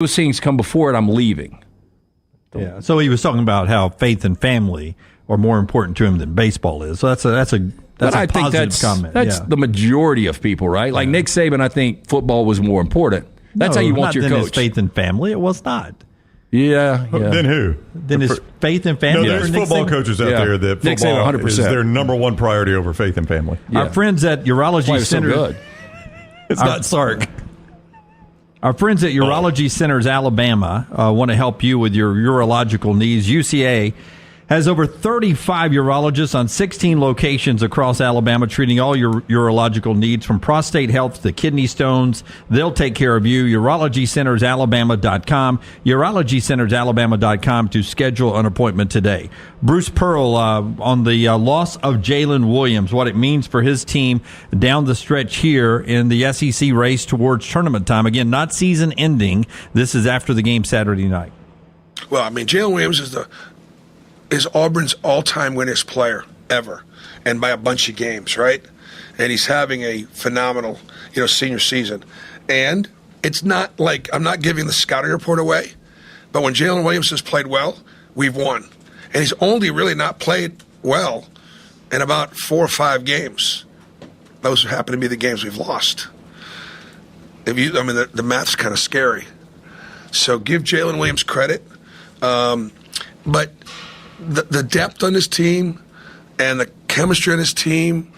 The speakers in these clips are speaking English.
those things come before it, I'm leaving. Yeah. So he was talking about how faith and family are more important to him than baseball is. So that's a positive comment. That's the majority of people, right? Like Nick Saban, I think football was more important. That's how you want your coach. His faith and family. It was not. Yeah. Then who? Then his faith and family. No, there's football coaches out there that football 100%. is their number one priority over faith and family. Yeah. Our friends at Urology Center. So it's not Sark. Our friends at Urology Centers Alabama want to help you with your urological needs. UCA has over 35 urologists on 16 locations across Alabama treating all your urological needs from prostate health to kidney stones. They'll take care of you. UrologyCentersAlabama.com. UrologyCentersAlabama.com to schedule an appointment today. Bruce Pearl on the loss of Jalen Williams, what it means for his team down the stretch here in the SEC race towards tournament time. Again, not season ending. This is after the game Saturday night. Well, I mean, Jalen Williams is Auburn's all-time winningest player ever, and by a bunch of games, right? And he's having a phenomenal, senior season. And it's not like I'm not giving the scouting report away, but when Jalen Williams has played well, we've won. And he's only really not played well in about 4 or 5 games. Those happen to be the games we've lost. The math's kind of scary. So give Jalen Williams credit, but the depth on his team and the chemistry on his team,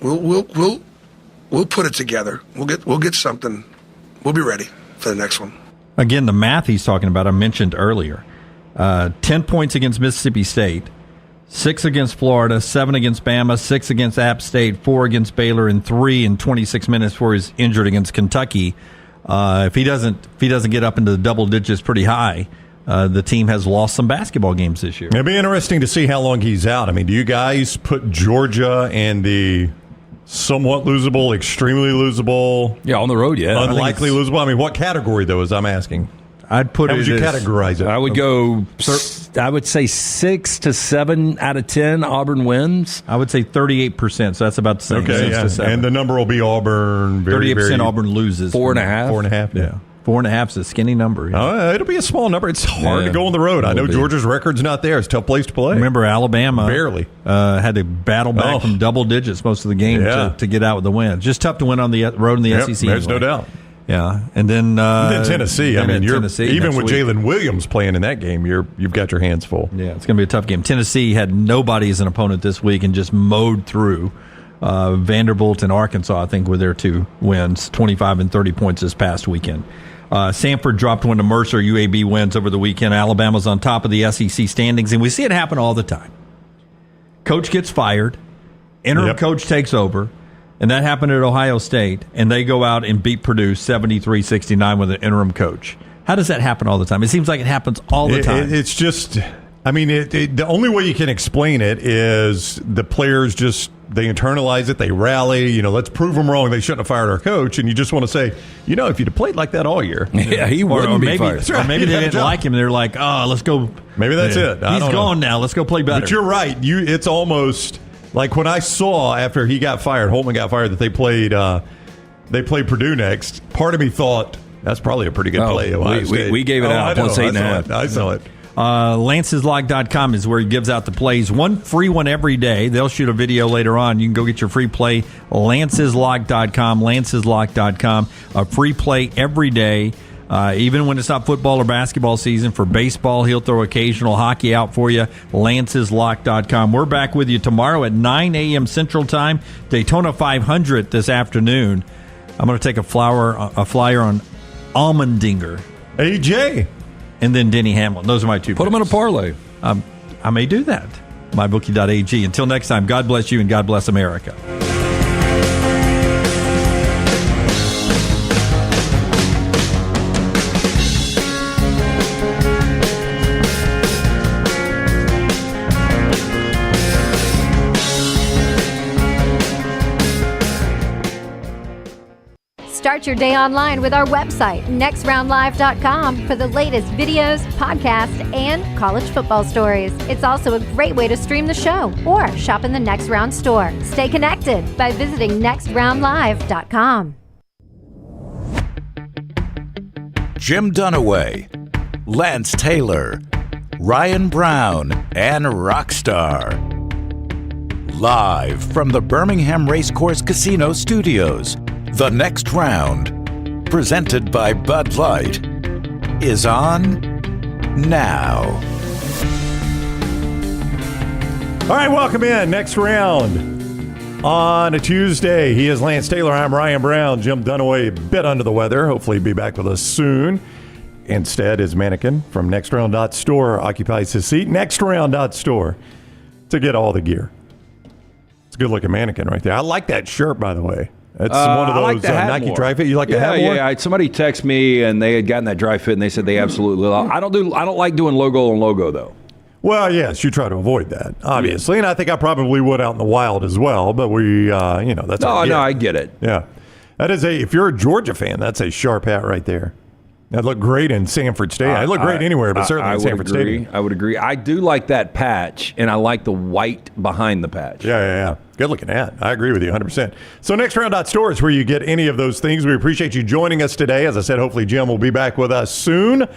we'll put it together. We'll get something. We'll be ready for the next one. Again, the math he's talking about, I mentioned earlier. 10 points against Mississippi State, 6 against Florida, 7 against Bama, 6 against App State, 4 against Baylor, and 3 in 26 minutes before he's injured against Kentucky. If he doesn't get up into the double digits pretty high, the team has lost some basketball games this year. It'll be interesting to see how long he's out. I mean, do you guys put Georgia and the somewhat losable, extremely losable, on the road, unlikely losable? I mean, what category, though, is I'm asking? I'd put How would you categorize it? I would go, I would say 6 to 7 out of 10 Auburn wins. I would say 38%, so that's about the same. Okay, 6 to 7. And the number will be Auburn. 38% Auburn loses. 4.5. 4.5, yeah. 4.5 is a skinny number. Yeah. It'll be a small number. It's hard to go on the road. I know Georgia's record's not there. It's a tough place to play. Remember, Alabama barely had to battle back from double digits most of the game to get out with the win. Just tough to win on the road in the SEC. There's no doubt. Yeah, and then Tennessee. I mean, Tennessee even with Jalen Williams playing in that game, you've got your hands full. Yeah, it's going to be a tough game. Tennessee had nobody as an opponent this week and just mowed through Vanderbilt and Arkansas. I think were their 2 wins, 25 and 30 points this past weekend. Sanford dropped one to Mercer. UAB wins over the weekend. Alabama's on top of the SEC standings, and we see it happen all the time. Coach gets fired, interim coach takes over. And that happened at Ohio State, and they go out and beat Purdue 73-69 with an interim coach. How does that happen all the time? It seems like it happens all the time. It's just, I mean, the only way you can explain it is the players they internalize it, they rally, let's prove them wrong. They shouldn't have fired our coach. And you just want to say, if you'd have played like that all year. Yeah, he wouldn't be fired. Or maybe they didn't like him. They're like, let's go. Maybe that's it. He's gone now. Let's go play better. But you're right. It's almost... Like when I saw after he got fired, Holtman got fired, that they played Purdue next. Part of me thought that's probably a pretty good play. We gave it out plus 8.5. I saw it. Lance'sLock.com is where he gives out the plays. One free one every day. They'll shoot a video later on. You can go get your free play. Lance'sLock.com. Lance'sLock.com. A free play every day. Even when it's not football or basketball season. For baseball, he'll throw occasional hockey out for you. Lance'sLock.com. We're back with you tomorrow at 9 a.m. Central Time. Daytona 500 this afternoon. I'm going to take a flyer on Allmendinger. AJ. And then Denny Hamlin. Those are my 2 Put them in a parlay. I may do that. MyBookie.ag. Until next time, God bless you and God bless America. Start your day online with our website, nextroundlive.com, for the latest videos, podcasts, and college football stories. It's also a great way to stream the show or shop in the Next Round store. Stay connected by visiting nextroundlive.com. Jim Dunaway, Lance Taylor, Ryan Brown, and Rockstar. Live from the Birmingham Racecourse Casino Studios, the next round, presented by Bud Light, is on now. All right, welcome in. Next round on a Tuesday. He is Lance Taylor. I'm Ryan Brown. Jim Dunaway, a bit under the weather. Hopefully he'll be back with us soon. Instead, his mannequin from nextround.store occupies his seat. Nextround.store to get all the gear. It's a good-looking mannequin right there. I like that shirt, by the way. It's one of those Nike dry fit. You like the hat more? Yeah. Somebody texted me and they had gotten that dry fit and they said they absolutely love it. I don't like doing logo on logo though. Well, yes, you try to avoid that, obviously, and I think I probably would out in the wild as well. But we, that's I get it. Yeah, that is if you're a Georgia fan, that's a sharp hat right there. That looked great in Sanford State. I look great anywhere, but certainly in Sanford State. I would agree. I do like that patch, and I like the white behind the patch. Yeah. Good looking hat. I agree with you 100%. So nextround.store is where you get any of those things. We appreciate you joining us today. As I said, hopefully Jim will be back with us soon.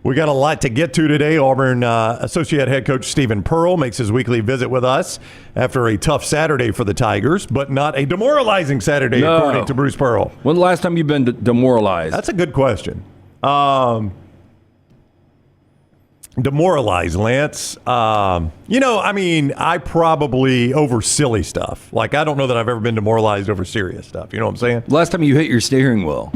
We got a lot to get to today. Auburn Associate Head Coach Stephen Pearl makes his weekly visit with us after a tough Saturday for the Tigers, but not a demoralizing Saturday, according to Bruce Pearl. When the last time you've been demoralized? That's a good question. Demoralized, Lance. I probably over silly stuff. Like, I don't know that I've ever been demoralized over serious stuff. You know what I'm saying? Last time you hit your steering wheel.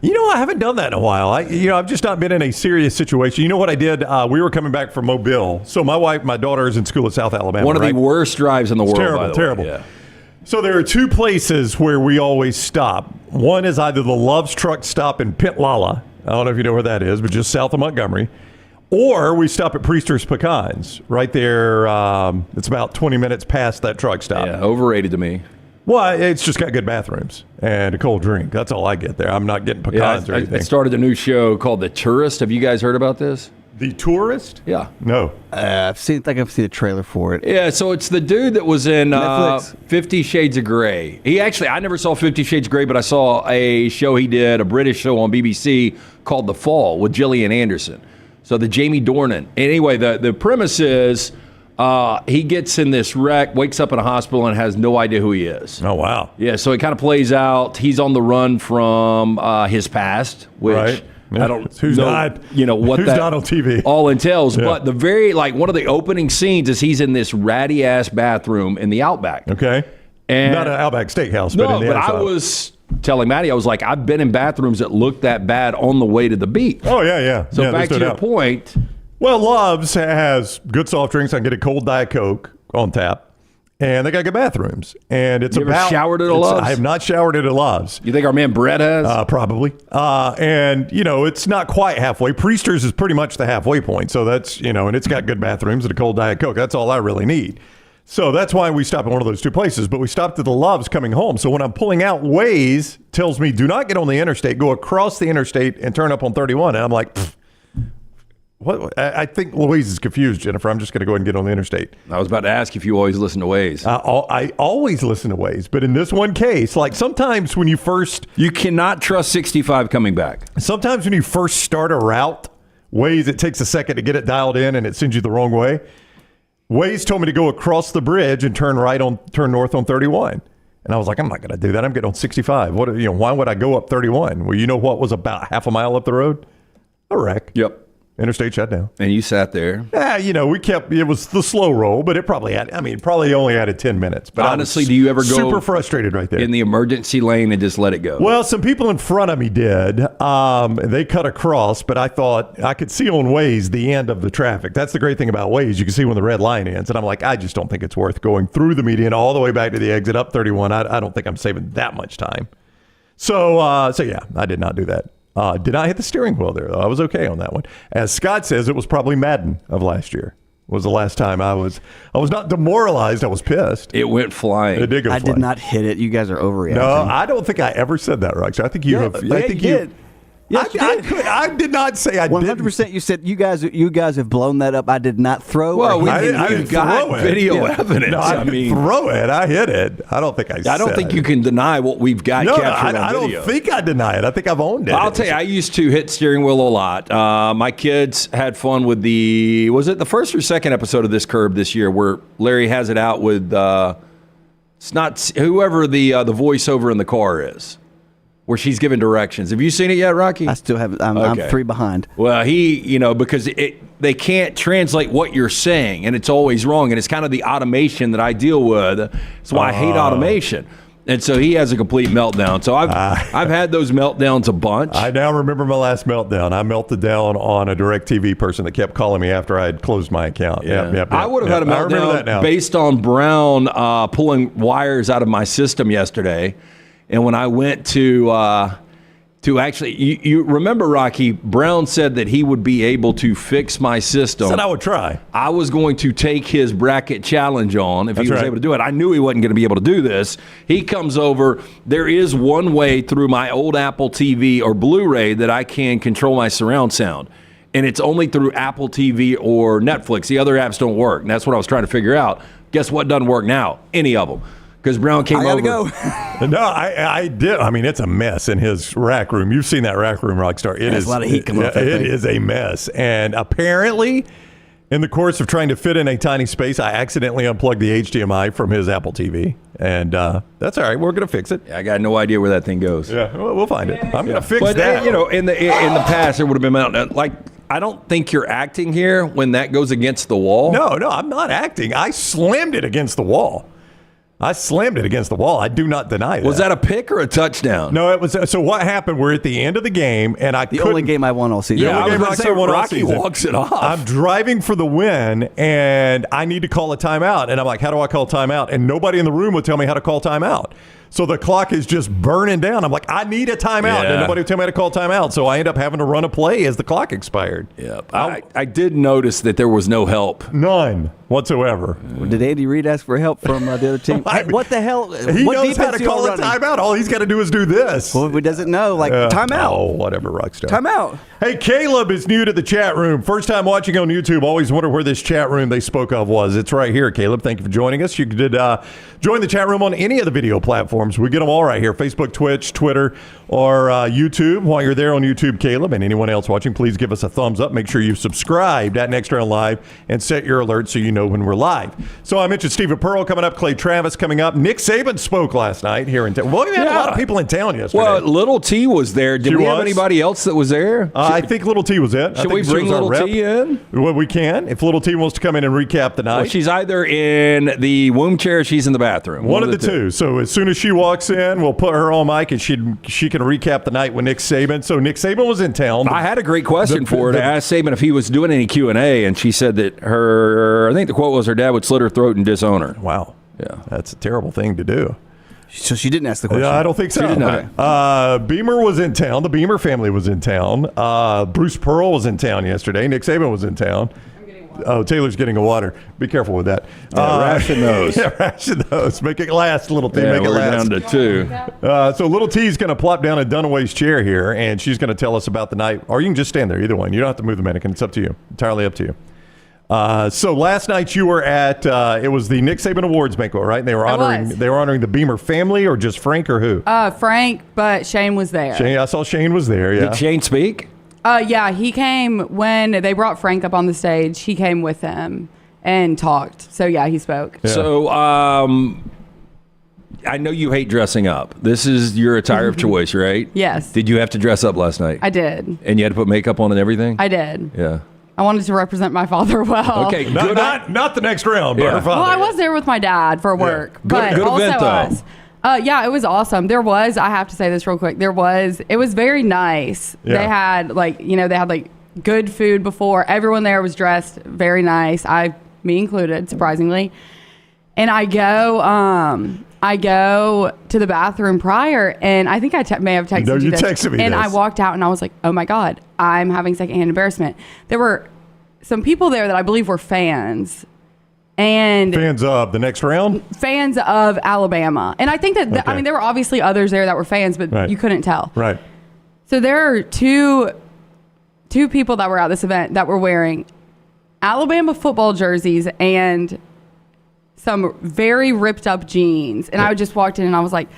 I haven't done that in a while. I've just not been in a serious situation. You know what I did? We were coming back from Mobile. So my daughter is in school at South Alabama. One of the worst drives in the world, terrible, by the terrible. way. Yeah. So there are two places where we always stop. One is either the Love's Truck Stop in Pintlala. I don't know if you know where that is, but just south of Montgomery. Or we stop at Priester's Pecans right there. It's about 20 minutes past that truck stop. Yeah, overrated to me. Well, it's just got good bathrooms and a cold drink. That's all I get there. I'm not getting pecans or anything. I started a new show called The Tourist. Have you guys heard about this? The Tourist? Yeah. No. I've seen a trailer for it. Yeah, so it's the dude that was in 50 Shades of Grey. I never saw 50 Shades of Grey, but I saw a show he did, a British show on BBC called The Fall with Gillian Anderson. So the Jamie Dornan. Anyway, the premise is he gets in this wreck, wakes up in a hospital, and has no idea who he is. Oh, wow. Yeah, so it kind of plays out. He's on the run from his past, which... Right. I don't who's know, not, what who's that not on TV. all entails. Yeah. But one of the opening scenes is he's in this ratty ass bathroom in the Outback. Okay, and not an Outback Steakhouse, no, but in the I was telling Maddie, I was like, I've been in bathrooms that look that bad on the way to the beach. Oh yeah. So back to your point. Well, Love's has good soft drinks. I can get a cold Diet Coke on tap. And they got good bathrooms. And it's you ever showered at a Love's? I have not showered at a Love's. You think our man Brett has? Probably. And, it's not quite halfway. Priester's is pretty much the halfway point. So that's, and it's got good bathrooms and a cold Diet Coke. That's all I really need. So that's why we stop at one of those two places. But we stopped at the Love's coming home. So when I'm pulling out, Waze tells me, do not get on the interstate. Go across the interstate and turn up on 31. And I'm like, what? I think Louise is confused, Jennifer. I'm just going to go ahead and get on the interstate. I was about to ask if you always listen to Waze. I always listen to Waze, but in this one case, like sometimes when you cannot trust 65 coming back. Sometimes when you first start a route, Waze, it takes a second to get it dialed in and it sends you the wrong way. Waze told me to go across the bridge and turn north on 31. And I was like, I'm not going to do that. I'm getting on 65. Why would I go up 31? Well, you know what was about half a mile up the road? A wreck. Yep. Interstate shutdown. And you sat there. It was the slow roll, but it probably only added 10 minutes. But honestly, do you ever go super frustrated right there in the emergency lane and just let it go? Well, some people in front of me did. They cut across, but I thought I could see on Waze the end of the traffic. That's the great thing about Waze. You can see when the red line ends. And I'm like, I just don't think it's worth going through the median all the way back to the exit up 31. I don't think I'm saving that much time. So yeah, I did not do that. Did not hit the steering wheel there, though. I was okay on that one. As Scott says, it was probably Madden of last year. Was the last time I was not demoralized. I was pissed. It went flying. It did go flying. I did not hit it. You guys are overreacting. No, I don't think I ever said that, Rox. I think you have. I think you did. Yes, you did. I did not say I didn't. 100%. You said you guys have blown that up. I did not throw. Well, or hit I him. didn't got throw it. video evidence. No, I didn't throw it. I hit it. I don't think I don't think it. you can deny what we've got No, captured on I video. don't think I deny it. I think I've owned it. I'll tell you, I used to hit steering wheel a lot. My kids had fun with was it the first or second episode of this Curb this year where Larry has it out with, it's not whoever the voiceover in the car is, where she's giving directions. Have you seen it yet, Rocky? I still haven't. I'm 3 behind. Well, because they can't translate what you're saying, and it's always wrong, and it's kind of the automation that I deal with. That's why I hate automation. And so he has a complete meltdown. So I've had those meltdowns a bunch. I now remember my last meltdown. I melted down on a DirecTV person that kept calling me after I had closed my account. Yeah. I would have had a meltdown based on Brown pulling wires out of my system yesterday. And when I went to actually, you remember, Rocky, Brown said that he would be able to fix my system. Said I would try. I was going to take his bracket challenge on if he was able to do it. I knew he wasn't going to be able to do this. He comes over. There is one way through my old Apple TV or Blu-ray that I can control my surround sound. And it's only through Apple TV or Netflix. The other apps don't work. And that's what I was trying to figure out. Guess what doesn't work now? Any of them. Because Brown came over. I gotta go. No, I did. I mean, it's a mess in his rack room. You've seen that rack room, Rockstar. There's a lot of heat coming off that It thing. is a mess. And apparently, in the course of trying to fit in a tiny space, I accidentally unplugged the HDMI from his Apple TV. And that's all right. We're going to fix it. I got no idea where that thing goes. Yeah, we'll find it. I'm going to fix But that. in the past, there would have been like, I don't think you're acting here when that goes against the wall. No, I'm not acting. I slammed it against the wall. I do not deny that. Was that a pick or a touchdown? No, it was. So what happened? We're at the end of the game, and The only game I won all season. Yeah, I was about to say, won all Rocky season. walks it off. I'm driving for the win, and I need to call a timeout. And I'm like, how do I call timeout? And nobody in the room would tell me how to call timeout. So the clock is just burning down. I'm like, I need a timeout. Yeah. And nobody would tell me how to call timeout. So I end up having to run a play as the clock expired. Yep. I did notice that there was no help. None whatsoever. Did Andy Reid ask for help from the other team? I mean, What the hell? He what knows how to defense y'all call a running? timeout. All he's got to do is do this. Well, if he doesn't know, timeout. Oh, whatever, Rockstar. Timeout. Hey, Caleb is new to the chat room. First time watching on YouTube. Always wonder where this chat room they spoke of was. It's right here, Caleb. Thank you for joining us. You could join the chat room on any of the video platforms. We get them all right here. Facebook, Twitch, Twitter, or YouTube. While you're there on YouTube, Caleb, and anyone else watching, please give us a thumbs up. Make sure you've subscribed at Next Round Live and set your alerts so you know when we're live. So I mentioned Stephen Pearl coming up, Clay Travis coming up. Nick Saban spoke last night here in town. Well, we had a lot of people in town yesterday. Well, Little T was there. Did we have anybody else that was there? I think Little T was it. Should we bring Little T in? Well, we can. If Little T wants to come in and recap the night. Well, she's either in the womb chair or she's in the bathroom. One of the two. So as soon as she walks in, we'll put her on mic and she can recap the night with Nick Saban. So Nick Saban was in town. I had a great question for her. I asked Saban if he was doing any Q&A, and she said that I think the quote was her dad would slit her throat and disown her. Wow. Yeah. That's a terrible thing to do. So she didn't ask the question. Yeah, I don't think so. She did not. Beamer was in town. The Beamer family was in town. Bruce Pearl was in town yesterday. Nick Saban was in town. Oh, Taylor's getting a water. Be careful with that. Ration those. Yeah, ration those. Make it last, Little T. Yeah, Make it we're last. down to 2. So Little T's going to plop down in Dunaway's chair here, and she's going to tell us about the night. Or you can just stand there, either one. You don't have to move the mannequin. It's up to you. Entirely up to you. So last night you were at it was the Nick Saban Awards banquet, right? And they were honoring the Beamer family, or just Frank, or who? Frank, but Shane was there. Shane, I saw Shane was there. Yeah. Did Shane speak? Yeah, he came when they brought Frank up on the stage. He came with them and talked. So yeah, he spoke. Yeah. So I know you hate dressing up. This is your attire of choice, right? Yes. Did you have to dress up last night? I did. And you had to put makeup on and everything? I did. Yeah. I wanted to represent my father well. Okay, Not the next round, but Yeah. her father. Well, I was there with my dad for work, but Good also event, though. us. Yeah, it was awesome. I have to say this real quick. It was very nice. Yeah. They had good food before. Everyone there was dressed very nice. Me included, surprisingly. And I go to the bathroom prior, and I think I may have texted you you this. texted me and this. I walked out, and I was like, oh my God, I'm having secondhand embarrassment. There were some people there that I believe were fans. And fans of the next round? Fans of Alabama. And I think that, there were obviously others there that were fans, but Right. you couldn't tell. Right. So there are two people that were at this event that were wearing Alabama football jerseys and some very ripped up jeans. And I just walked in and I was like,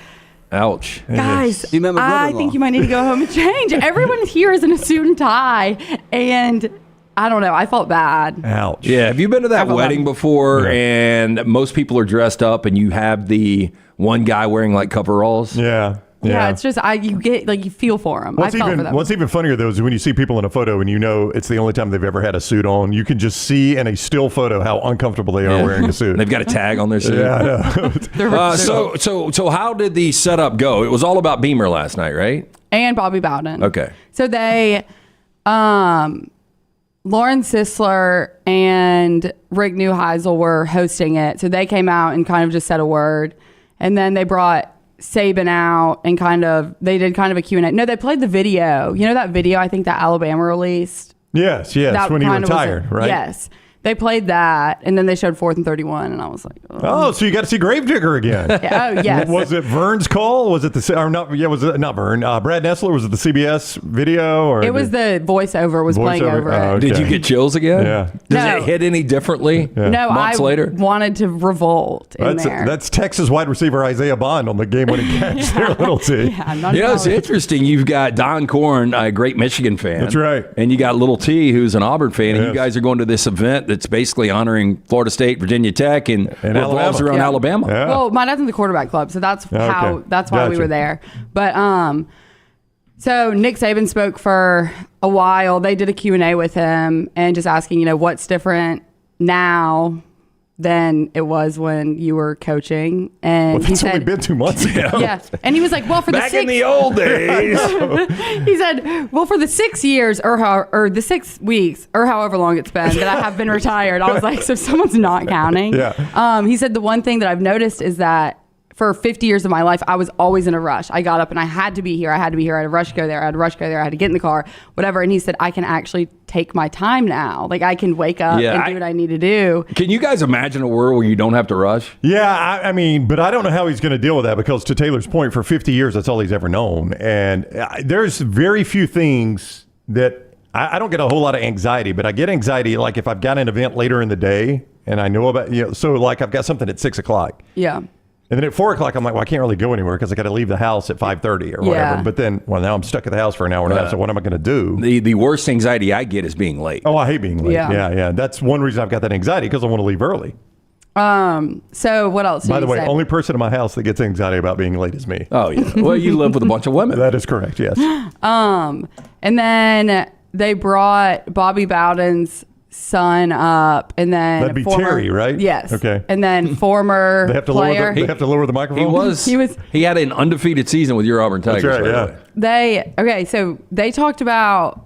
ouch. guys, You met my I brother-in-law. think you might need to go home and change. Everyone here is in a suit and tie. And I don't know. I felt bad. Ouch. Yeah, have you been to that felt wedding bad. before and most people are dressed up and you have the one guy wearing like coveralls? Yeah. Yeah, it's just you feel for them. I felt for them. What's even funnier, though, is when you see people in a photo and you know it's the only time they've ever had a suit on. You can just see in a still photo how uncomfortable they are wearing a suit. They've got a tag on their suit. Yeah, I know. So how did the setup go? It was all about Beamer last night, right? And Bobby Bowden. Okay. So they, Lauren Sisler and Rick Neuheisel were hosting it. So they came out and kind of just said a word. And then they brought Saban out and they did kind of a Q&A. No, they played the video. You know that video I think that Alabama released? Yes, That when he kind of was retired, right? Yes. They played that, and then they showed 4th and 31, and I was like, Oh, so you got to see Gravedigger again. oh, yes. Was it Vern's call? Was it was it not Vern? Brad Nessler? Was it the CBS video? Or It was the voiceover was playing over it. Oh, okay. Did you get chills again? Yeah. Does No. it hit any differently No, months I later? wanted to revolt in there. That's Texas wide receiver Isaiah Bond on the game-winning catch there, little T. Yeah, I'm not You know, it's knowing. interesting. You've got Don Korn, a great Michigan fan. That's right. And you got Little T, who's an Auburn fan. And you Yes. guys are going to this event that's basically honoring Florida State, Virginia Tech, and revolves Alabama. around Yeah. Alabama. Yeah. Well, my dad's in the quarterback club, so that's Okay. that's why we Gotcha. were there. But so Nick Saban spoke for a while. They did a Q&A with him and just asking, what's different now than it was when you were coaching. And Well, he that's only said, been 2 months ago. yeah. And he was like, well, for Back the in the old days. he said, well, for the 6 years or the 6 weeks or however long it's been that I have been retired, I was like, so someone's not counting. Yeah. He said the one thing that I've noticed is that for 50 years of my life, I was always in a rush. I got up and I had to be here. I had to rush go there. I had to rush go there. I had to get in the car, whatever. And he said, I can actually take my time now. Like I can wake up and do what I need to do. Can you guys imagine a world where you don't have to rush? Yeah, I mean, but I don't know how he's going to deal with that because to Taylor's point, for 50 years, that's all he's ever known. And there's very few things that I don't get a whole lot of anxiety, but I get anxiety like if I've got an event later in the day and I know about, so like I've got something at 6 o'clock. Yeah. And then at 4 o'clock, I'm like, well, I can't really go anywhere because I got to leave the house at 5:30 or whatever. Yeah. But then, well, now I'm stuck at the house for an hour and a half. So what am I going to do? The worst anxiety I get is being late. Oh, I hate being late. Yeah. Yeah. That's one reason I've got that anxiety because I want to leave early. So what else? By did the he way, say? only person in my house that gets anxiety about being late is me. Oh, yeah. Well, you live with a bunch of women. That is correct. Yes. And then they brought Bobby Bowden's son up, and then That'd be Terry, right? Yes. Okay. And then former They have to player. lower the microphone. He had an undefeated season with your Auburn Tigers. That's right. by the Yeah. way. So they talked about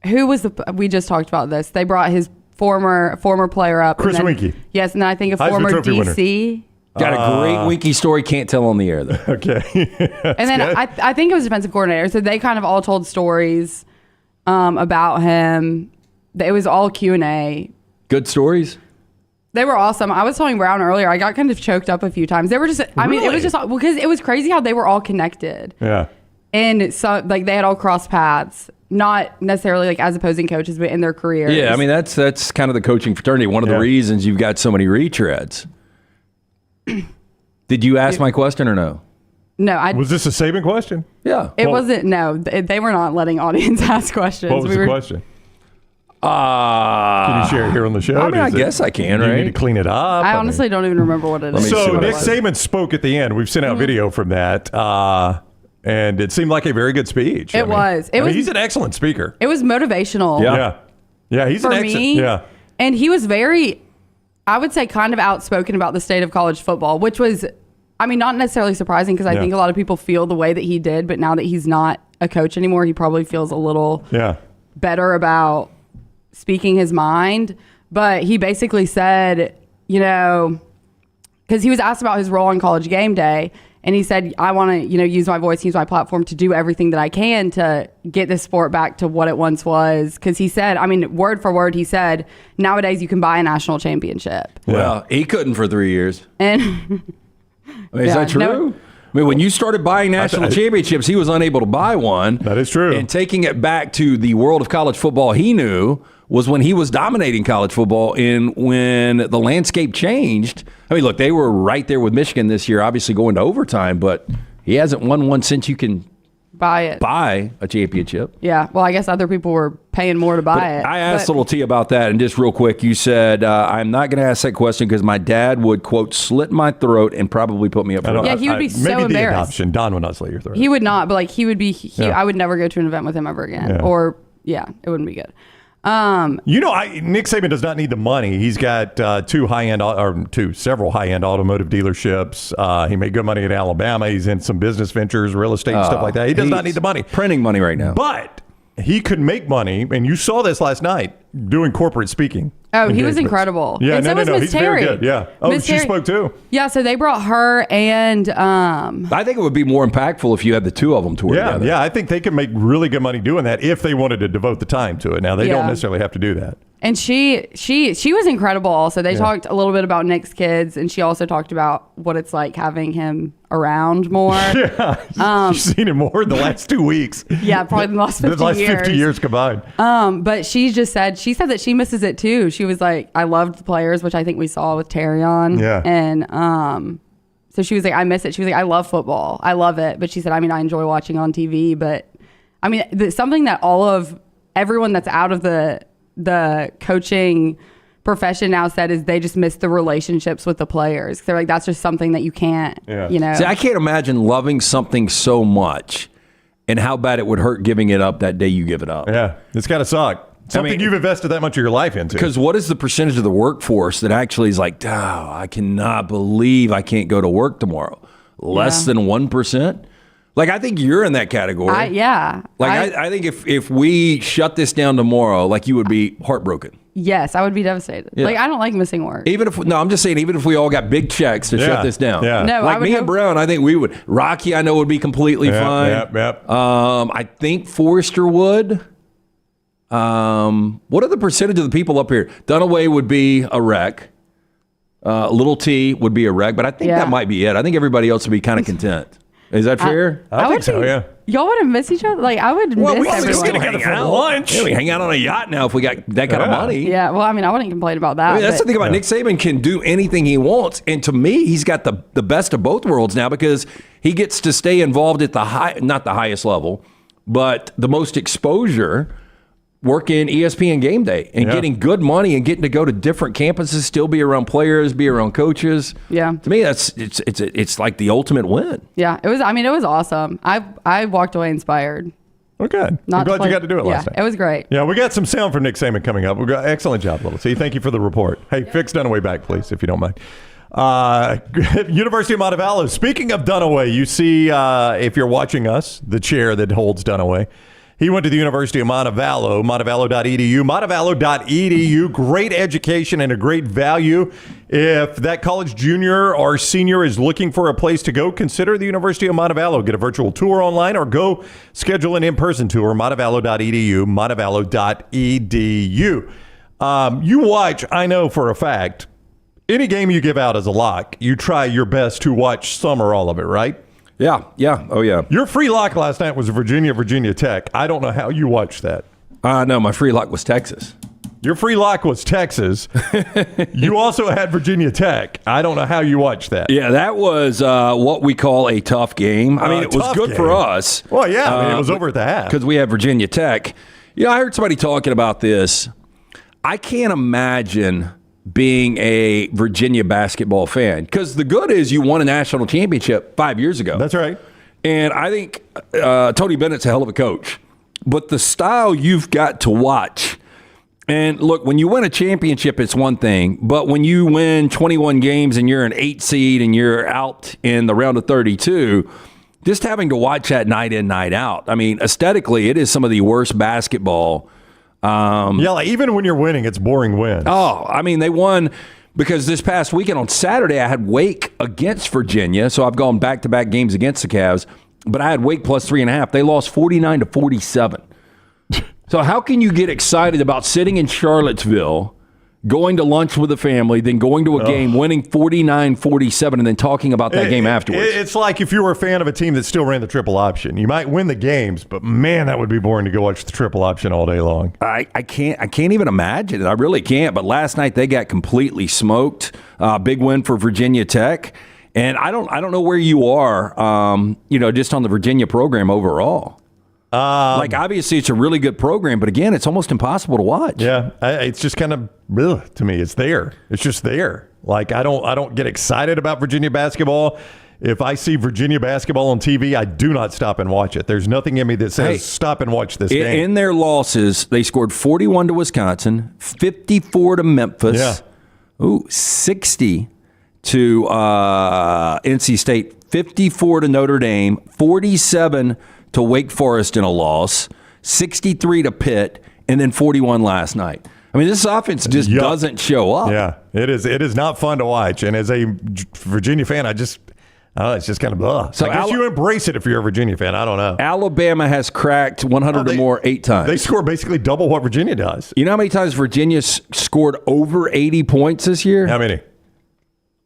we just talked about this. They brought his former player up, Chris and then, Winkie. Yes, and then I think a Heisman former Trophy winner. DC. Got a great Winky story. Can't tell on the air though. Okay. And then I think it was defensive coordinator. So they kind of all told stories about him. It was all Q&A. Good stories. They were awesome. I was telling Brown earlier, I got kind of choked up a few times. They were just, I mean, it was just, because it was crazy how they were all connected. Yeah. And so, like, they had all crossed paths, not necessarily like as opposing coaches, but in their careers. Yeah, I mean, that's kind of the coaching fraternity. One of the reasons you've got so many retreads. Did you ask my question or no? No, Was this a Saban question? Yeah. It wasn't. No, they were not letting audience ask questions. What was the question? Can you share it here on the show? I mean, I guess I can, do you right? need to clean it up? I honestly don't even remember what it is. So what it Nick was. Saban spoke at the end. We've sent out video from that, and it seemed like a very good speech. It was. It was. He's an excellent speaker. It was motivational. Yeah. He's for an excellent. me. Yeah. And he was very, I would say, kind of outspoken about the state of college football, which was, I mean, not necessarily surprising because I think a lot of people feel the way that he did, but now that he's not a coach anymore, he probably feels a little better about speaking his mind. But he basically said, because he was asked about his role on College Game Day, and he said, I want to, use my voice, use my platform to do everything that I can to get this sport back to what it once was. Because he said, I mean, word for word, he said, nowadays you can buy a national championship. Well, he couldn't for 3 years. And I mean, is that true? I mean, when you started buying national championships, he was unable to buy one. That is true. And taking it back to the world of college football he knew was when he was dominating college football and when the landscape changed. I mean, look, they were right there with Michigan this year, obviously going to overtime, but he hasn't won one since you can buy a championship. Yeah, well, I guess other people were paying more to buy it. I asked Little T about that, and just real quick, you said, I'm not going to ask that question because my dad would, quote, slit my throat and probably put me up for Yeah, he would be so maybe embarrassed. Maybe the adoption. Don would not slit your throat. He would not, but like he would be, I would never go to an event with him ever again. Yeah. Or, yeah, it wouldn't be good. Nick Saban does not need the money. He's got several high-end automotive dealerships. He made good money in Alabama. He's in some business ventures, real estate, and stuff like that. He does not need the money. Printing money right now. But he could make money, and you saw this last night, doing corporate speaking. Oh, he was incredible. Yeah, and so was Miss he's Terry. very good. Yeah. Oh, Miss she Terry. spoke too. Yeah, so they brought her and I think it would be more impactful if you had the two of them tour together. Yeah, I think they could make really good money doing that if they wanted to devote the time to it. Now, they don't necessarily have to do that. And she was incredible also. They talked a little bit about Nick's kids, and she also talked about what it's like having him around more. Yeah. You've seen him more in the last 2 weeks. Yeah, probably in the last 50 years. The last 50 years combined. But she said that she misses it too. She was like, I loved the players, which I think we saw with Terry on. Yeah. And so she was like, I miss it. She was like, I love football. I love it. But she said, I mean, I enjoy watching on TV. But I mean, something that everyone that's out of the coaching profession now said is they just miss the relationships with the players. They're like, that's just something that you can't, you know. See, I can't imagine loving something so much and how bad it would hurt giving it up that day you give it up. Yeah, it's got to suck. Something you've invested that much of your life into. Because what is the percentage of the workforce that actually is like, oh, I cannot believe I can't go to work tomorrow? Less than 1%? Like, I think you're in that category. I think if we shut this down tomorrow, like, you would be heartbroken. Yes, I would be devastated. Yeah. Like, I don't like missing work. I'm just saying, even if we all got big checks to shut this down. Yeah. No, like me and Brown, I think we would. Rocky, I know, would be completely fine. Yep. I think Forrester would. What are the percentage of the people up here? Dunaway would be a wreck. Little T would be a wreck, but I think that might be it. I think everybody else would be kind of content. Is that fair? I think so, yeah. Y'all wouldn't miss each other? Like, I would miss everyone. We hang out for lunch. Yeah, we hang out on a yacht now if we got that kind of money. Yeah, well, I mean, I wouldn't complain about that. I mean, that's the thing about Nick Saban, can do anything he wants. And to me, he's got the best of both worlds now because he gets to stay involved at not the highest level, but the most exposure, working ESPN Game Day and getting good money and getting to go to different campuses, still be around players, be around coaches. Yeah. To me, it's like the ultimate win. Yeah, it was. I mean, it was awesome. I walked away inspired. Oh, good. I'm glad you got to do it last night. It was great. Yeah, we got some sound from Nick Saban coming up. We got excellent job, Little T. Thank you for the report. Hey, fix Dunaway back, please, if you don't mind. University of Montevallo. Speaking of Dunaway, you see, if you're watching us, the chair that holds Dunaway. He went to the University of Montevallo, montevallo.edu. Montevallo.edu, great education and a great value. If that college junior or senior is looking for a place to go, consider the University of Montevallo. Get a virtual tour online or go schedule an in-person tour, montevallo.edu, montevallo.edu. You watch, I know for a fact, any game you give out as a lock, you try your best to watch some or all of it, right? Yeah. Oh, yeah. Your free lock last night was Virginia Tech. I don't know how you watched that. No, my free lock was Texas. Your free lock was Texas. You also had Virginia Tech. I don't know how you watched that. Yeah, that was what we call a tough game. I mean, it was good for us. Well, yeah. I mean, it was over at the half. Because we had Virginia Tech. You know, I heard somebody talking about this. I can't imagine being a Virginia basketball fan, because the good is you won a national championship 5 years ago. That's right. And I think Tony Bennett's a hell of a coach. But the style you've got to watch, and look, when you win a championship, it's one thing. But when you win 21 games and you're an 8 seed and you're out in the round of 32, just having to watch that night in, night out. I mean, aesthetically, it is some of the worst basketball. Like even when you're winning, it's boring wins. Oh, I mean, they won because this past weekend on Saturday, I had Wake against Virginia. So I've gone back-to-back games against the Cavs, but I had Wake plus 3.5. They lost 49-47. So how can you get excited about sitting in Charlottesville, going to lunch with the family, then going to a game, winning 49-47, and then talking about that game afterwards. It's like if you were a fan of a team that still ran the triple option. You might win the games, but man, that would be boring to go watch the triple option all day long. I can't even imagine it. I really can't. But last night they got completely smoked. Big win for Virginia Tech. And I don't know where you are, just on the Virginia program overall. Obviously, it's a really good program, but again, it's almost impossible to watch. Yeah, it's just kind of to me. It's there. It's just there. Like I don't get excited about Virginia basketball. If I see Virginia basketball on TV, I do not stop and watch it. There's nothing in me that says stop and watch this game. In their losses, they scored 41 to Wisconsin, 54 to Memphis, 60 to NC State, 54 to Notre Dame, 47 to Wake Forest in a loss, 63 to Pitt, and then 41 last night. I mean, this offense just doesn't show up. Yeah, it is. It is not fun to watch. And as a Virginia fan, it's just kind of blah. So I guess you embrace it if you're a Virginia fan. I don't know. Alabama has cracked 100 or more 8 times. They score basically double what Virginia does. You know how many times Virginia scored over 80 points this year? How many?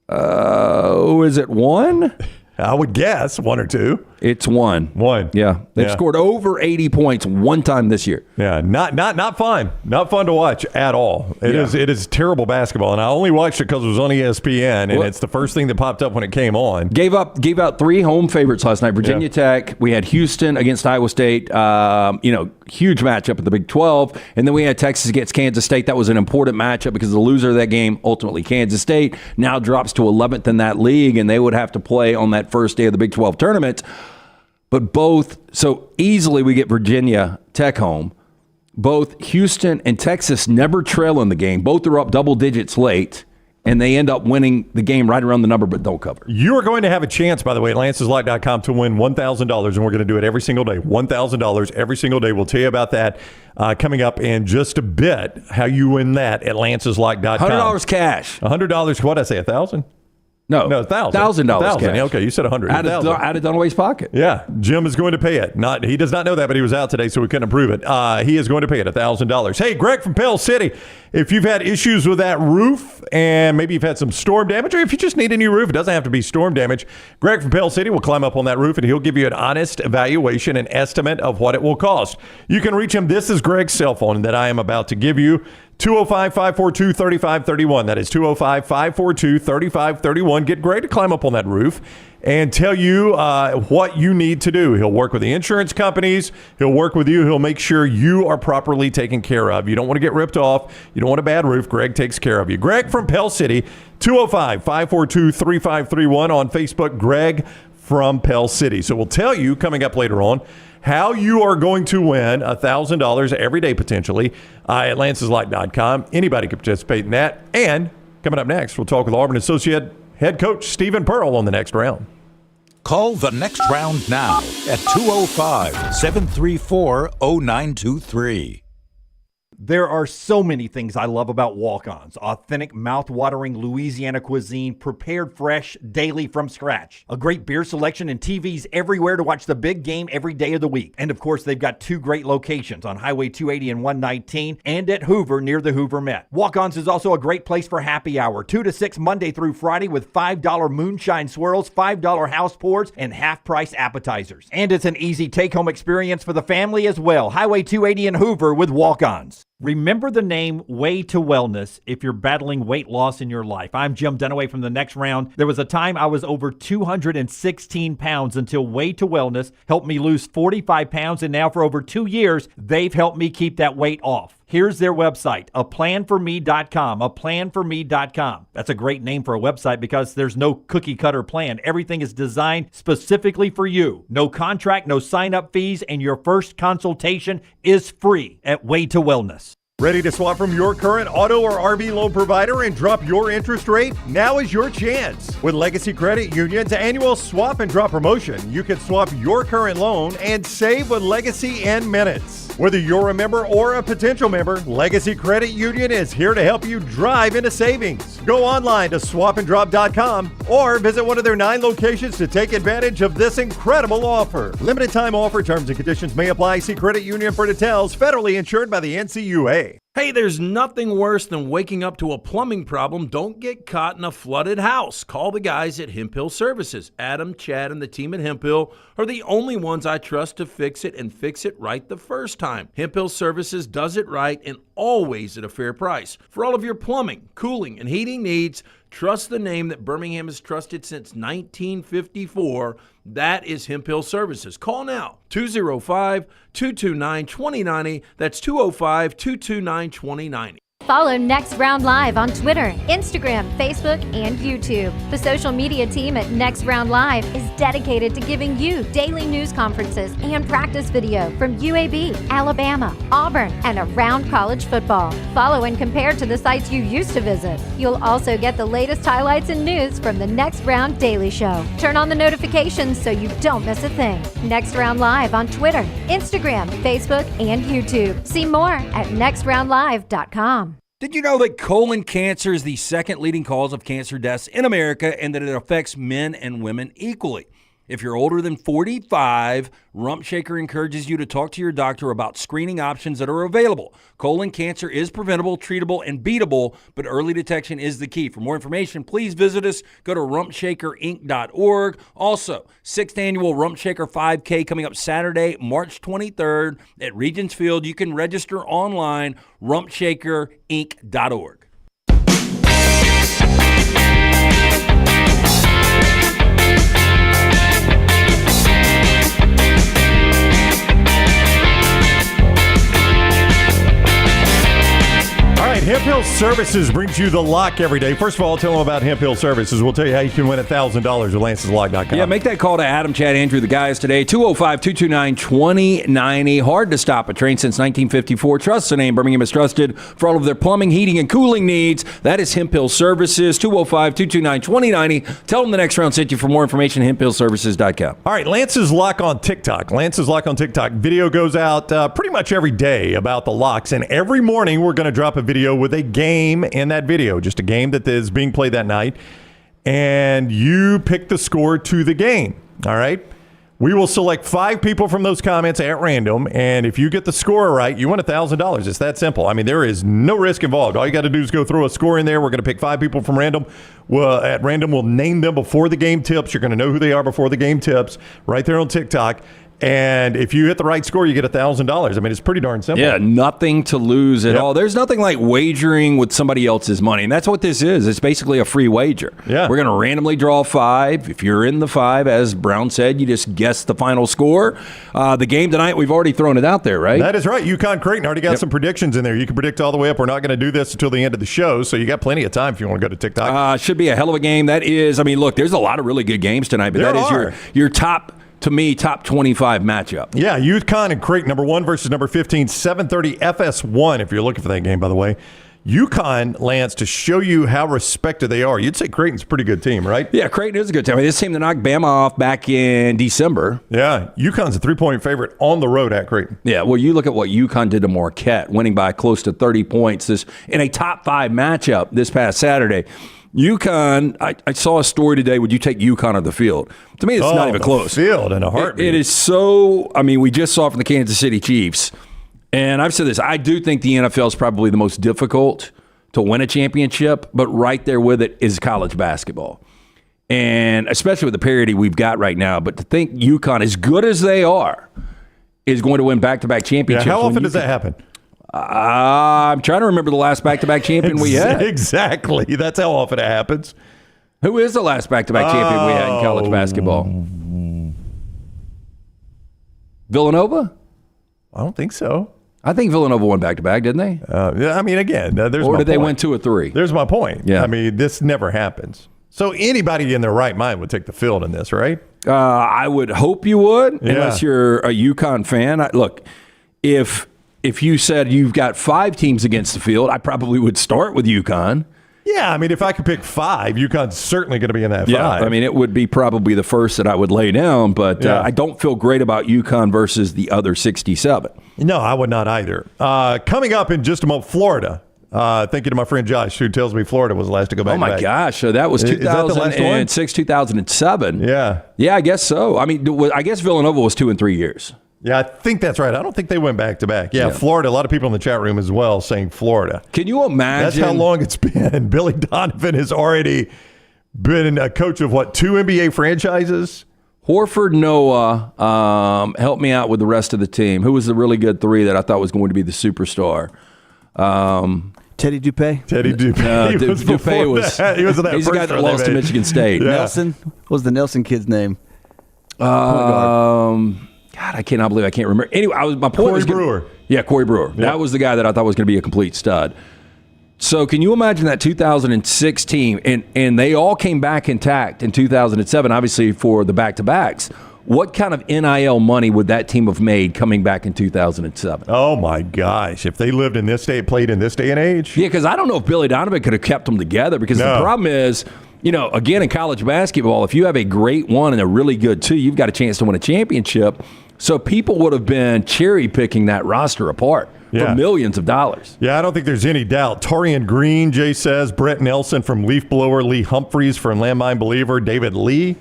Is it 1? I would guess 1 or 2. It's 1. 1. Yeah. They've scored over 80 points one time this year. Yeah. Not fun. Not fun to watch at all. It is terrible basketball. And I only watched it because it was on ESPN, and it's the first thing that popped up when it came on. Gave out 3 home favorites last night. Virginia Tech. We had Houston against Iowa State. Huge matchup in the Big 12. And then we had Texas against Kansas State. That was an important matchup because the loser of that game, ultimately Kansas State, now drops to 11th in that league, and they would have to play on that first day of the Big 12 tournament. But so easily we get Virginia Tech home. Both Houston and Texas never trail in the game. Both are up double digits late, and they end up winning the game right around the number but don't cover. You are going to have a chance, by the way, at Lance'sLock.com to win $1,000, and we're going to do it every single day. $1,000 every single day. We'll tell you about that coming up in just a bit, how you win that at Lance'sLock.com. $100 cash. $100, what did I say, 1,000? No, $1,000. $1,000 cash. Okay, you said 100. Out of Dunaway's pocket. Yeah, Jim is going to pay it. He does not know that, but he was out today, so we couldn't approve it. He is going to pay it $1,000. Hey, Greg from Pell City, if you've had issues with that roof and maybe you've had some storm damage, or if you just need a new roof, it doesn't have to be storm damage. Greg from Pell City will climb up on that roof and he'll give you an honest evaluation and estimate of what it will cost. You can reach him. This is Greg's cell phone that I am about to give you. 205-542-3531. That is 205-542-3531. Get Greg to climb up on that roof and tell you what you need to do. He'll work with the insurance companies. He'll work with you. He'll make sure you are properly taken care of. You don't want to get ripped off. You don't want a bad roof. Greg takes care of you. Greg from Pell City, 205-542-3531 on Facebook. Greg from Pell City. So we'll tell you coming up later on how you are going to win $1,000 every day potentially at Lance'sLock.com. Anybody can participate in that. And coming up next, we'll talk with Auburn Associate Head Coach Stephen Pearl on the next round. Call the next round now at 205-734-0923. There are so many things I love about walk-ons. Authentic, mouth-watering Louisiana cuisine, prepared fresh, daily from scratch. A great beer selection and TVs everywhere to watch the big game every day of the week. And of course, they've got 2 great locations on Highway 280 and 119 and at Hoover near the Hoover Met. Walk-ons is also a great place for happy hour, 2 to 6 Monday through Friday with $5 moonshine swirls, $5 house pours, and half-price appetizers. And it's an easy take-home experience for the family as well. Highway 280 in Hoover with walk-ons. Remember the name Way to Wellness if you're battling weight loss in your life. I'm Jim Dunaway from The Next Round. There was a time I was over 216 pounds until Way to Wellness helped me lose 45 pounds, and now for over 2 years, they've helped me keep that weight off. Here's their website, aplanforme.com, aplanforme.com. That's a great name for a website because there's no cookie-cutter plan. Everything is designed specifically for you. No contract, no sign-up fees, and your first consultation is free at Way to Wellness. Ready to swap from your current auto or RV loan provider and drop your interest rate? Now is your chance. With Legacy Credit Union's annual swap and drop promotion, you can swap your current loan and save with Legacy in minutes. Whether you're a member or a potential member, Legacy Credit Union is here to help you drive into savings. Go online to swapanddrop.com or visit one of their 9 locations to take advantage of this incredible offer. Limited time offer, terms and conditions may apply. See Credit Union for details. Federally insured by the NCUA. Hey, there's nothing worse than waking up to a plumbing problem. Don't get caught in a flooded house. Call the guys at Hemp Hill Services. Adam, Chad, and the team at Hemp Hill are the only ones I trust to fix it and fix it right the first time. Hemp Hill Services does it right and always at a fair price. For all of your plumbing, cooling, and heating needs, trust the name that Birmingham has trusted since 1954. That is Hemp Hill Services. Call now, 205-229-2090. That's 205-229-2090. Follow Next Round Live on Twitter, Instagram, Facebook, and YouTube. The social media team at Next Round Live is dedicated to giving you daily news conferences and practice video from UAB, Alabama, Auburn, and around college football. Follow and compare to the sites you used to visit. You'll also get the latest highlights and news from the Next Round Daily Show. Turn on the notifications so you don't miss a thing. Next Round Live on Twitter, Instagram, Facebook, and YouTube. See more at nextroundlive.com. Did you know that colon cancer is the second leading cause of cancer deaths in America and that it affects men and women equally? If you're older than 45, Rump Shaker encourages you to talk to your doctor about screening options that are available. Colon cancer is preventable, treatable, and beatable, but early detection is the key. For more information, please visit us. Go to rumpshakerinc.org. Also, 6th annual Rump Shaker 5K coming up Saturday, March 23rd at Regents Field. You can register online, rumpshakerinc.org. All right, Hemp Hill Services brings you the lock every day. First of all, tell them about Hemp Hill Services. We'll tell you how you can win $1,000 at Lance'sLock.com. Yeah, make that call to Adam, Chad, Andrew, the guys today. 205-229-2090. Hard to stop a train since 1954. Trust the name. Birmingham is trusted for all of their plumbing, heating, and cooling needs. That is Hemp Hill Services. 205-229-2090. Tell them the next round sent you. For more information, hemphillservices.com. All right, Lance's Lock on TikTok. Lance's Lock on TikTok. Video goes out pretty much every day about the locks, and every morning we're going to drop a video with a game in that video, just a game that is being played that night, and you pick the score to the game. All right, we will select 5 people from those comments at random, and if you get the score right, you win $1,000. It's that simple. I mean, there is no risk involved. All you got to do is go throw a score in there. We're going to pick 5 people from random. At random, we'll name them before the game tips. You're going to know who they are before the game tips right there on TikTok. And if you hit the right score, you get $1,000. I mean, it's pretty darn simple. Yeah, nothing to lose at all. There's nothing like wagering with somebody else's money, and that's what this is. It's basically a free wager. Yeah. We're going to randomly draw 5. If you're in the 5, as Brown said, you just guess the final score. The game tonight, we've already thrown it out there, right? That is right. UConn Creighton already got some predictions in there. You can predict all the way up. We're not going to do this until the end of the show, so you got plenty of time if you want to go to TikTok. Should be a hell of a game. That is, I mean, look, there's a lot of really good games tonight, but that is your top, to me, top 25 matchup. Yeah, UConn and Creighton, number 1 versus number 15, 7:30 FS1, if you're looking for that game, by the way. UConn, Lance, to show you how respected they are. You'd say Creighton's a pretty good team, right? Yeah, Creighton is a good team. I mean, this team that knocked Bama off back in December. Yeah, UConn's a 3-point favorite on the road at Creighton. Yeah, well, you look at what UConn did to Marquette, winning by close to 30 points in a top 5 matchup this past Saturday. UConn, I saw a story today. Would you take UConn on the field? To me, it's not even close. Field in a heartbeat. It is so. I mean, we just saw it from the Kansas City Chiefs, and I've said this. I do think the NFL is probably the most difficult to win a championship, but right there with it is college basketball, and especially with the parity we've got right now. But to think UConn, as good as they are, is going to win back-to-back championships. Yeah, how often does that happen? I'm trying to remember the last back-to-back champion we had. Exactly. That's how often it happens. Who is the last back-to-back champion we had in college basketball? Villanova? I don't think so. I think Villanova won back-to-back, didn't they? Yeah, I mean, again, there's my point. Or did they win 2 or 3? There's my point. Yeah. I mean, this never happens. So anybody in their right mind would take the field in this, right? I would hope you would, unless you're a UConn fan. Look, if you said you've got 5 teams against the field, I probably would start with UConn. Yeah, I mean, if I could pick 5, UConn's certainly going to be in that 5. Yeah, I mean, it would be probably the first that I would lay down, but I don't feel great about UConn versus the other 67. No, I would not either. Coming up in just a moment, Florida. Thank you to my friend Josh, who tells me Florida was the last to go back. Oh, my gosh. So that was 2006, 2007. Yeah. Yeah, I guess so. I mean, I guess Villanova was 2 in 3 years. Yeah, I think that's right. I don't think they went back-to-back. Yeah, Florida, a lot of people in the chat room as well saying Florida. Can you imagine? That's how long it's been. Billy Donovan has already been a coach of, 2 NBA franchises? Horford, Noah, help me out with the rest of the team. Who was the really good 3 that I thought was going to be the superstar? Teddy Dupay? Teddy Dupay. He was Dupay was that. He was in that he's the guy that first lost to Michigan State. Yeah. Nelson? What was the Nelson kid's name? God, I cannot believe I can't remember. Anyway, my point Corey was Brewer. Yeah, Corey Brewer. Yep. That was the guy that I thought was going to be a complete stud. So can you imagine that 2006 team, and they all came back intact in 2007, obviously for the back-to-backs. What kind of NIL money would that team have made coming back in 2007? Oh, my gosh. If they lived in this day, played in this day and age? Yeah, because I don't know if Billy Donovan could have kept them together, because the problem is, again, in college basketball, if you have a great 1 and a really good 2, you've got a chance to win a championship. So people would have been cherry-picking that roster apart for millions of dollars. Yeah, I don't think there's any doubt. Torian Green, Jay says, Brett Nelson from Leaf Blower, Lee Humphreys from Landmine Believer, David Lee.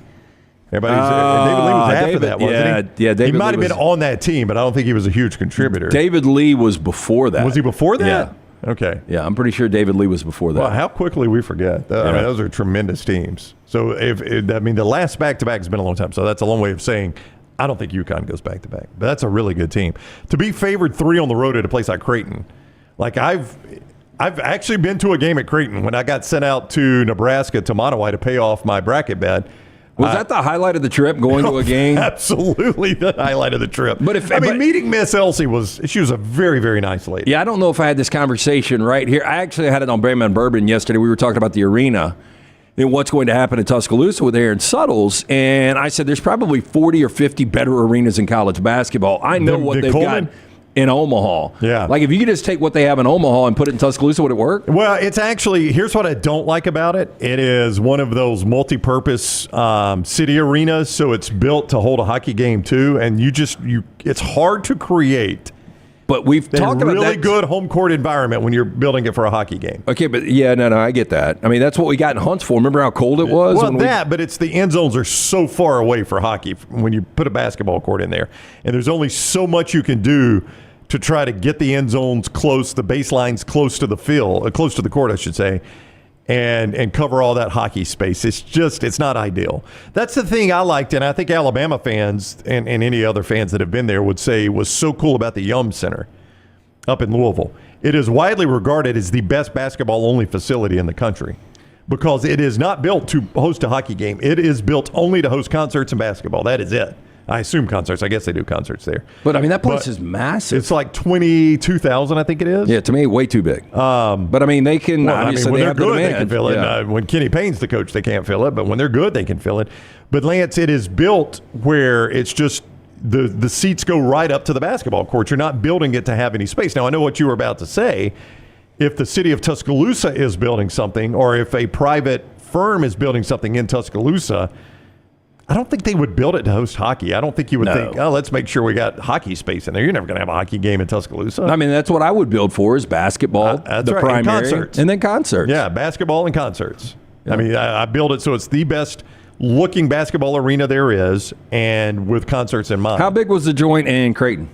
David Lee was after that, wasn't he? Yeah, David Lee might have been on that team, but I don't think he was a huge contributor. David Lee was before that. Was he before that? Yeah. Okay. Yeah, I'm pretty sure David Lee was before that. Well, how quickly we forget. I mean, those are tremendous teams. So, the last back-to-back has been a long time, so that's a long way of saying I don't think UConn goes back-to-back. But that's a really good team. To be favored 3 on the road at a place like Creighton, I've actually been to a game at Creighton when I got sent out to Nebraska to Monowai to pay off my bracket bet. Was that the highlight of the trip, going to a game? Absolutely the highlight of the trip. But meeting Miss Elsie she was a very, very nice lady. Yeah, I don't know if I had this conversation right here. I actually had it on Brayman Bourbon yesterday. We were talking about the arena and what's going to happen in Tuscaloosa with Aaron Suttles. And I said there's probably 40 or 50 better arenas in college basketball. I know what they've got in Omaha. Yeah. Like, if you could just take what they have in Omaha and put it in Tuscaloosa, would it work? Well, it's actually, here's what I don't like about it. It is one of those multi-purpose city arenas, so it's built to hold a hockey game too, and it's hard to create. But we've talked about really good home court environment when you're building it for a hockey game. Okay, but I get that. I mean, that's what we got in Huntsville. Remember how cold it was? Well, but it's the end zones are so far away for hockey when you put a basketball court in there, and there's only so much you can do to try to get the end zones close, the baselines close to the field, close to the court, I should say, and cover all that hockey space. It's not ideal. That's the thing I liked, and I think Alabama fans and any other fans that have been there would say was so cool about the Yum Center up in Louisville. It is widely regarded as the best basketball-only facility in the country because it is not built to host a hockey game. It is built only to host concerts and basketball. That is it. I assume concerts. I guess they do concerts there. But, I mean, that place is massive. It's like 22,000, I think it is. Yeah, to me, way too big. But, I mean, they can obviously when they they're have good, the they can fill it. Yeah. When Kenny Payne's the coach, they can't fill it. But when they're good, they can fill it. But, Lance, it is built where it's just the seats go right up to the basketball court. You're not building it to have any space. Now, I know what you were about to say. If the city of Tuscaloosa is building something or if a private firm is building something in Tuscaloosa, I don't think they would build it to host hockey. I don't think you would think, let's make sure we got hockey space in there. You're never going to have a hockey game in Tuscaloosa. I mean, that's what I would build for is basketball, that's the right. primary, and concerts. and then concerts. Yeah, basketball and concerts. Yeah. I mean, I build it so it's the best looking basketball arena there is and with concerts in mind. How big was the joint in Creighton?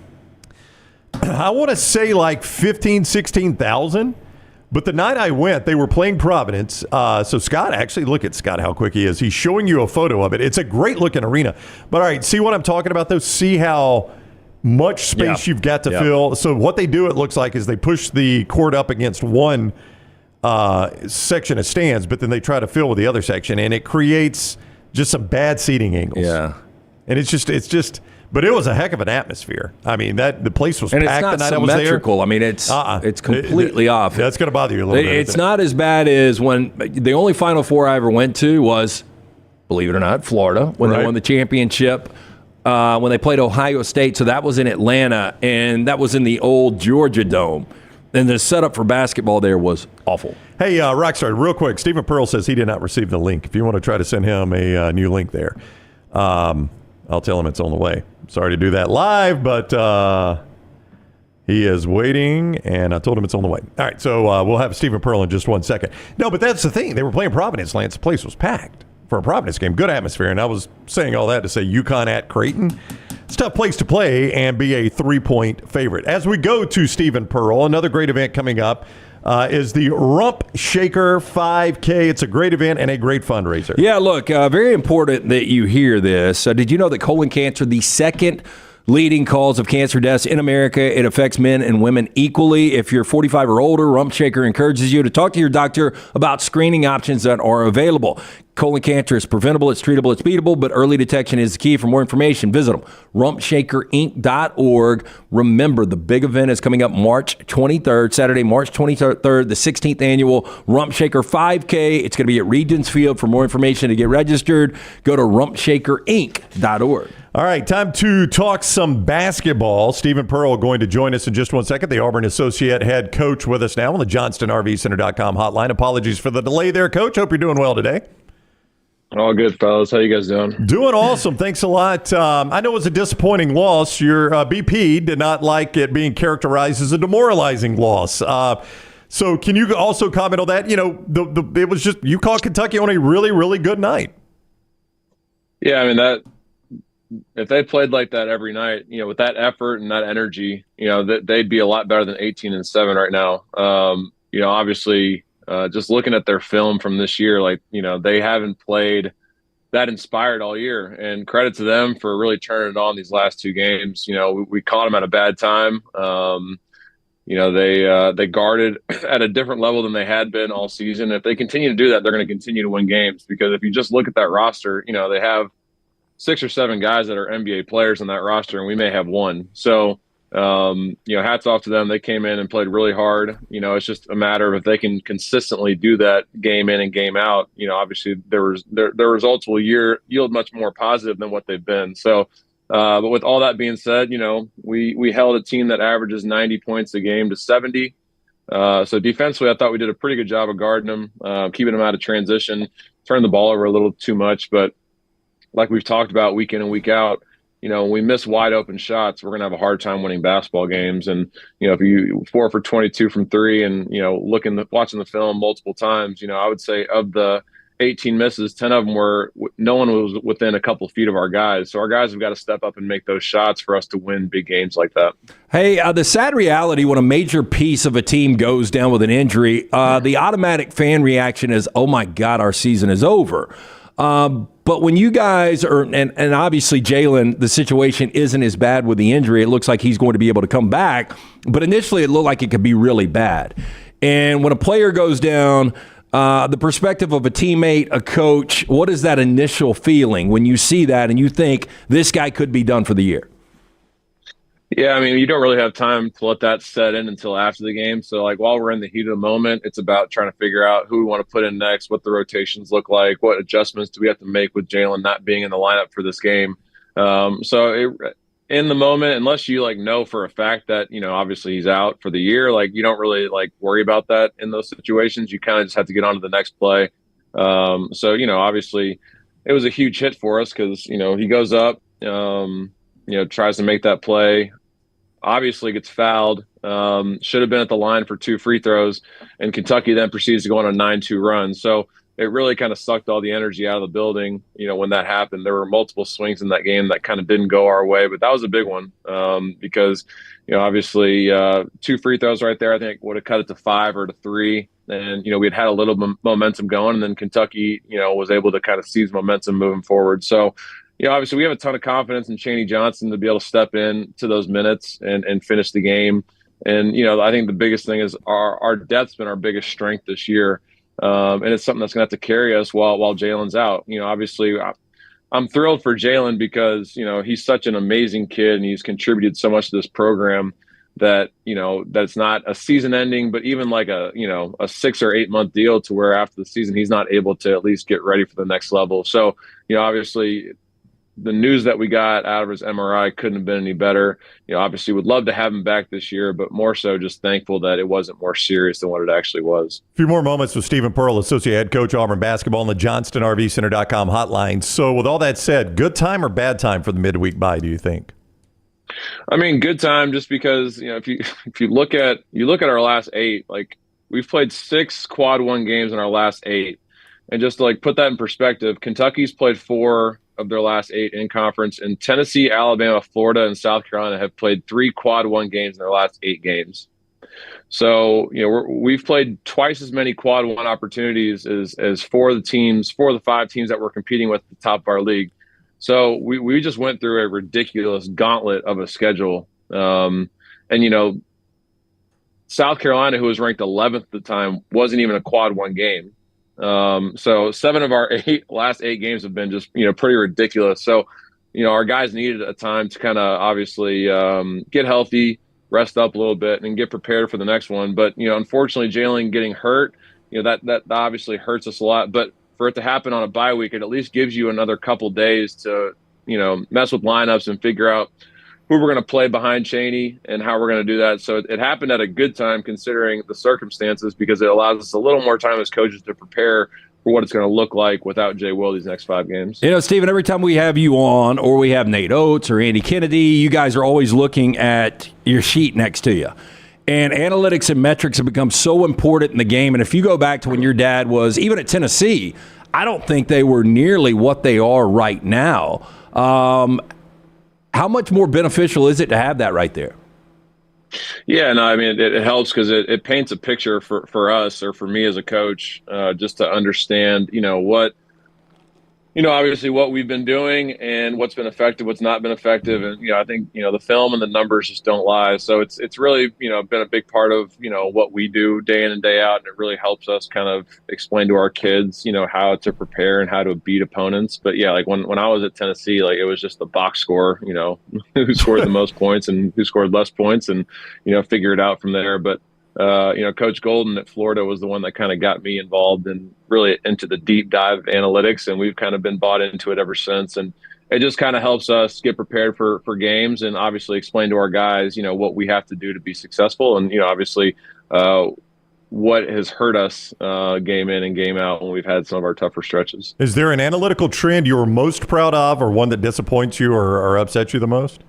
I want to say like 15,000, 16,000. But the night I went, they were playing Providence. So Scott, actually, look at Scott, how quick he is. He's showing you a photo of it. It's a great-looking arena. But, all right, see what I'm talking about, though? See how much space you've got to fill? So what they do, it looks like, is they push the court up against one section of stands, but then they try to fill with the other section, and it creates just some bad seating angles. Yeah. And it's just but it was a heck of an atmosphere. I mean, the place was packed the night I was there. Symmetrical. I mean, it's completely off. That's going to bother you a little bit. It's not as bad as when the only Final Four I ever went to was, believe it or not, Florida, when they won the championship, when they played Ohio State. So that was in Atlanta, and that was in the old Georgia Dome. And the setup for basketball there was awful. Hey, Rockstar, real quick, Stephen Pearl says he did not receive the link. If you want to try to send him a new link there, I'll tell him it's on the way. Sorry to do that live, but he is waiting, and I told him it's on the way. All right, so we'll have Stephen Pearl in just 1 second. No, but that's the thing. They were playing Providence, Lance. The place was packed for a Providence game. Good atmosphere, and I was saying all that to say UConn at Creighton. It's a tough place to play and be a 3-point favorite. As we go to Stephen Pearl, another great event coming up is the Rump Shaker 5K. It's a great event and a great fundraiser. Yeah, look, very important that you hear this. Did you know that colon cancer, the second leading cause of cancer deaths in America, it affects men and women equally? If you're 45 or older, Rump Shaker encourages you to talk to your doctor about screening options that are available. Colon cancer is preventable, it's treatable, it's beatable, but early detection is the key. For more information, visit them, rumpshakerinc.org. Remember, the big event is coming up March 23rd, Saturday, March 23rd, the 16th annual Rump Shaker 5K. It's going to be at Regents Field. For more information to get registered, go to rumpshakerinc.org. All right, time to talk some basketball. Stephen Pearl going to join us in just 1 second. The Auburn Associate Head Coach with us now on the JohnstonRVCenter.com hotline. Apologies for the delay there, Coach. Hope you're doing well today. All good, fellas. How you guys doing? Doing awesome. Thanks a lot. I know it was a disappointing loss. Your BP did not like it being characterized as a demoralizing loss. So can you also comment on that? You know, it was just you caught Kentucky on a really, really good night. Yeah, I mean, that if they played like that every night, you know, with that effort and that energy, you know, they'd be a lot better than 18-7 right now. You know, obviously, just looking at their film from this year, like, you know, they haven't played that inspired all year, and credit to them for really turning it on these last two games. You know, we caught them at a bad time. You know, they guarded at a different level than they had been all season. If they continue to do that, they're going to continue to win games, because if you just look at that roster, you know, they have 6 or 7 guys that are NBA players on that roster, and we may have one. So, you know, hats off to them. They came in and played really hard. You know, it's just a matter of if they can consistently do that game in and game out. You know, obviously their results will yield much more positive than what they've been. So, but with all that being said, you know, we held a team that averages 90 points a game to 70. So defensively, I thought we did a pretty good job of guarding them, keeping them out of transition, turned the ball over a little too much, but like we've talked about week in and week out, you know, when we miss wide open shots, we're going to have a hard time winning basketball games. And, you know, if you 4 for 22 from 3 and, you know, watching the film multiple times, you know, I would say of the 18 misses, 10 of them no one was within a couple feet of our guys. So our guys have got to step up and make those shots for us to win big games like that. Hey, the sad reality when a major piece of a team goes down with an injury, the automatic fan reaction is, oh my God, our season is over. But when you guys are, and obviously Jalen, the situation isn't as bad with the injury. It looks like he's going to be able to come back. But initially it looked like it could be really bad. And when a player goes down, the perspective of a teammate, a coach, what is that initial feeling when you see that and you think this guy could be done for the year? Yeah, I mean, you don't really have time to let that set in until after the game. So, like, while we're in the heat of the moment, it's about trying to figure out who we want to put in next, what the rotations look like, what adjustments do we have to make with Jalen not being in the lineup for this game. In the moment, unless you, like, know for a fact that, you know, obviously he's out for the year, like, you don't really, like, worry about that in those situations. You kind of just have to get on to the next play. So, you know, obviously it was a huge hit for us because, you know, he goes up, you know, tries to make that play. Obviously gets fouled, should have been at the line for 2 free throws, and Kentucky then proceeds to go on a 9-2 run. So it really kind of sucked all the energy out of the building, you know, when that happened. There were multiple swings in that game that kind of didn't go our way, but that was a big one because, you know, obviously 2 free throws right there, I think would have cut it to 5 or to 3. And, you know, we'd had a little momentum going, and then Kentucky, you know, was able to kind of seize momentum moving forward. So, you know, obviously we have a ton of confidence in Chaney Johnson to be able to step in to those minutes and finish the game. And, you know, I think the biggest thing is our depth's been our biggest strength this year. And it's something that's going to have to carry us while Jalen's out. You know, obviously I'm thrilled for Jalen because, you know, he's such an amazing kid and he's contributed so much to this program that, you know, that's not a season ending, but even like a 6 or 8 month deal to where after the season, he's not able to at least get ready for the next level. So, you know, obviously the news that we got out of his MRI couldn't have been any better. You know, obviously would love to have him back this year, but more so just thankful that it wasn't more serious than what it actually was. A few more moments with Stephen Pearl, Associate Head Coach, Auburn basketball, on the JohnstonRVCenter.com hotline. So with all that said, good time or bad time for the midweek bye, do you think? I mean, good time just because, you know, if you look at our last 8, like we've played 6 quad 1 games in our last 8. And just to like put that in perspective, Kentucky's played 4 of their last 8 in conference, and Tennessee, Alabama, Florida, and South Carolina have played 3 quad 1 games in their last 8 games. So, we've played twice as many quad 1 opportunities as 4 of the 5 teams that we're competing with at the top of our league. So we just went through a ridiculous gauntlet of a schedule. And South Carolina, who was ranked 11th at the time, wasn't even a quad 1 game. So 7 of our last 8 games have been just, pretty ridiculous. So, our guys needed a time to kind of obviously get healthy, rest up a little bit, and get prepared for the next one. But, unfortunately, Jalen getting hurt, that obviously hurts us a lot. But for it to happen on a bye week, it at least gives you another couple days to, mess with lineups and figure out who we're going to play behind Chaney and how we're going to do that. So it happened at a good time considering the circumstances, because it allows us a little more time as coaches to prepare for what it's going to look like without Jay Will these next 5 games. Stephen, every time we have you on, or we have Nate Oates or Andy Kennedy, you guys are always looking at your sheet next to you. And analytics and metrics have become so important in the game. And if you go back to when your dad was, even at Tennessee, I don't think they were nearly what they are right now. How much more beneficial is it to have that right there? Yeah, no, I mean, it helps because it paints a picture for us, or for me as a coach, just to understand, what, obviously what we've been doing and what's been effective, what's not been effective. And, I think, the film and the numbers just don't lie. So it's really, been a big part of, what we do day in and day out. And it really helps us kind of explain to our kids, how to prepare and how to beat opponents. But yeah, like when I was at Tennessee, like it was just the box score, who scored the most points and who scored less points, and, figure it out from there. But Coach Golden at Florida was the one that kind of got me involved and really into the deep dive analytics, and we've kind of been bought into it ever since. And it just kind of helps us get prepared for games, and obviously explain to our guys, what we have to do to be successful. And, obviously what has hurt us game in and game out when we've had some of our tougher stretches. Is there an analytical trend you're most proud of, or one that disappoints you or upsets you the most?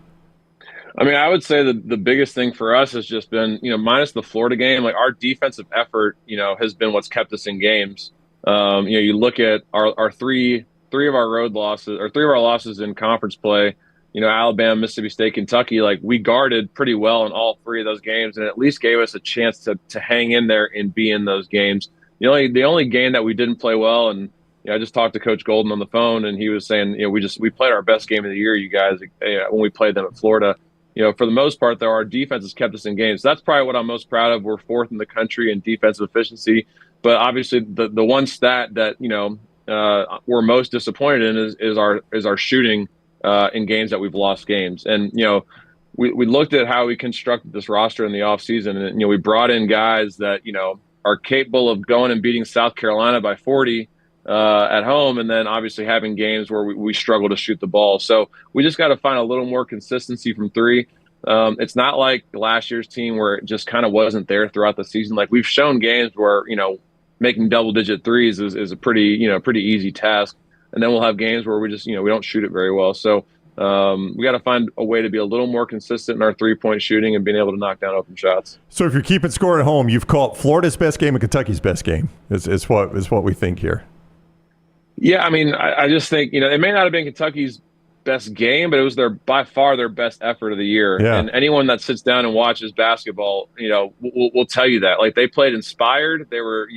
I mean, I would say that the biggest thing for us has just been, minus the Florida game, like our defensive effort, has been what's kept us in games. You look at our three of our road losses, or 3 of our losses in conference play, Alabama, Mississippi State, Kentucky, like we guarded pretty well in all 3 of those games, and at least gave us a chance to hang in there and be in those games. The only game that we didn't play well, and I just talked to Coach Golden on the phone, and he was saying, we played our best game of the year, you guys, when we played them at Florida. For the most part, though, our defense has kept us in games. So that's probably what I'm most proud of. We're 4th in the country in defensive efficiency. But obviously, the one stat that we're most disappointed in is our shooting in games that we've lost games. And we looked at how we constructed this roster in the offseason, and we brought in guys that are capable of going and beating South Carolina by 40. At home, and then obviously having games where we struggle to shoot the ball. So we just got to find a little more consistency from 3. It's not like last year's team where it just kind of wasn't there throughout the season. Like we've shown games where, making double-digit threes is a pretty easy task. And then we'll have games where we just, we don't shoot it very well. So we got to find a way to be a little more consistent in our 3-point shooting and being able to knock down open shots. So if you're keeping score at home, you've called Florida's best game and Kentucky's best game is what we think here. Yeah, I mean, I just think, it may not have been Kentucky's best game, but it was by far their best effort of the year. Yeah. And anyone that sits down and watches basketball, will tell you that. Like they played inspired. They were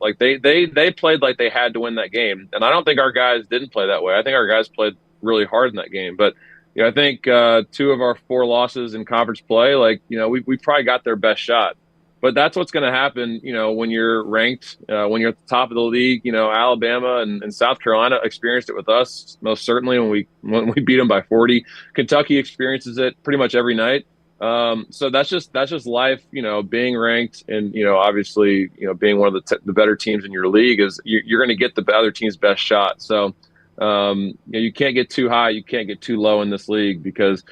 like they played like they had to win that game. And I don't think our guys didn't play that way. I think our guys played really hard in that game. But I think 2 of our 4 losses in conference play, we probably got their best shot. But that's what's going to happen, when you're ranked, when you're at the top of the league. Alabama and South Carolina experienced it with us most certainly when we beat them by 40. Kentucky experiences it pretty much every night. So that's just life. Being ranked and obviously being one of the better teams in your league is you're going to get the other team's best shot. So you can't get too high, you can't get too low in this league because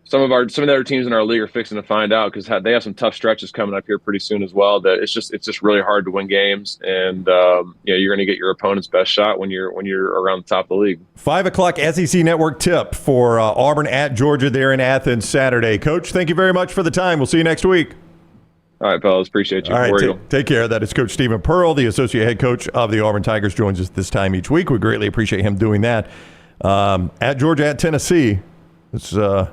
some of the other teams in our league are fixing to find out because they have some tough stretches coming up here pretty soon as well. That it's just really hard to win games, and you're going to get your opponent's best shot when you're around the top of the league. 5:00 SEC Network tip for Auburn at Georgia there in Athens Saturday. Coach, thank you very much for the time. We'll see you next week. All right, fellas. Appreciate you. All right, War Eagle. take care. That is Coach Stephen Pearl, the associate head coach of the Auburn Tigers, joins us this time each week. We greatly appreciate him doing that. At Georgia, at Tennessee, it's a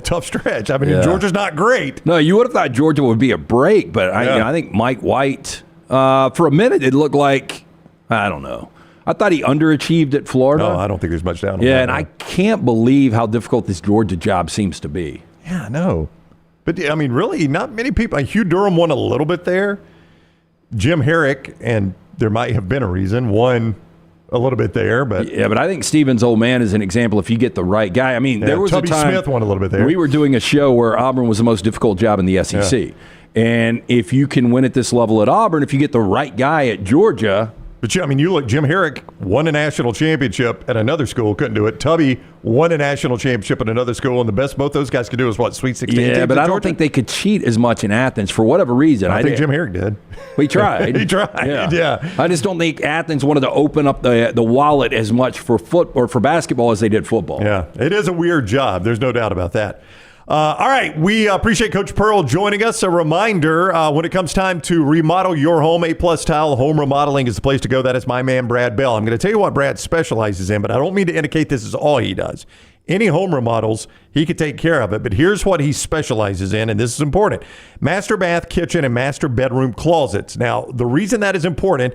tough stretch. I mean, Georgia's not great. No, you would have thought Georgia would be a break, but I think Mike White, for a minute, it looked like, I don't know. I thought he underachieved at Florida. No, I don't think there's much down on Yeah, that. and I can't believe how difficult this Georgia job seems to be. Yeah, I know. But, I mean, really, not many people. Hugh Durham won a little bit there. Jim Herrick, and there might have been a reason, won a little bit there. But yeah, but I think Stevens' old man is an example if you get the right guy. I mean, there was Tubby a time Smith won a little bit there. We were doing a show where Auburn was the most difficult job in the SEC. Yeah. And if you can win at this level at Auburn, if you get the right guy at Georgia. But, I mean, you look, Jim Herrick won a national championship at another school, couldn't do it. Tubby won a national championship at another school, and the best both those guys could do is, Sweet 16 Yeah, but I don't think they could cheat as much in Athens for whatever reason. I think Jim Herrick did. He tried. He tried, yeah. I just don't think Athens wanted to open up the wallet as much for for basketball as they did football. Yeah, it is a weird job. There's no doubt about that. All right, we appreciate Coach Pearl joining us. A reminder, when it comes time to remodel your home, A-Plus Tile Home Remodeling is the place to go. That is my man, Brad Bell. I'm going to tell you what Brad specializes in, but I don't mean to indicate this is all he does. Any home remodels, he could take care of it, but here's what he specializes in, and this is important. Master bath, kitchen, and master bedroom closets. Now, the reason that is important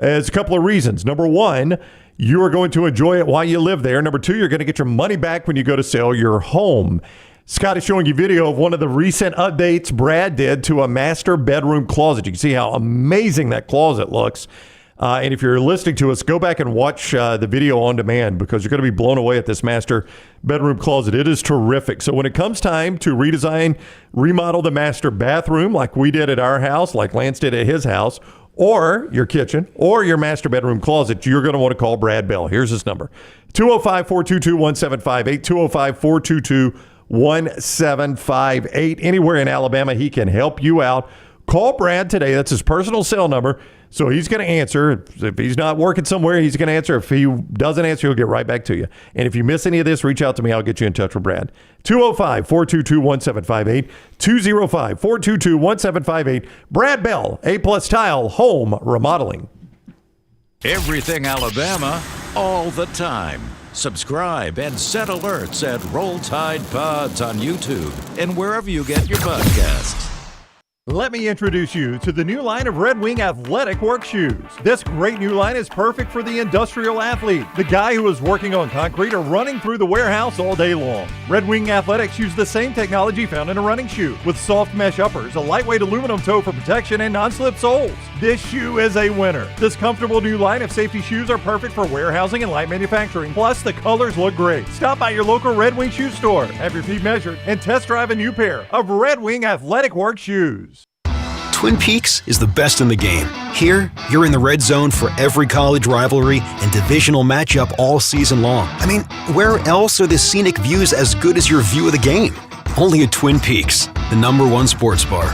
is a couple of reasons. Number one, you are going to enjoy it while you live there. Number two, you're going to get your money back when you go to sell your home. Scott is showing you video of one of the recent updates Brad did to a master bedroom closet. You can see how amazing that closet looks. And if you're listening to us, go back and watch the video on demand because you're going to be blown away at this master bedroom closet. It is terrific. So when it comes time to redesign, remodel the master bathroom like we did at our house, like Lance did at his house, or your kitchen, or your master bedroom closet, you're going to want to call Brad Bell. Here's his number, 205-422-1758, 205-422-1758. Anywhere in Alabama, he can help you out. Call Brad today. That's his personal cell number. So he's going to answer. If he's not working somewhere, he's going to answer. If he doesn't answer, he'll get right back to you. And if you miss any of this, reach out to me. I'll get you in touch with Brad. 205-422-1758, 205-422-1758. Brad Bell, A-Plus Tile Home Remodeling. Everything Alabama, all the time. Subscribe and set alerts at Roll Tide Pods on YouTube and wherever you get your podcasts. Let me introduce you to the new line of Red Wing athletic work shoes. This great new line is perfect for the industrial athlete, the guy who is working on concrete or running through the warehouse all day long. Red Wing Athletics use the same technology found in a running shoe, with soft mesh uppers, a lightweight aluminum toe for protection, and non-slip soles. This shoe is a winner. This comfortable new line of safety shoes are perfect for warehousing and light manufacturing. Plus, the colors look great. Stop by your local Red Wing shoe store, have your feet measured, and test drive a new pair of Red Wing athletic work shoes. Twin Peaks is the best in the game. Here, you're in the red zone for every college rivalry and divisional matchup all season long. I mean, where else are the scenic views as good as your view of the game? Only at Twin Peaks, the #1 sports bar.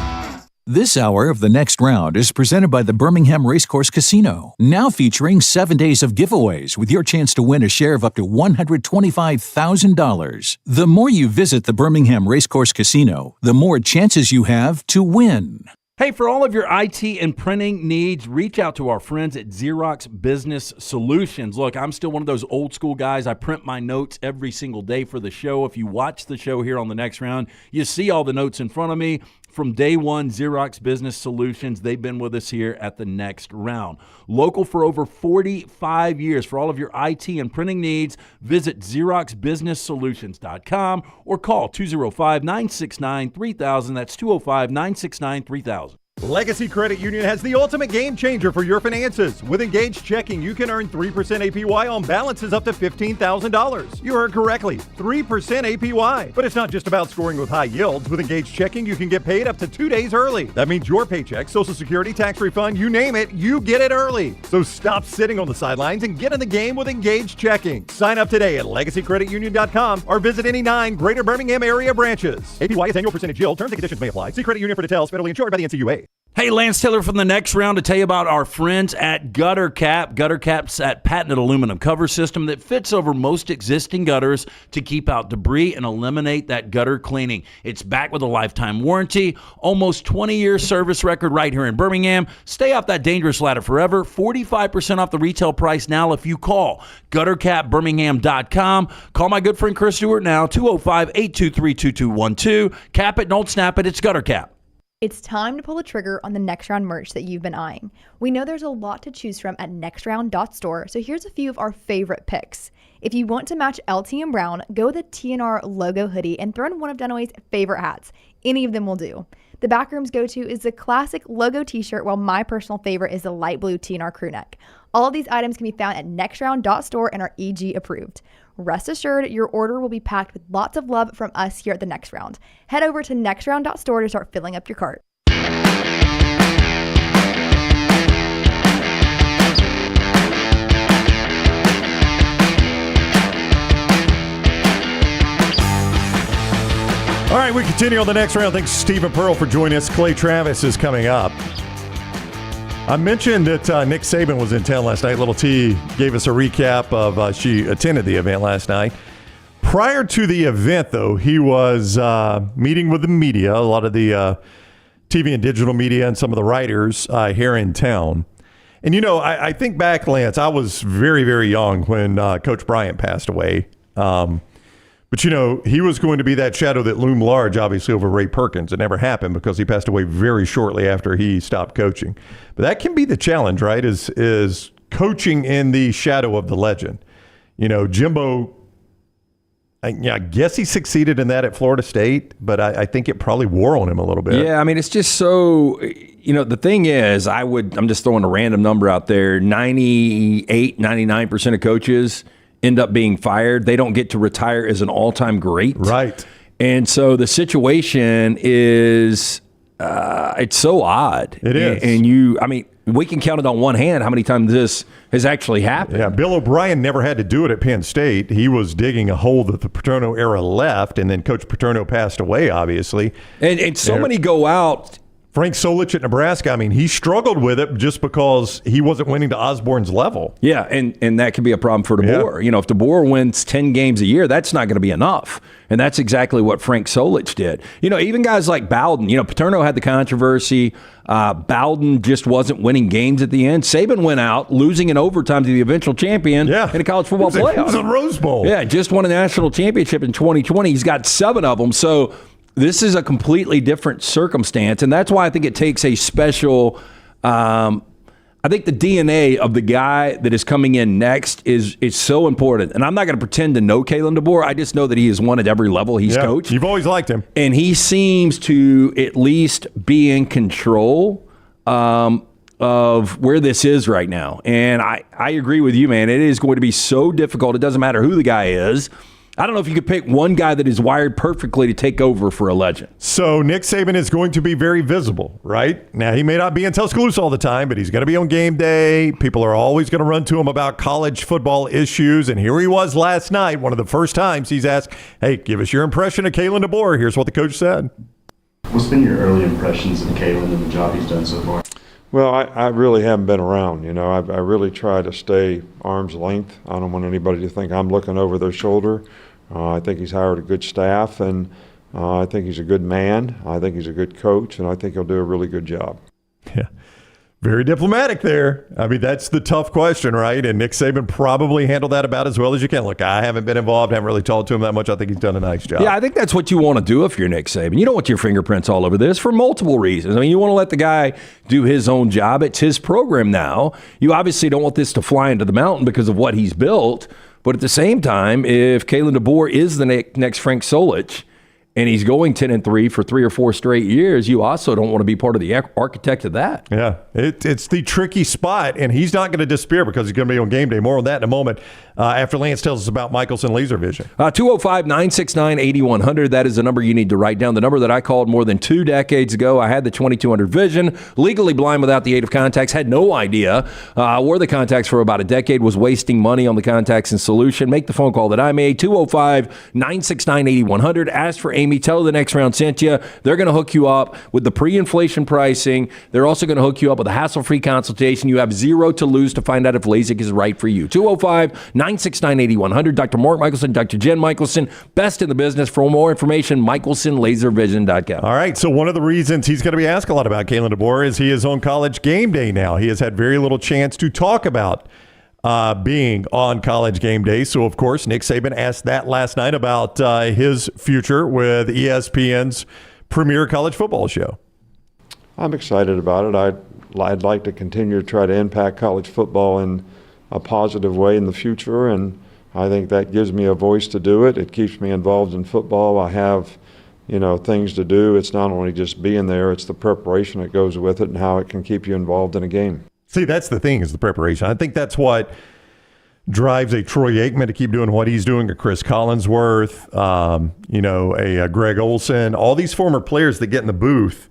This hour of The Next Round is presented by the Birmingham Racecourse Casino, now featuring 7 days of giveaways with your chance to win a share of up to $125,000. The more you visit the Birmingham Racecourse Casino, the more chances you have to win. Hey, for all of your IT and printing needs, reach out to our friends at Xerox Business Solutions. Look, I'm still one of those old school guys. I print my notes every single day for the show. If you watch the show here on The Next Round, you see all the notes in front of me. From day one, Xerox Business Solutions, they've been with us here at The Next Round. Local for over 45 years. For all of your IT and printing needs, visit XeroxBusinessSolutions.com or call 205-969-3000. That's 205-969-3000. Legacy Credit Union has the ultimate game changer for your finances. With Engaged Checking, you can earn 3% APY on balances up to $15,000. You heard correctly, 3% APY. But it's not just about scoring with high yields. With Engaged Checking, you can get paid up to 2 days early. That means your paycheck, Social Security, tax refund, you name it, you get it early. So stop sitting on the sidelines and get in the game with Engaged Checking. Sign up today at LegacyCreditUnion.com or visit any 9 Greater Birmingham area branches. APY is annual percentage yield. Terms and conditions may apply. See credit union for details. Federally insured by the NCUA. Hey, Lance Taylor from the Next Round to tell you about our friends at Gutter Cap. Gutter Cap's that patented aluminum cover system that fits over most existing gutters to keep out debris and eliminate that gutter cleaning. It's backed with a lifetime warranty, almost 20-year service record right here in Birmingham. Stay off that dangerous ladder forever. 45% off the retail price now if you call guttercapbirmingham.com. Call my good friend Chris Stewart now, 205-823-2212. Cap it, don't snap it. It's Gutter Cap. It's time to pull the trigger on the Next Round merch that you've been eyeing. We know there's a lot to choose from at nextround.store, so here's a few of our favorite picks. If you want to match LT and Brown, go with the TNR logo hoodie and throw in one of Dunaway's favorite hats. Any of them will do. The Backroom's go-to is the classic logo t-shirt, while my personal favorite is the light blue TNR crew neck. All of these items can be found at nextround.store and are EG approved. Rest assured, your order will be packed with lots of love from us here at the Next Round. Head over to nextround.store to start filling up your cart. All right, we continue on the Next Round. Thanks, Stephen Pearl, for joining us. Clay Travis is coming up. I mentioned that Nick Saban was in town last night. Little T gave us a recap of she attended the event last night. Prior to the event, though, he was meeting with the media, a lot of the TV and digital media and some of the writers here in town. And, you know, I think back, Lance, I was very, very young when Coach Bryant passed away. But, you know, he was going to be that shadow that loomed large, obviously, over Ray Perkins. It never happened because he passed away very shortly after he stopped coaching. But that can be the challenge, right, is coaching in the shadow of the legend. You know, Jimbo, I guess he succeeded in that at Florida State, but I think it probably wore on him a little bit. Yeah, I mean, it's just so, you know, the thing is, I'm just throwing a random number out there, 98, 99% of coaches end up being fired. They don't get to retire as an all-time great. Right. And so the situation is, it's so odd. It is. And I mean, we can count it on one hand how many times this has actually happened. Yeah, Bill O'Brien never had to do it at Penn State. He was digging a hole that the Paterno era left, and then Coach Paterno passed away, obviously. And so many go out. Frank Solich at Nebraska, I mean, he struggled with it just because he wasn't winning to Osborne's level. Yeah, and that could be a problem for DeBoer. Yeah. You know, if DeBoer wins 10 games a year, that's not going to be enough. And that's exactly what Frank Solich did. You know, even guys like Bowden, you know, Paterno had the controversy. Bowden just wasn't winning games at the end. Saban went out, losing in overtime to the eventual champion in a college football playoff. It was a Rose Bowl. Yeah, just won a national championship in 2020. He's got 7 of them. So this is a completely different circumstance, and that's why I think it takes a special I think the DNA of the guy that is coming in next is so important. And I'm not going to pretend to know Kalen DeBoer. I just know that he has won at every level he's coached. You've always liked him. And he seems to at least be in control of where this is right now. And I agree with you, man. It is going to be so difficult. It doesn't matter who the guy is. I don't know if you could pick one guy that is wired perfectly to take over for a legend. So Nick Saban is going to be very visible, right? Now, he may not be in Tuscaloosa all the time, but he's going to be on game day. People are always going to run to him about college football issues. And here he was last night, one of the first times he's asked, hey, give us your impression of Kalen DeBoer. Here's what the coach said. What's been your early impressions of Kalen and the job he's done so far? Well, I really haven't been around. You know, I really try to stay arm's length. I don't want anybody to think I'm looking over their shoulder. I think he's hired a good staff, and I think he's a good man. I think he's a good coach, and I think he'll do a really good job. Yeah, very diplomatic there. I mean, that's the tough question, right? And Nick Saban probably handled that about as well as you can. Look, I haven't been involved, haven't really talked to him that much. I think he's done a nice job. Yeah, I think that's what you want to do if you're Nick Saban. You don't want your fingerprints all over this for multiple reasons. I mean, you want to let the guy do his own job. It's his program now. You obviously don't want this to fly into the mountain because of what he's built. But at the same time, if Kalen DeBoer is the next Frank Solich and he's going 10-3 for 3 or 4 straight years, you also don't want to be part of the architect of that. Yeah, it's the tricky spot, and he's not going to disappear because he's going to be on game day. More on that in a moment after Lance tells us about Michelson Laser Vision. 205-969-8100. That is the number you need to write down. The number that I called more than 2 decades ago. I had the 2200 vision, legally blind without the aid of contacts, had no idea where the contacts for about a decade, was wasting money on the contacts and solution. Make the phone call that I made, 205-969-8100. Ask for Amy, tell her the Next Round sent you. They're going to hook you up with the pre-inflation pricing. They're also going to hook you up with a hassle-free consultation. You have zero to lose to find out if LASIK is right for you. 205-969-8100. Dr. Mark Michelson, Dr. Jen Michelson, best in the business. For more information, michelsonlaservision.com. All right, so one of the reasons he's going to be asked a lot about, Kalen DeBoer, is he is on College Game Day now. He has had very little chance to talk about being on College Game Day. So, of course, Nick Saban asked that last night about his future with ESPN's premier college football show. I'm excited about it. I'd like to continue to try to impact college football in a positive way in the future, and I think that gives me a voice to do it. It keeps me involved in football. I have, things to do. It's not only just being there, it's the preparation that goes with it and how it can keep you involved in a game. See, that's the thing, is the preparation. I think that's what drives a Troy Aikman to keep doing what he's doing, a Chris Collinsworth, a Greg Olson, all these former players that get in the booth.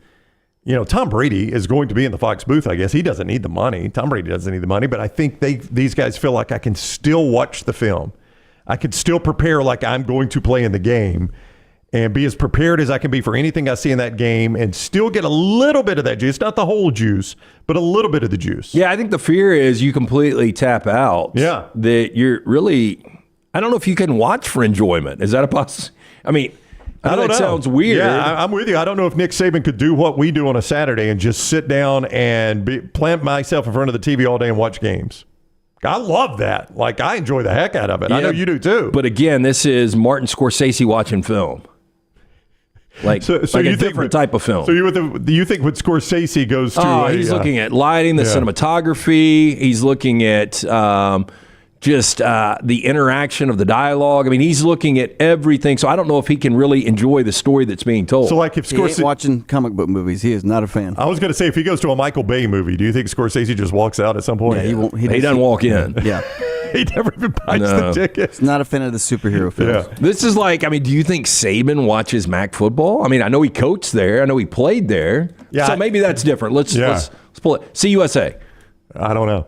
Tom Brady is going to be in the Fox booth, I guess. He doesn't need the money. Tom Brady doesn't need the money, but I think these guys feel like I can still watch the film. I can still prepare like I'm going to play in the game and be as prepared as I can be for anything I see in that game and still get a little bit of that juice, not the whole juice, but a little bit of the juice. Yeah, I think the fear is you completely tap out. Yeah. That you're really, I don't know if you can watch for enjoyment. Is that a possibility? I mean, I know that sounds weird. Yeah, I'm with you. I don't know if Nick Saban could do what we do on a Saturday and just sit down and plant myself in front of the TV all day and watch games. I love that. Like, I enjoy the heck out of it. Yeah, I know you do too. But again, this is Martin Scorsese watching film. Like, so like you a different type of film. So you think when Scorsese goes to he's looking at lighting, the cinematography. He's looking at just the interaction of the dialogue. I mean, he's looking at everything. So I don't know if he can really enjoy the story that's being told. So like if Scorsese... He ain't watching comic book movies. He is not a fan. I was going to say, if he goes to a Michael Bay movie, do you think Scorsese just walks out at some point? Yeah, he won't. He doesn't walk in. Yeah. He never even buys the ticket. He's not a fan of the superhero films. Yeah. This is like, I mean, do you think Saban watches MAC football? I mean, I know he coached there. I know he played there. Yeah, so maybe that's different. Let's pull it. CUSA. I don't know.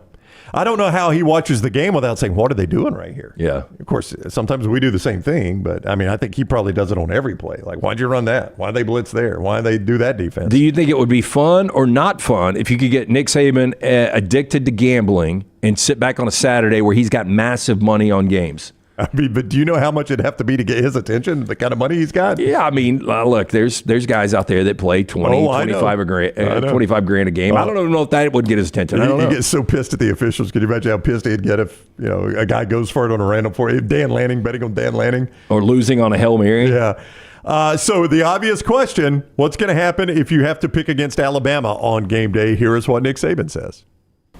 I don't know how he watches the game without saying, what are they doing right here? Yeah. Of course, sometimes we do the same thing, but I mean, I think he probably does it on every play. Like, why'd you run that? Why'd they blitz there? Why'd they do that defense? Do you think it would be fun or not fun if you could get Nick Saban addicted to gambling and sit back on a Saturday where he's got massive money on games? I mean, but do you know how much it'd have to be to get his attention, the kind of money he's got? Yeah, I mean, look, there's guys out there that play 25 grand a game. I don't even know if that would get his attention. I don't know. He gets so pissed at the officials. Can you imagine how pissed he'd get if a guy goes for it on a random Dan Lanning, betting on Dan Lanning. Or losing on a Hail Mary. Yeah. So the obvious question, what's going to happen if you have to pick against Alabama on game day? Here is what Nick Saban says.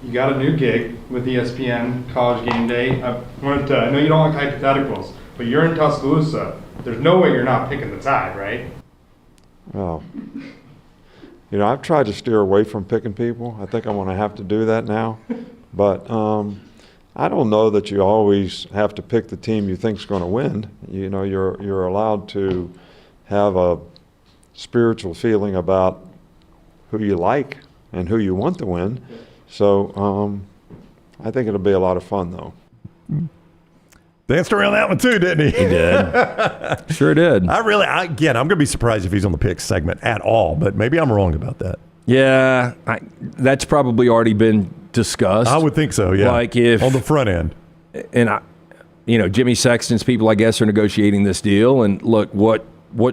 You got a new gig with ESPN, College Game Day. I know you don't like hypotheticals, but you're in Tuscaloosa. There's no way you're not picking the Tide, right? Well, I've tried to steer away from picking people. I think I'm going to have to do that now. But I don't know that you always have to pick the team you think is going to win. You're allowed to have a spiritual feeling about who you like and who you want to win. So I think it'll be a lot of fun, though. Danced around that one, too, didn't he? He did. Sure did. I'm going to be surprised if he's on the picks segment at all, but maybe I'm wrong about that. Yeah, that's probably already been discussed. I would think so, yeah. Like if on the front end. And, Jimmy Sexton's people, I guess, are negotiating this deal. And, look, what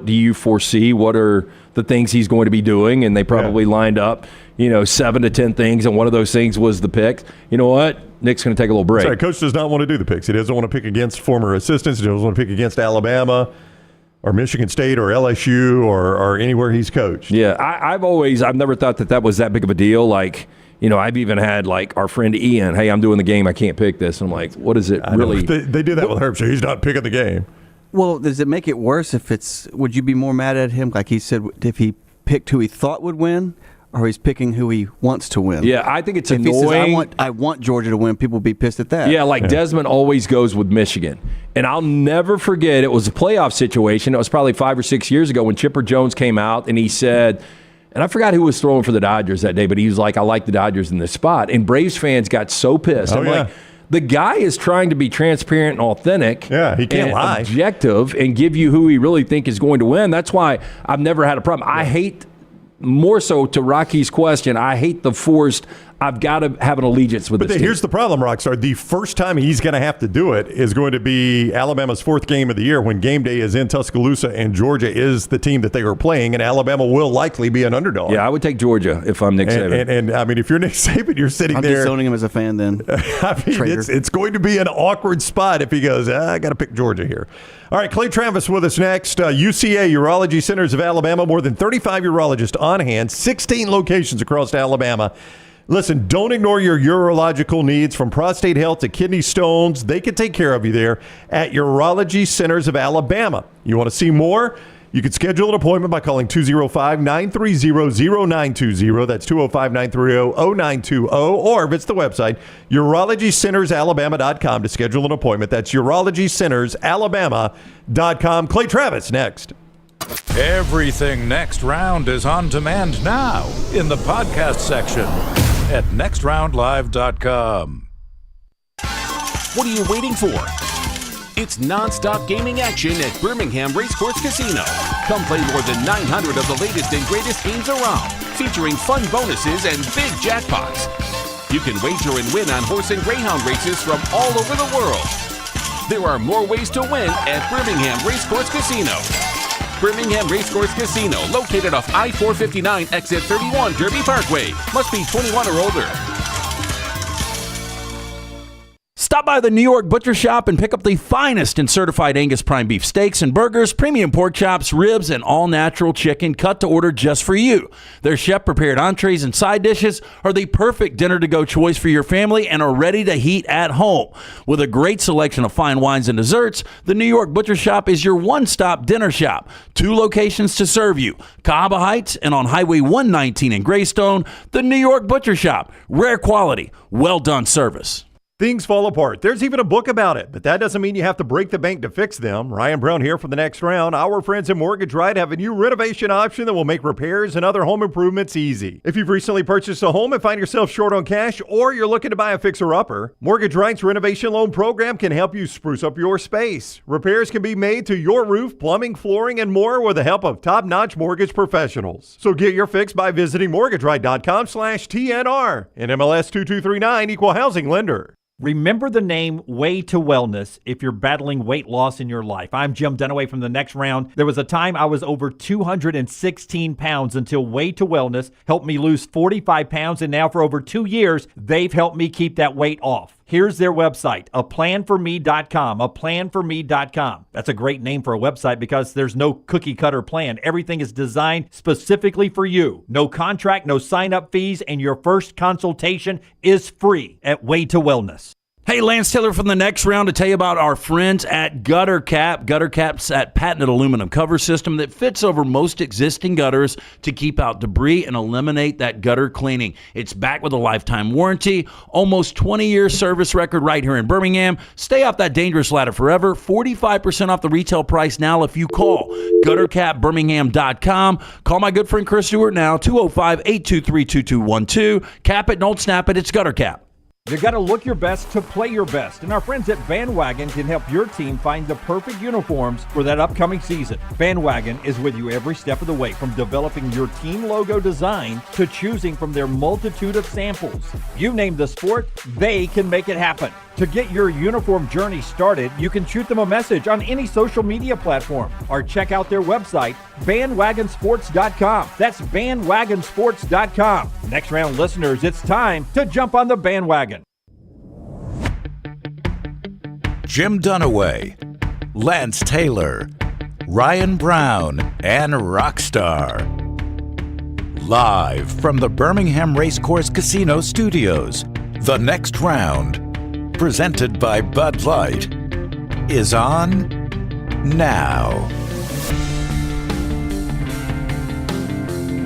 do you foresee? What are the things he's going to be doing? And they probably lined up 7 to 10 things, and one of those things was the pick. You know what? Nick's going to take a little break. Sorry, Coach does not want to do the picks. He doesn't want to pick against former assistants. He doesn't want to pick against Alabama or Michigan State or LSU or anywhere he's coached. Yeah, I've never thought that was that big of a deal. Like, I've even had, like, our friend Ian, hey, I'm doing the game, I can't pick this. And I'm like, what is it really? They do that with Herb, so he's not picking the game. Well, does it make it worse would you be more mad at him, like he said, if he picked who he thought would win? Or he's picking who he wants to win. Yeah, I think it's if annoying. He says, I want Georgia to win, people will be pissed at that. Yeah, Desmond always goes with Michigan. And I'll never forget, it was a playoff situation. It was probably 5 or 6 years ago when Chipper Jones came out and he said, and I forgot who was throwing for the Dodgers that day, but he was like, I like the Dodgers in this spot. And Braves fans got so pissed. The guy is trying to be transparent and authentic. Yeah, he can't lie. Objective and give you who he really think is going to win. That's why I've never had a problem. I hate, more so to Rocky's question, I hate the forced, I've got to have an allegiance with this team. Here's the problem, Rockstar. The first time he's going to have to do it is going to be Alabama's 4th game of the year when game day is in Tuscaloosa and Georgia is the team that they are playing, and Alabama will likely be an underdog. Yeah, I would take Georgia if I'm Nick Saban. And I mean, if you're Nick Saban, you're sitting there. I'm disowning him as a fan then. I mean, it's going to be an awkward spot if he goes, I got to pick Georgia here. All right, Clay Travis with us next. UCA, Urology Centers of Alabama, more than 35 urologists on hand, 16 locations across Alabama. Listen, don't ignore your urological needs, from prostate health to kidney stones. They can take care of you there at Urology Centers of Alabama. You want to see more? You can schedule an appointment by calling 205-930-0920. That's 205-930-0920. Or visit the website, urologycentersalabama.com to schedule an appointment. That's urologycentersalabama.com. Clay Travis next. Everything Next Round is on demand now in the podcast section at nextroundlive.com. What are you waiting for? It's non-stop gaming action at Birmingham Racecourse Casino. Come play more than 900 of the latest and greatest games around, featuring fun bonuses and big jackpots. You can wager and win on horse and greyhound races from all over the world. There are more ways to win at Birmingham Racecourse Casino. Birmingham Racecourse Casino, located off I-459, exit 31, Derby Parkway. Must be 21 or older. Stop by the New York Butcher Shop and pick up the finest in certified Angus prime beef steaks and burgers, premium pork chops, ribs, and all-natural chicken cut to order just for you. Their chef-prepared entrees and side dishes are the perfect dinner-to-go choice for your family and are ready to heat at home. With a great selection of fine wines and desserts, the New York Butcher Shop is your one-stop dinner shop. 2 locations to serve you, Cahaba Heights and on Highway 119 in Greystone. The New York Butcher Shop, rare quality, well-done service. Things fall apart. There's even a book about it, but that doesn't mean you have to break the bank to fix them. Ryan Brown here for the Next Round. Our friends at Mortgage Right have a new renovation option that will make repairs and other home improvements easy. If you've recently purchased a home and find yourself short on cash, or you're looking to buy a fixer-upper, Mortgage Right's renovation loan program can help you spruce up your space. Repairs can be made to your roof, plumbing, flooring, and more with the help of top-notch mortgage professionals. So get your fix by visiting mortgageright.com/TNR. And MLS 2239, Equal Housing Lender. Remember the name Way to Wellness if you're battling weight loss in your life. I'm Jim Dunaway from the Next Round. There was a time I was over 216 pounds until Way to Wellness helped me lose 45 pounds, and now for over 2 years, they've helped me keep that weight off. Here's their website, aplanforme.com, aplanforme.com. That's a great name for a website because there's no cookie cutter plan. Everything is designed specifically for you. No contract, no sign-up fees, and your first consultation is free at Way to Wellness. Hey, Lance Taylor from the Next Round to tell you about our friends at Gutter Cap. Gutter Cap's that patented aluminum cover system that fits over most existing gutters to keep out debris and eliminate that gutter cleaning. It's backed with a lifetime warranty, almost 20-year service record right here in Birmingham. Stay off that dangerous ladder forever. 45% off the retail price now if you call guttercapbirmingham.com. Call my good friend Chris Stewart now, 205-823-2212. Cap it, don't snap it. It's Gutter Cap. You got to look your best to play your best, and our friends at Bandwagon can help your team find the perfect uniforms for that upcoming season. Bandwagon is with you every step of the way, from developing your team logo design to choosing from their multitude of samples. You name the sport, they can make it happen. To get your uniform journey started, you can shoot them a message on any social media platform or check out their website, bandwagonsports.com. That's bandwagonsports.com. Next Round listeners, it's time to jump on the bandwagon. Jim Dunaway, Lance Taylor, Ryan Brown, and Rockstar. Live from the Birmingham Racecourse Casino Studios, the Next Round, presented by Bud Light, is on now.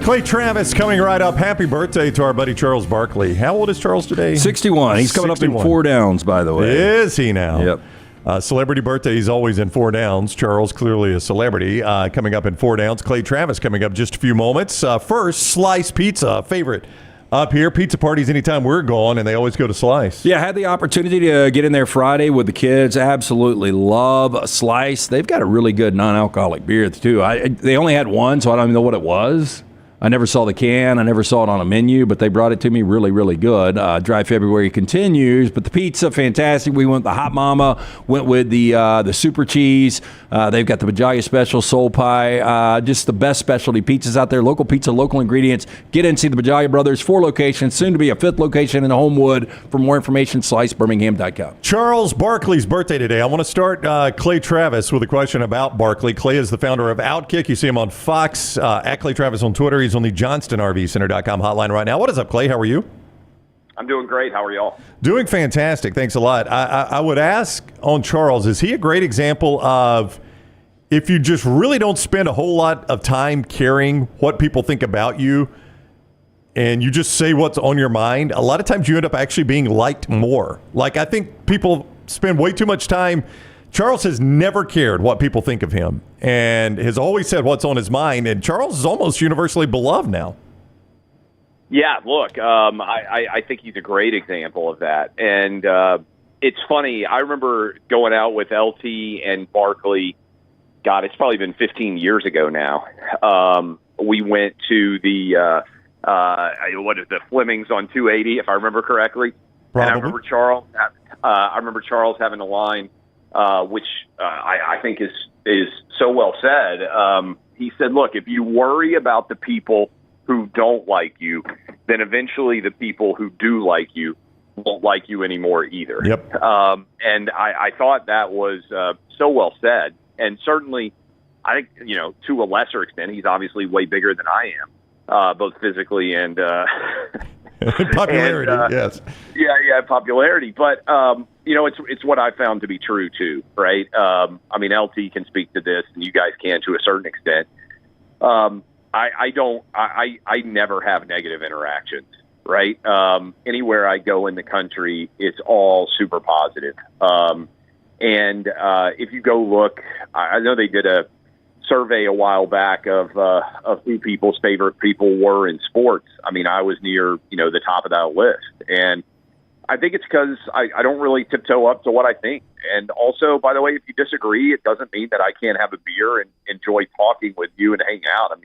Clay Travis coming right up. Happy birthday to our buddy Charles Barkley. How old is Charles today? 61. He's coming 61. Up in 4 downs, by the way. Is he now? Yep. Celebrity birthdays always in 4 downs. Charles, clearly a celebrity, coming up in 4 downs. Clay Travis coming up just a few moments. First, Slice Pizza, favorite up here. Pizza parties anytime we're gone, and they always go to Slice. Yeah, I had the opportunity to get in there Friday with the kids. Absolutely love a Slice. They've got a really good non-alcoholic beer, too. They only had one, so I don't even know what it was. I never saw the can. I never saw it on a menu, but they brought it to me really, really good. Dry February continues, but the pizza, fantastic. We went with the Hot Mama, went with the super cheese. They've got the Bajaya Special, soul pie, just the best specialty pizzas out there. Local pizza, local ingredients. Get in and see the Bajaya Brothers, 4 locations, soon to be a 5th location in Homewood. For more information, slicebirmingham.com. Charles Barkley's birthday today. I want to start Clay Travis with a question about Barkley. Clay is the founder of Outkick. You see him on Fox, at Clay Travis on Twitter. He's on the JohnstonRVCenter.com hotline right now. What is up, Clay? How are you? I'm doing great. How are y'all? Doing fantastic. Thanks a lot. I would ask on Charles, is he a great example of if you just really don't spend a whole lot of time caring what people think about you and you just say what's on your mind, a lot of times you end up actually being liked more. Like, I think people spend way too much time. Charles has never cared what people think of him and has always said what's on his mind. And Charles is almost universally beloved now. Yeah, look, I think he's a great example of that. And it's funny. I remember going out with LT and Barkley. God, it's probably been 15 years ago now. We went to the Flemings on 280, if I remember correctly. Probably. And I remember Charles having a line, which I think is so well said. He said, look, if you worry about the people who don't like you, then eventually the people who do like you won't like you anymore either. Yep. And I thought that was so well said. And certainly, I think, to a lesser extent, he's obviously way bigger than I am, both physically and popularity, yes. Yeah, popularity. But, it's what I found to be true, too, right? LT can speak to this, and you guys can to a certain extent. I never have negative interactions, right? Anywhere I go in the country, it's all super positive. And if you go look, I know they did a survey a while back of who people's favorite people were in sports. I was near, the top of that list. And I think it's because I don't really tiptoe up to what I think. And also, by the way, if you disagree, it doesn't mean that I can't have a beer and enjoy talking with you and hang out.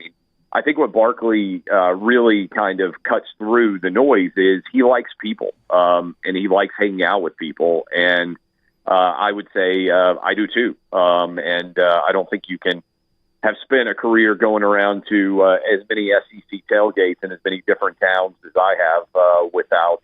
I think what Barkley really kind of cuts through the noise is he likes people, and he likes hanging out with people. And I would say I do too. I don't think you can have spent a career going around to as many SEC tailgates in as many different towns as I have without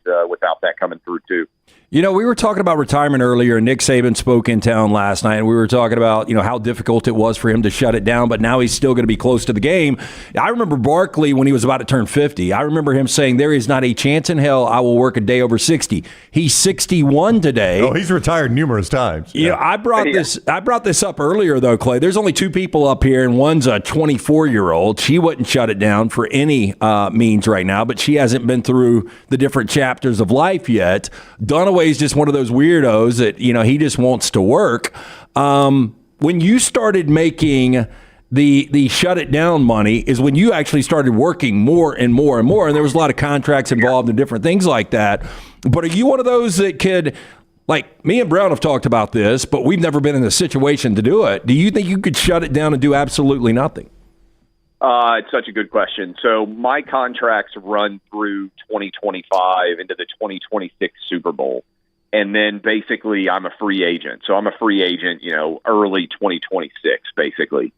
that coming through too. We were talking about retirement earlier, and Nick Saban spoke in town last night, and we were talking about, how difficult it was for him to shut it down, but now he's still going to be close to the game. I remember Barkley when he was about to turn 50. I remember him saying, there is not a chance in hell I will work a day over 60. He's 61 today. Oh, he's retired numerous times. I brought this up earlier, though, Clay. There's only 2 people up here, and one's a 24-year-old. She wouldn't shut it down for any means right now, but she hasn't been through the different chapters of life yet. Dunaway's just one of those weirdos that, he just wants to work. When you started making the shut it down money is when you actually started working more and more and more, and there was a lot of contracts involved and different things like that. But are you one of those that could, like me and Brown have talked about this, but we've never been in a situation to do it. Do you think you could shut it down and do absolutely nothing? It's such a good question. So my contracts run through 2025 into the 2026 Super Bowl. And then basically I'm a free agent. So I'm a free agent, early 2026, basically.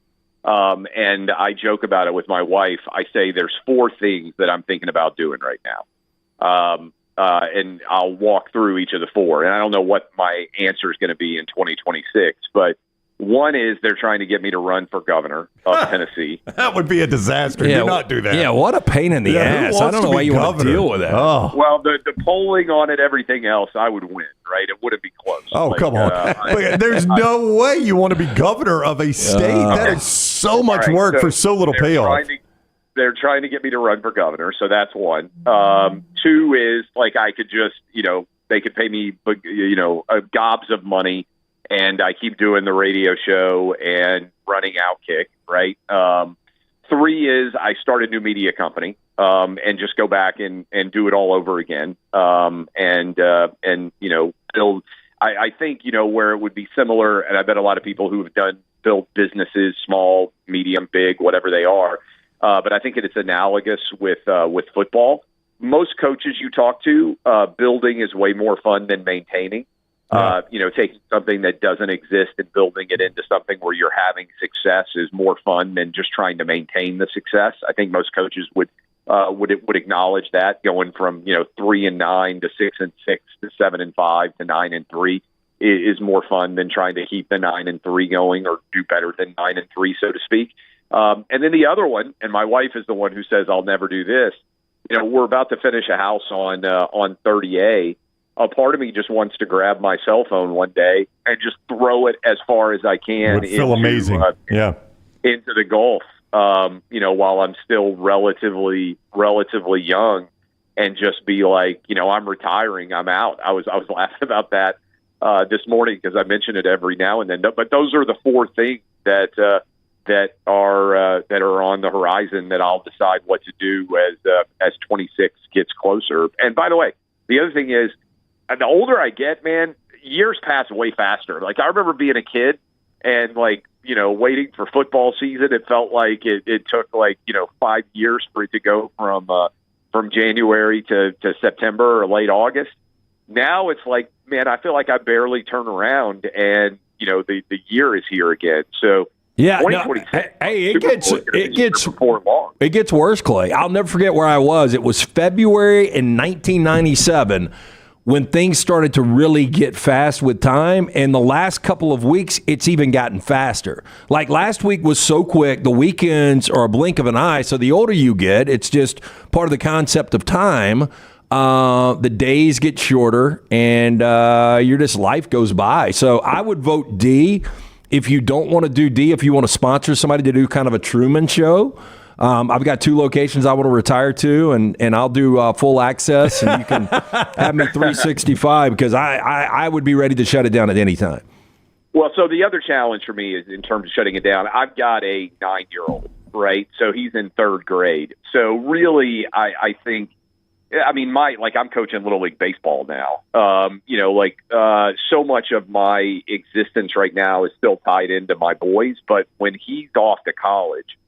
And I joke about it with my wife. I say there's 4 things that I'm thinking about doing right now. And I'll walk through each of the 4. And I don't know what my answer is going to be in 2026, but one is they're trying to get me to run for governor of Tennessee. That would be a disaster. Do not do that. Yeah, what a pain in the ass. I don't know why you want to deal with that. Oh. Well, the polling on it, everything else, I would win, right? It wouldn't be close. Oh, come on. There's no way you want to be governor of a state. That is so much work for so little payoff. They're trying to get me to run for governor, so that's one. 2 is, I could just, they could pay me, gobs of money, and I keep doing the radio show and running Outkick, right? 3 is I start a new media company, and just go back and do it all over again. And build. I think, where it would be similar, and I bet a lot of people who have built businesses, small, medium, big, whatever they are. But I think it's analogous with football. Most coaches you talk to, building is way more fun than maintaining. Yeah. Taking something that doesn't exist and building it into something where you're having success is more fun than just trying to maintain the success. I think most coaches would acknowledge that, going from 3-9 to 6-6 to 7-5 to 9-3 is more fun than trying to keep the 9-3 going or do better than 9-3, so to speak. And then the other one, and my wife is the one who says I'll never do this. We're about to finish a house on 30A. A part of me just wants to grab my cell phone one day and just throw it as far as I can. Would feel amazing. Into the Gulf. While I'm still relatively young, and just be like, I'm retiring, I'm out. I was laughing about that this morning because I mention it every now and then. But those are the four things that are on the horizon that I'll decide what to do as 26 gets closer. And by the way, the other thing is, the older I get, man, years pass way faster. Like, I remember being a kid and waiting for football season. It felt like it took 5 years for it to go from January to September or late August. Now it's like, man, I feel like I barely turn around and the year is here again. So yeah, it gets worse, Clay. I'll never forget where I was. It was February in 1997. When things started to really get fast with time, and the last couple of weeks, it's even gotten faster. Like last week was so quick, the weekends are a blink of an eye. So the older you get, it's just part of the concept of time. The days get shorter, and life goes by. So I would vote D. If you don't want to do D, if you want to sponsor somebody to do kind of a Truman Show, I've got 2 locations I want to retire to, and I'll do full access, and you can have me 365 because I would be ready to shut it down at any time. Well, so the other challenge for me is in terms of shutting it down. I've got a 9-year-old, right? So he's in 3rd grade. So really, I think, I'm coaching Little League Baseball now. So much of my existence right now is still tied into my boys, but when he's off to college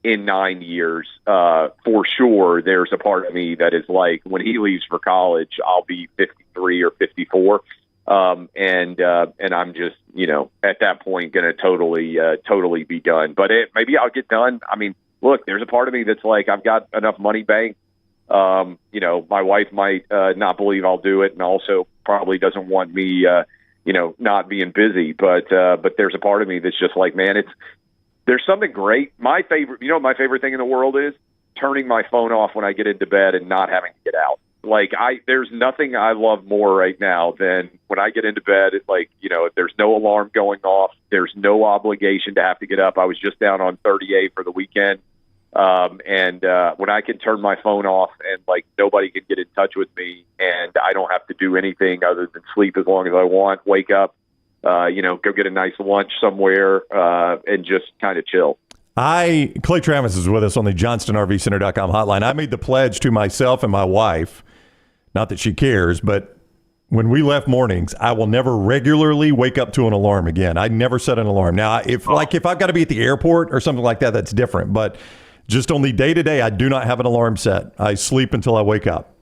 in 9 years, for sure, there's a part of me that is like, when he leaves for college, I'll be 53 or 54. And I'm just, at that point going to totally be done. But maybe I'll get done. I mean, look, there's a part of me that's like, I've got enough money banked. My wife might not believe I'll do it, and also probably doesn't want me, not being busy. But there's a part of me that's just like, man, there's something great. My favorite thing in the world is turning my phone off when I get into bed and not having to get out. Like, there's nothing I love more right now than when I get into bed. It's like, there's no alarm going off. There's no obligation to have to get up. I was just down on 38 for the weekend. And when I can turn my phone off and nobody can get in touch with me, and I don't have to do anything other than sleep as long as I want, wake up, go get a nice lunch somewhere, and just kind of chill. Clay Travis is with us on the JohnstonRVCenter.com hotline. I made the pledge to myself and my wife, not that she cares, but when we left mornings, I will never regularly wake up to an alarm again. I never set an alarm. Now, if I've got to be at the airport or something like that, that's different. But just on the day-to-day, I do not have an alarm set. I sleep until I wake up.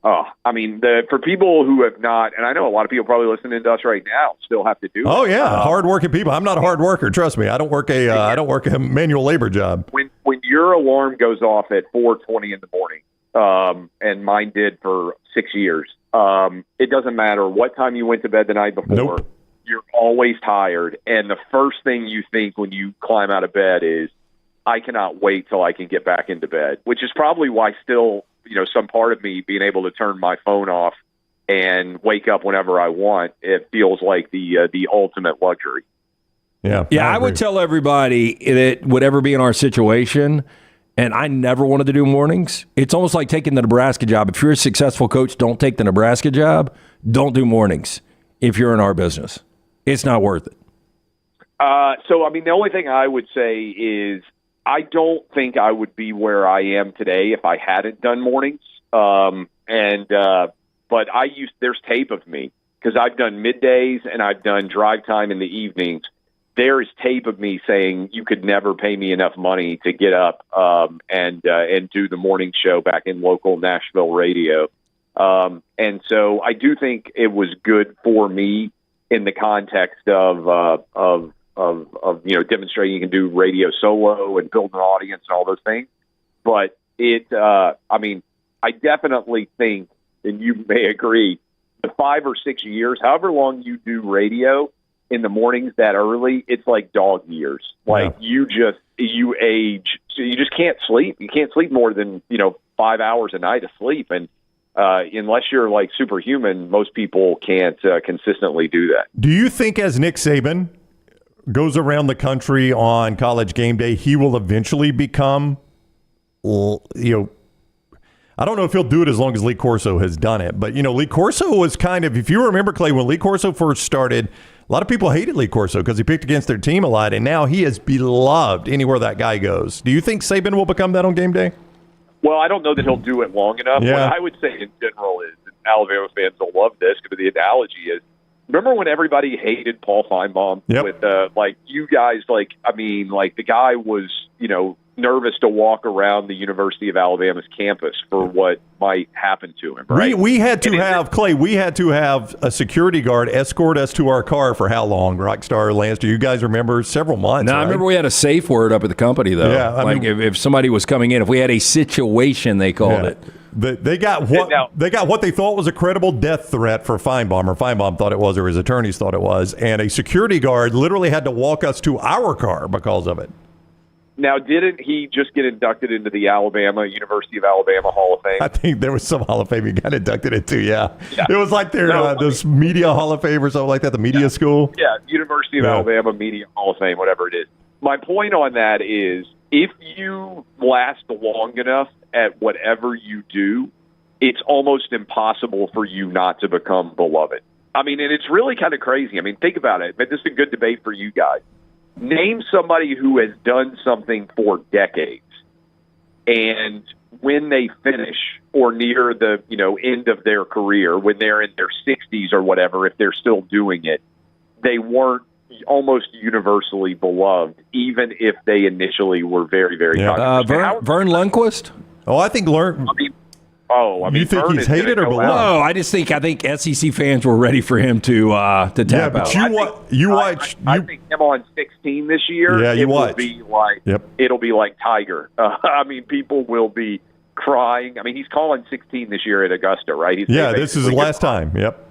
Oh, I mean, for people who have not, and I know a lot of people probably listening to us right now still have to do it. Oh yeah, hard-working people. I'm not a hard worker. Trust me, I don't work a manual labor job. When your alarm goes off at 4:20 in the morning, and mine did for 6 years, it doesn't matter what time you went to bed the night before. Nope. You're always tired, and the first thing you think when you climb out of bed is, I cannot wait till I can get back into bed, which is probably why still, some part of me being able to turn my phone off and wake up whenever I want, it feels like the ultimate luxury. Yeah. I would tell everybody that would ever be in our situation, and I never wanted to do mornings. It's almost like taking the Nebraska job. If you're a successful coach, don't take the Nebraska job. Don't do mornings if you're in our business. It's not worth it. The only thing I would say is, I don't think I would be where I am today if I hadn't done mornings. But there's tape of me because I've done middays and I've done drive time in the evenings. There is tape of me saying you could never pay me enough money to get up and do the morning show back in local Nashville radio. And so I do think it was good for me in the context of demonstrating you can do radio solo and build an audience and all those things. But I definitely think, and you may agree, the 5 or 6 years, however long you do radio in the mornings that early, it's like dog years. Like you age, so you just can't sleep. You can't sleep more than 5 hours a night of sleep, and unless you're like superhuman, most people can't consistently do that. Do you think as Nick Saban goes around the country on College Game Day, he will eventually become, I don't know if he'll do it as long as Lee Corso has done it, but Lee Corso was kind of, if you remember, Clay, when Lee Corso first started, a lot of people hated Lee Corso because he picked against their team a lot, and now he is beloved anywhere that guy goes. Do you think Saban will become that on game day? Well, I don't know that he'll do it long enough. Yeah. What I would say in general is, and Alabama fans will love this, because the analogy is, remember when everybody hated Paul Feinbaum? Yep. With you guys, the guy was, nervous to walk around the University of Alabama's campus for what might happen to him, right? We had to have a security guard escort us to our car for how long, Rockstar Lance? Do you guys remember? Several months. No, right? I remember we had a safe word up at the company, though. Yeah, if somebody was coming in, if we had a situation, they called it. They got what they thought was a credible death threat for Feinbaum, or Feinbaum thought it was, or his attorneys thought it was, and a security guard literally had to walk us to our car because of it. Now, didn't he just get inducted into the University of Alabama Hall of Fame? I think there was some Hall of Fame he got inducted into, yeah. It was like this Media Hall of Fame or something like that, the media school. Yeah, University of Alabama Media Hall of Fame, whatever it is. My point on that is, if you last long enough at whatever you do, it's almost impossible for you not to become beloved. I mean, and it's really kind of crazy. I mean, think about it. But this is a good debate for you guys. Name somebody who has done something for decades, and when they finish or near the end of their career, when they're in their 60s or whatever, if they're still doing it, they weren't almost universally beloved, even if they initially were very, very controversial. Vern Lundquist? Oh, I think you think Vern he's hated or beloved? No, I think SEC fans were ready for him to tap out. I think him on 16 this year. Yeah, It'll be like Tiger. I mean, people will be crying. I mean, he's calling 16 this year at Augusta, right? This is the last time. Yep.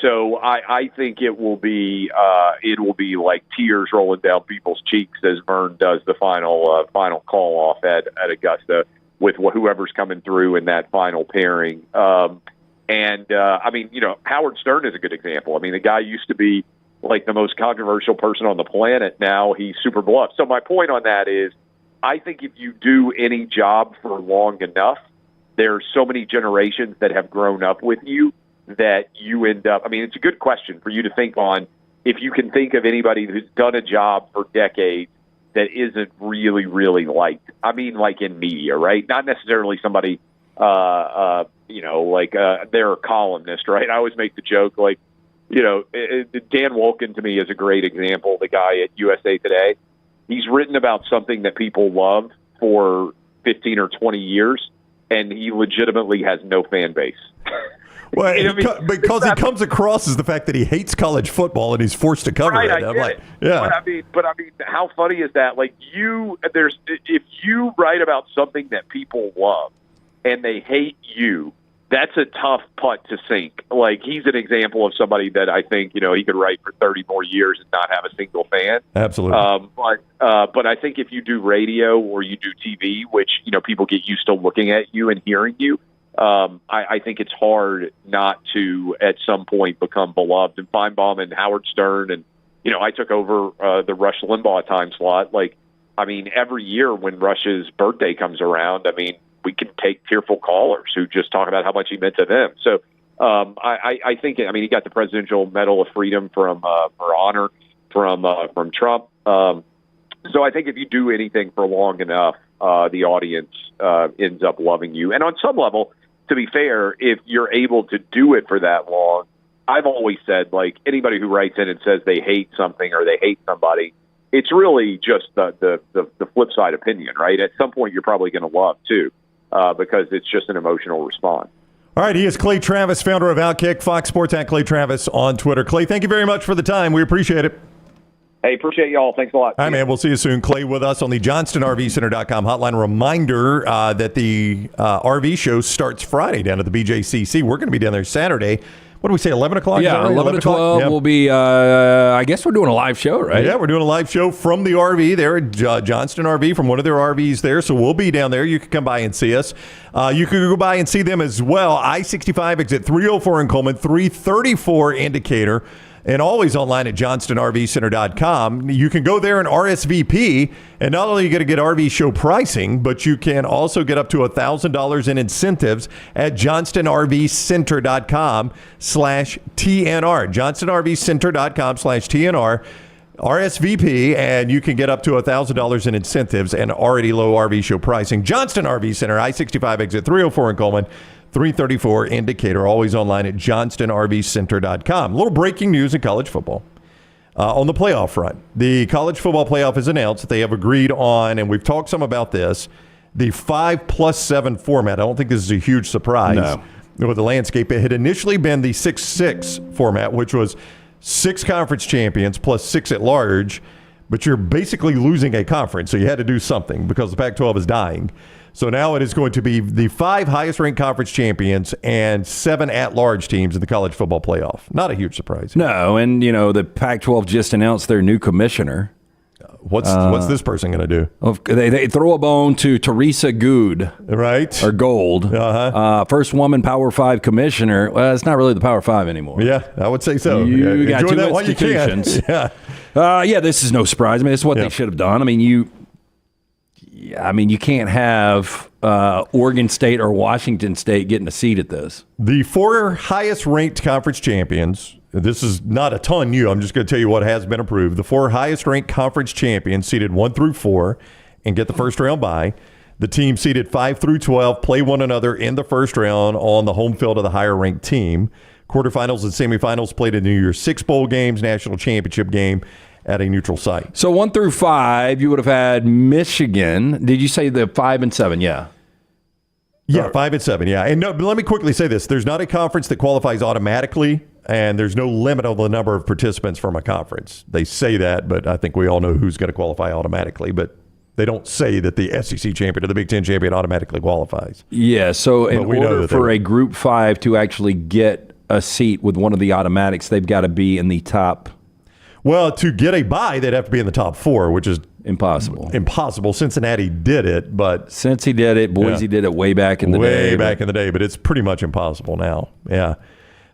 So I think it will be like tears rolling down people's cheeks as Vern does the final call off at Augusta with whoever's coming through in that final pairing. Howard Stern is a good example. I mean, the guy used to be like the most controversial person on the planet. Now he's super beloved. So my point on that is, I think if you do any job for long enough, there's so many generations that have grown up with you that you end up, it's a good question for you to think on, if you can think of anybody who's done a job for decades that isn't really, really liked. I mean, like in media, right? Not necessarily somebody, they're a columnist, right? I always make the joke, Dan Wolken to me is a great example, the guy at USA Today. He's written about something that people love for 15 or 20 years, and he legitimately has no fan base. Well, because he comes across as the fact that he hates college football and he's forced to cover it. I'm like, yeah. But I mean, how funny is that? Like if you write about something that people love and they hate you, that's a tough putt to sink. Like, he's an example of somebody that I think, he could write for 30 more years and not have a single fan. Absolutely. But I think if you do radio or you do TV, which, people get used to looking at you and hearing you, I think it's hard not to, at some point, become beloved. And Feinbaum and Howard Stern, and, I took over the Rush Limbaugh time slot. Every year when Rush's birthday comes around, we can take tearful callers who just talk about how much he meant to them. So I think, he got the Presidential Medal of Freedom for honor from Trump. So I think if you do anything for long enough, the audience ends up loving you. And on some level, to be fair, if you're able to do it for that long, I've always said, like, anybody who writes in and says they hate something or they hate somebody, it's really just the flip side opinion, right? At some point, you're probably going to love, too, because it's just an emotional response. All right, he is Clay Travis, founder of Outkick, Fox Sports at Clay Travis on Twitter. Clay, thank you very much for the time. We appreciate it. Hey, appreciate y'all. Thanks a lot. All right, man. We'll see you soon. Clay with us on the JohnstonRVCenter.com hotline. Reminder that the RV show starts Friday down at the BJCC. We're going to be down there Saturday. What do we say, 11 o'clock? Yeah, 11 to 12 Yep. will be, I guess we're doing a live show, right? Yeah, we're doing a live show from the RV there at Johnston RV, from one of their RVs there. So we'll be down there. You can come by and see us. You can go by and see them as well. I-65 exit 304 in Coleman, 334 indicator. And always online at johnstonrvcenter.com. You can go there and RSVP, and not only are you going to get RV show pricing, but you can also get up to $1,000 in incentives at johnstonrvcenter.com/TNR. johnstonrvcenter.com/TNR. RSVP, and you can get up to $1,000 in incentives and already low RV show pricing. Johnston RV Center, I-65 exit 304 in Coleman. 334 indicator, always online at johnstonrvcenter.com. A little breaking news in college football. On the playoff front, the college football playoff has announced that they have agreed on, and we've talked some about this, the 5+7 format. I don't think this is a huge surprise with the landscape. It had initially been the 6-6 format, which was 6 conference champions plus 6 at large, but you're basically losing a conference, so you had to do something because the Pac-12 is dying. So now it is going to be the 5 highest-ranked conference champions and 7 at-large teams in the college football playoff. Not a huge surprise. No, and, the Pac-12 just announced their new commissioner. What's this person going to do? They throw a bone to Teresa Good. Right. Or Gold. First woman Power 5 commissioner. Well, it's not really the Power 5 anymore. Yeah, I would say so. You got enjoy two that while you can. institutions. Yeah. This is no surprise. I mean, it's what they should have done. I mean, you can't have Oregon State or Washington State getting a seat at this. The 4 highest-ranked conference champions, this is not a ton new, I'm just going to tell you what has been approved. The 4 highest-ranked conference champions seeded 1 through 4 and get the first round bye. The team seeded 5 through 12 play one another in the first round on the home field of the higher-ranked team. Quarterfinals and semifinals played in New Year's 6 bowl games, national championship game at a neutral site. So 1 through 5, you would have had Michigan. Did you say the 5 and 7? Yeah. Yeah, 5 and 7. Yeah, and no, but let me quickly say this: there's not a conference that qualifies automatically, and there's no limit on the number of participants from a conference. They say that, but I think we all know who's going to qualify automatically. But they don't say that the SEC champion or the Big Ten champion automatically qualifies. Yeah. So in order for a Group 5 to actually get a seat with one of the automatics, they've got to be in the top. Well, to get a bye, they'd have to be in the top 4, which is impossible. Cincinnati did it, but Cincy did it. Boise did it way back in the day. Way back in the day, but it's pretty much impossible now. Yeah.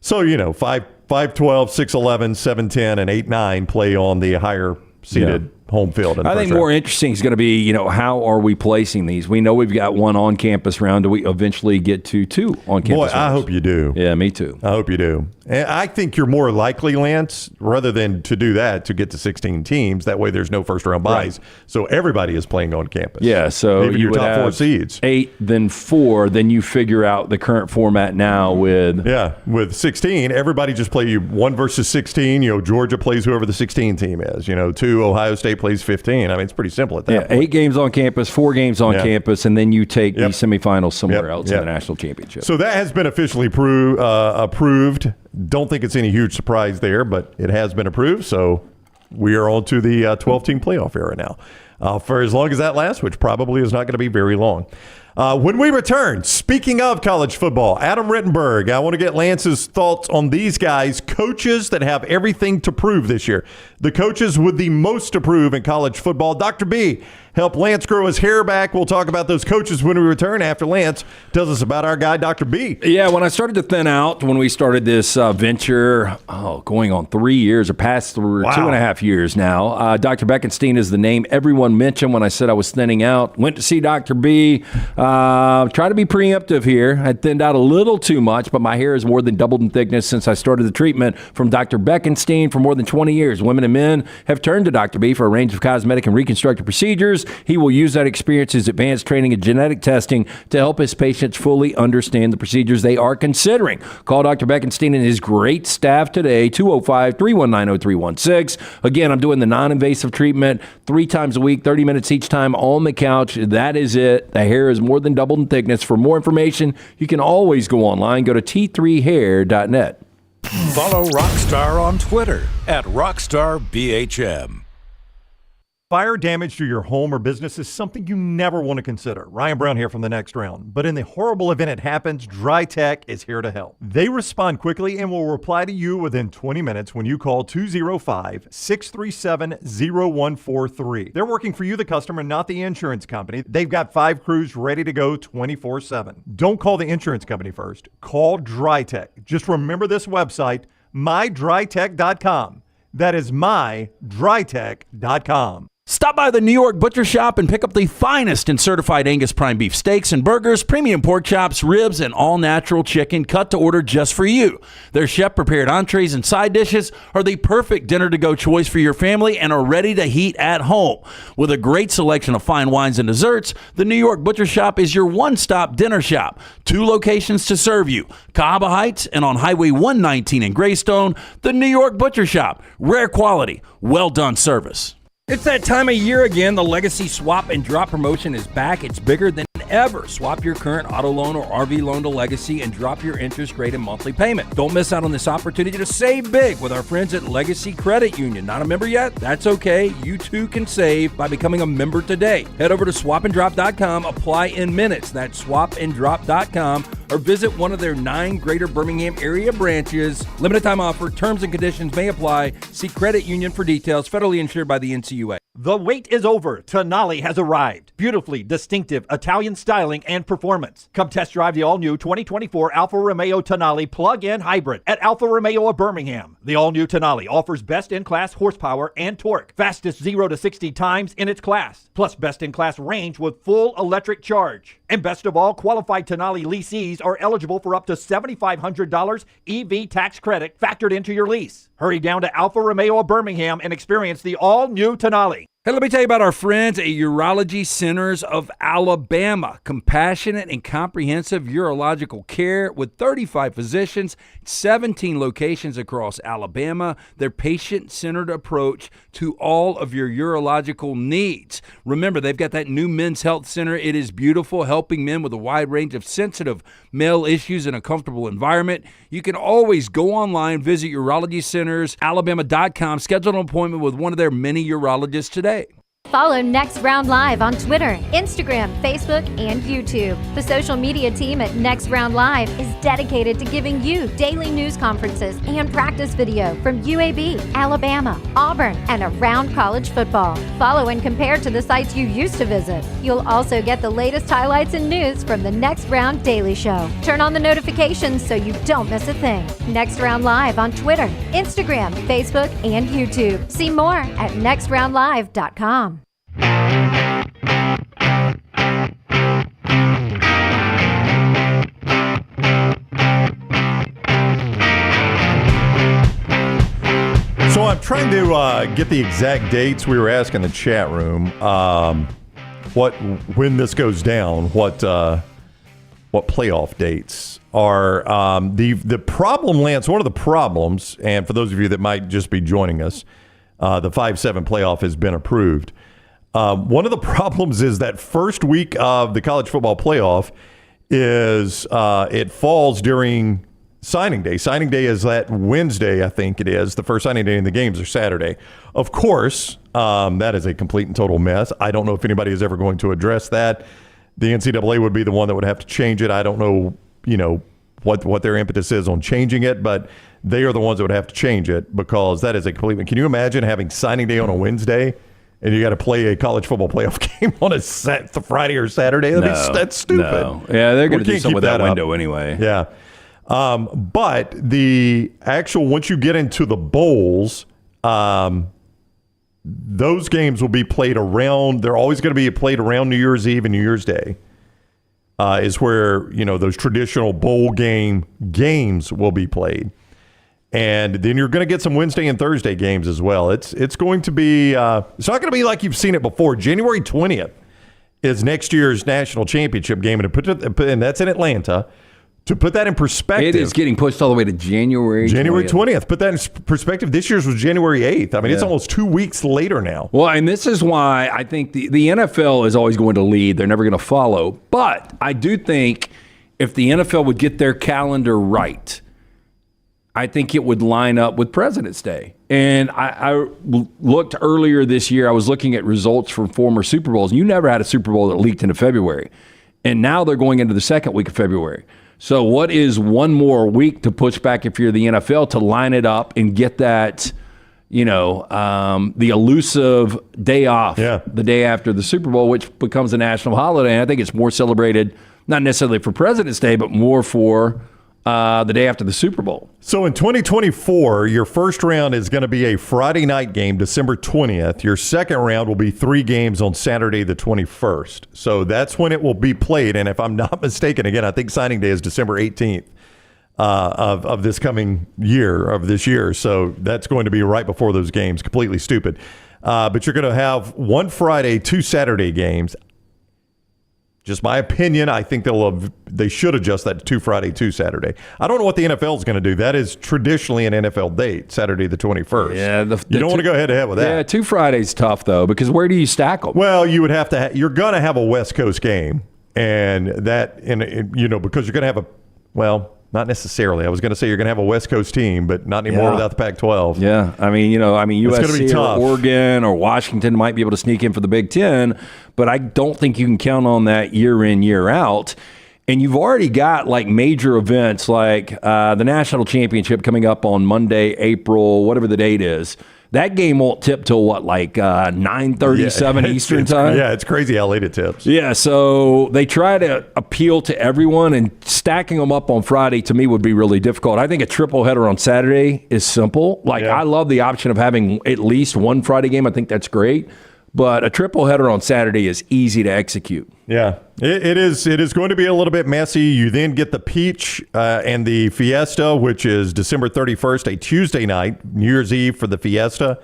So 5-12, 6-11, 7-10, and 8-9 play on the higher seeded home field. I think more interesting is going to be, how are we placing these? We know we've got 1 on-campus round. Do we eventually get to 2 on-campus rounds? I hope you do. Yeah, me too. I hope you do. And I think you're more likely, Lance, rather than to do that, to get to 16 teams. That way there's no first-round buys. Right. So everybody is playing on campus. Yeah, so even you your would top have 4 seeds. 8, then 4, then you figure out the current format now with... Yeah, with 16, everybody just play you 1 versus 16. Georgia plays whoever the 16 team is. 2, Ohio State plays 15. I mean, it's pretty simple at that point. 8 games on campus, 4 games on campus, and then you take the semifinals somewhere else in the national championship. So that has been officially approved. Don't think it's any huge surprise there, but it has been approved. So we are on to the 12-team playoff era now. For as long as that lasts, which probably is not going to be very long. When we return, speaking of college football, Adam Rittenberg, I want to get Lance's thoughts on these guys, coaches that have everything to prove this year. The coaches with the most to prove in college football. Dr. B help Lance grow his hair back. We'll talk about those coaches when we return after Lance tells us about our guy, Dr. B. Yeah, when I started to thin out, when we started this venture, going on 3 years or past through 2.5 years now, Dr. Beckenstein is the name everyone mentioned when I said I was thinning out. Went to see Dr. B. Try to be preemptive here. I thinned out a little too much, but my hair has more than doubled in thickness since I started the treatment from Dr. Beckenstein. For more than 20 years, women and men have turned to Dr. B for a range of cosmetic and reconstructive procedures. He will use that experience, his advanced training and genetic testing to help his patients fully understand the procedures they are considering. Call Dr. Beckenstein and his great staff today, 205-319-0316. Again, I'm doing the non-invasive treatment 3 times a week, 30 minutes each time on the couch. That is it. The hair is more than doubled in thickness. For more information, you can always go online. Go to t3hair.net. Follow Rockstar on Twitter @RockstarBHM. Fire damage to your home or business is something you never want to consider. Ryan Brown here from The Next Round. But in the horrible event it happens, Dry Tech is here to help. They respond quickly and will reply to you within 20 minutes when you call 205-637-0143. They're working for you, the customer, not the insurance company. They've got 5 crews ready to go 24/7. Don't call the insurance company first. Call Dry Tech. Just remember this website, mydrytech.com. That is mydrytech.com. Stop by the New York Butcher Shop and pick up the finest in certified Angus prime beef steaks and burgers, premium pork chops, ribs, and all-natural chicken cut to order just for you. Their chef-prepared entrees and side dishes are the perfect dinner-to-go choice for your family and are ready to heat at home. With a great selection of fine wines and desserts, the New York Butcher Shop is your one-stop dinner shop. 2 locations to serve you, Cahaba Heights and on Highway 119 in Greystone. The New York Butcher Shop, rare quality, well-done service. It's that time of year again. The Legacy Swap and Drop promotion is back. It's bigger than ever. Swap your current auto loan or RV loan to Legacy and drop your interest rate and monthly payment. Don't miss out on this opportunity to save big with our friends at Legacy Credit Union. Not a member yet? That's okay. You too can save by becoming a member today. Head over to swapanddrop.com. Apply in minutes. That's swapanddrop.com or visit one of their 9 greater Birmingham area branches. Limited time offer. Terms and conditions may apply. See Credit Union for details. Federally insured by the NCAA. The wait is over. Tonali has arrived. Beautifully distinctive Italian styling and performance. Come test drive the all-new 2024 Alfa Romeo Tonali plug-in hybrid at Alfa Romeo of Birmingham. The all-new Tonali offers best-in-class horsepower and torque, fastest 0 to 60 times in its class, plus best-in-class range with full electric charge. And best of all, qualified Tonali leasees are eligible for up to $7,500 EV tax credit factored into your lease. Hurry down to Alfa Romeo of Birmingham and experience the all-new Tonali. Hey, let me tell you about our friends at Urology Centers of Alabama. Compassionate and comprehensive urological care with 35 physicians, 17 locations across Alabama. Their patient-centered approach to all of your urological needs. Remember, they've got that new men's health center. It is beautiful, helping men with a wide range of sensitive male issues in a comfortable environment. You can always go online, visit urologycentersalabama.com, schedule an appointment with one of their many urologists today. Follow Next Round Live on Twitter, Instagram, Facebook, and YouTube. The social media team at Next Round Live is dedicated to giving you daily news conferences and practice video from UAB, Alabama, Auburn, and around college football. Follow and compare to the sites you used to visit. You'll also get the latest highlights and news from the Next Round Daily Show. Turn on the notifications so you don't miss a thing. Next Round Live on Twitter, Instagram, Facebook, and YouTube. See more at nextroundlive.com. So I'm trying to get the exact dates. We were asking the chat room when this goes down, what playoff dates are. The problem, Lance, one of the problems, and for those of you that might just be joining us, the 5-7 playoff has been approved. One of the problems is that first week of the college football playoff is it falls during signing day. Signing day is that Wednesday, I think it is. The first signing day, and the games are Saturday. Of course, that is a complete and total mess. I don't know if anybody is ever going to address that. The NCAA would be the one that would have to change it. I don't know, what their impetus is on changing it, but they are the ones that would have to change it because that is a complete. Can you imagine having signing day on a Wednesday and you got to play a college football playoff game on a Friday or Saturday. That's stupid. No. Yeah, they're going to do something with that window anyway. Yeah. But the actual, once you get into the bowls, those games will be played around, they're always going to be played around New Year's Eve and New Year's Day, is where, those traditional bowl games will be played. And then you're going to get some Wednesday and Thursday games as well. It's going to be, it's not going to be like you've seen it before. January 20th is next year's national championship game, and that's in Atlanta. To put that in perspective, it is getting pushed all the way to January 20th. Put that in perspective, this year's was January 8th. I mean, It's almost 2 weeks later now. Well, and this is why I think the NFL is always going to lead. They're never going to follow. But I do think if the NFL would get their calendar right, I think it would line up with President's Day. And I looked earlier this year, I was looking at results from former Super Bowls. You never had a Super Bowl that leaked into February. And now they're going into the second week of February. So what is one more week to push back if you're the NFL to line it up and get that, the elusive day off the day after the Super Bowl, which becomes a national holiday. And I think it's more celebrated, not necessarily for President's Day, but more for the day after the Super Bowl. So in 2024, your first round is going to be a Friday night game, December 20th. Your second round will be 3 games on Saturday, the 21st. So that's when it will be played. And if I'm not mistaken, again, I think signing day is December 18th of this coming year, of this year. So that's going to be right before those games. Completely stupid. But you're going to have 1 Friday, 2 Saturday games. Just my opinion, I think they should adjust that to 2 Friday, 2 Saturday. I don't know what the NFL is going to do. That is traditionally an NFL date, Saturday the 21st. Yeah, you don't want to go head-to-head with that. Yeah, 2 Fridays tough, though, because where do you stack them? Well, you would have to you're going to have a West Coast game, and that, because you're going to have not necessarily. I was going to say you're going to have a West Coast team, but not anymore without the Pac-12. Yeah, USC or Oregon or Washington might be able to sneak in for the Big Ten, but I don't think you can count on that year in, year out. And you've already got major events like the national championship coming up on Monday, April, whatever the date is. That game won't tip till 9:37 Eastern time? Yeah, it's crazy how late it tips. Yeah, so they try to appeal to everyone, and stacking them up on Friday to me would be really difficult. I think a triple header on Saturday is simple. I love the option of having at least one Friday game. I think that's great. But a triple header on Saturday is easy to execute. Yeah, it is. It is going to be a little bit messy. You then get the Peach and the Fiesta, which is December 31st, a Tuesday night, New Year's Eve for the Fiesta,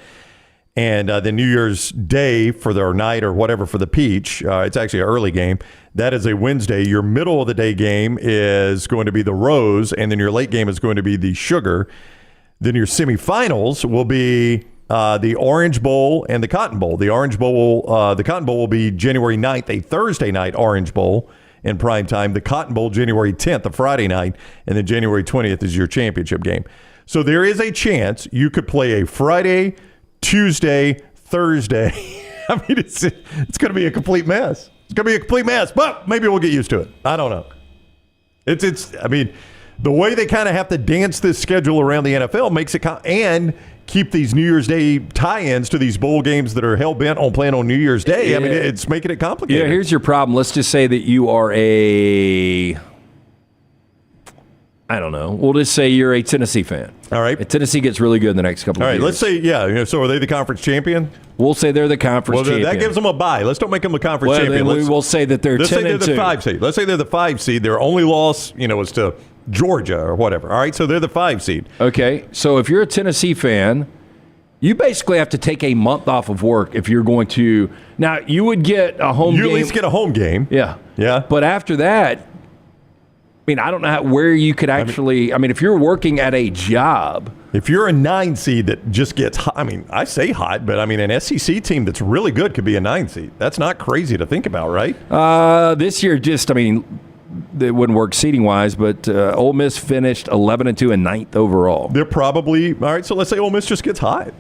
and the New Year's Day for their night or whatever for the Peach. It's actually an early game. That is a Wednesday. Your middle of the day game is going to be the Rose, and then your late game is going to be the Sugar. Then your semifinals will be the Orange Bowl and the Cotton Bowl. The Cotton Bowl will be January 9th, a Thursday night Orange Bowl in prime time. The Cotton Bowl, January 10th, a Friday night, and then January 20th is your championship game. So there is a chance you could play a Friday, Tuesday, Thursday. I mean, it's going to be a complete mess. It's going to be a complete mess, but maybe we'll get used to it. I don't know. I mean, the way they kind of have to dance this schedule around the NFL makes it and keep these New Year's Day tie-ins to these bowl games that are hell-bent on playing on New Year's Day. Yeah. I mean, it's making it complicated. Yeah, here's your problem. Let's just say that you are we'll just say you're a Tennessee fan. All right. And Tennessee gets really good in the next couple of years. All right, let's say, so are they the conference champion? We'll say they're the conference champion. That gives them a bye. Let's don't make them a conference champion. Then we will say that they're 10-2. Let's say they're the 5 seed. Let's say they're the 5 seed. Their only loss, was to Georgia or whatever. All right, so they're the 5 seed. Okay, so if you're a Tennessee fan, you basically have to take a month off of work if you're going to. Now, you would get a home game. You at least get a home game. Yeah. Yeah. But after that, I don't know where you could actually. If you're working at a job. If you're a 9 seed that just gets hot, I say hot, but an SEC team that's really good could be a 9 seed. That's not crazy to think about, right? This year, it wouldn't work seating-wise, but Ole Miss finished 11-2 and 9th overall. They're probably, all right, so let's say Ole Miss just gets hot.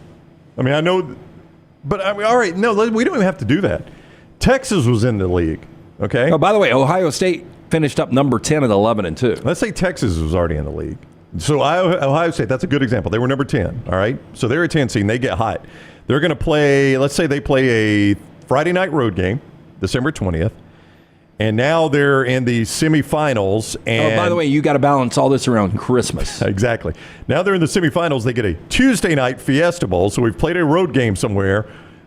I know, but all right, no, we don't even have to do that. Texas was in the league, okay? Oh, by the way, Ohio State finished up number 10 at 11-2. Let's say Texas was already in the league. So Ohio State, that's a good example. They were number 10, all right? So they're a 10 seed, and they get hot. They're going to play, let's say they play a Friday night road game, December 20th, and now they're in the semifinals. And by the way, you got to balance all this around Christmas. Exactly. Now they're in the semifinals. They get a Tuesday night Fiesta Bowl. So we've played a road game somewhere.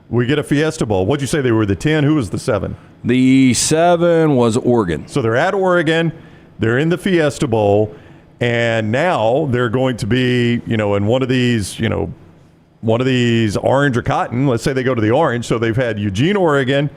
We get a Fiesta Bowl. What'd you say they were the 10? Who was the 7? The 7 was Oregon. So they're at Oregon. They're in the Fiesta Bowl. And now they're going to be, in one of these orange or cotton. Let's say they go to the orange. So they've had Eugene, Oregon,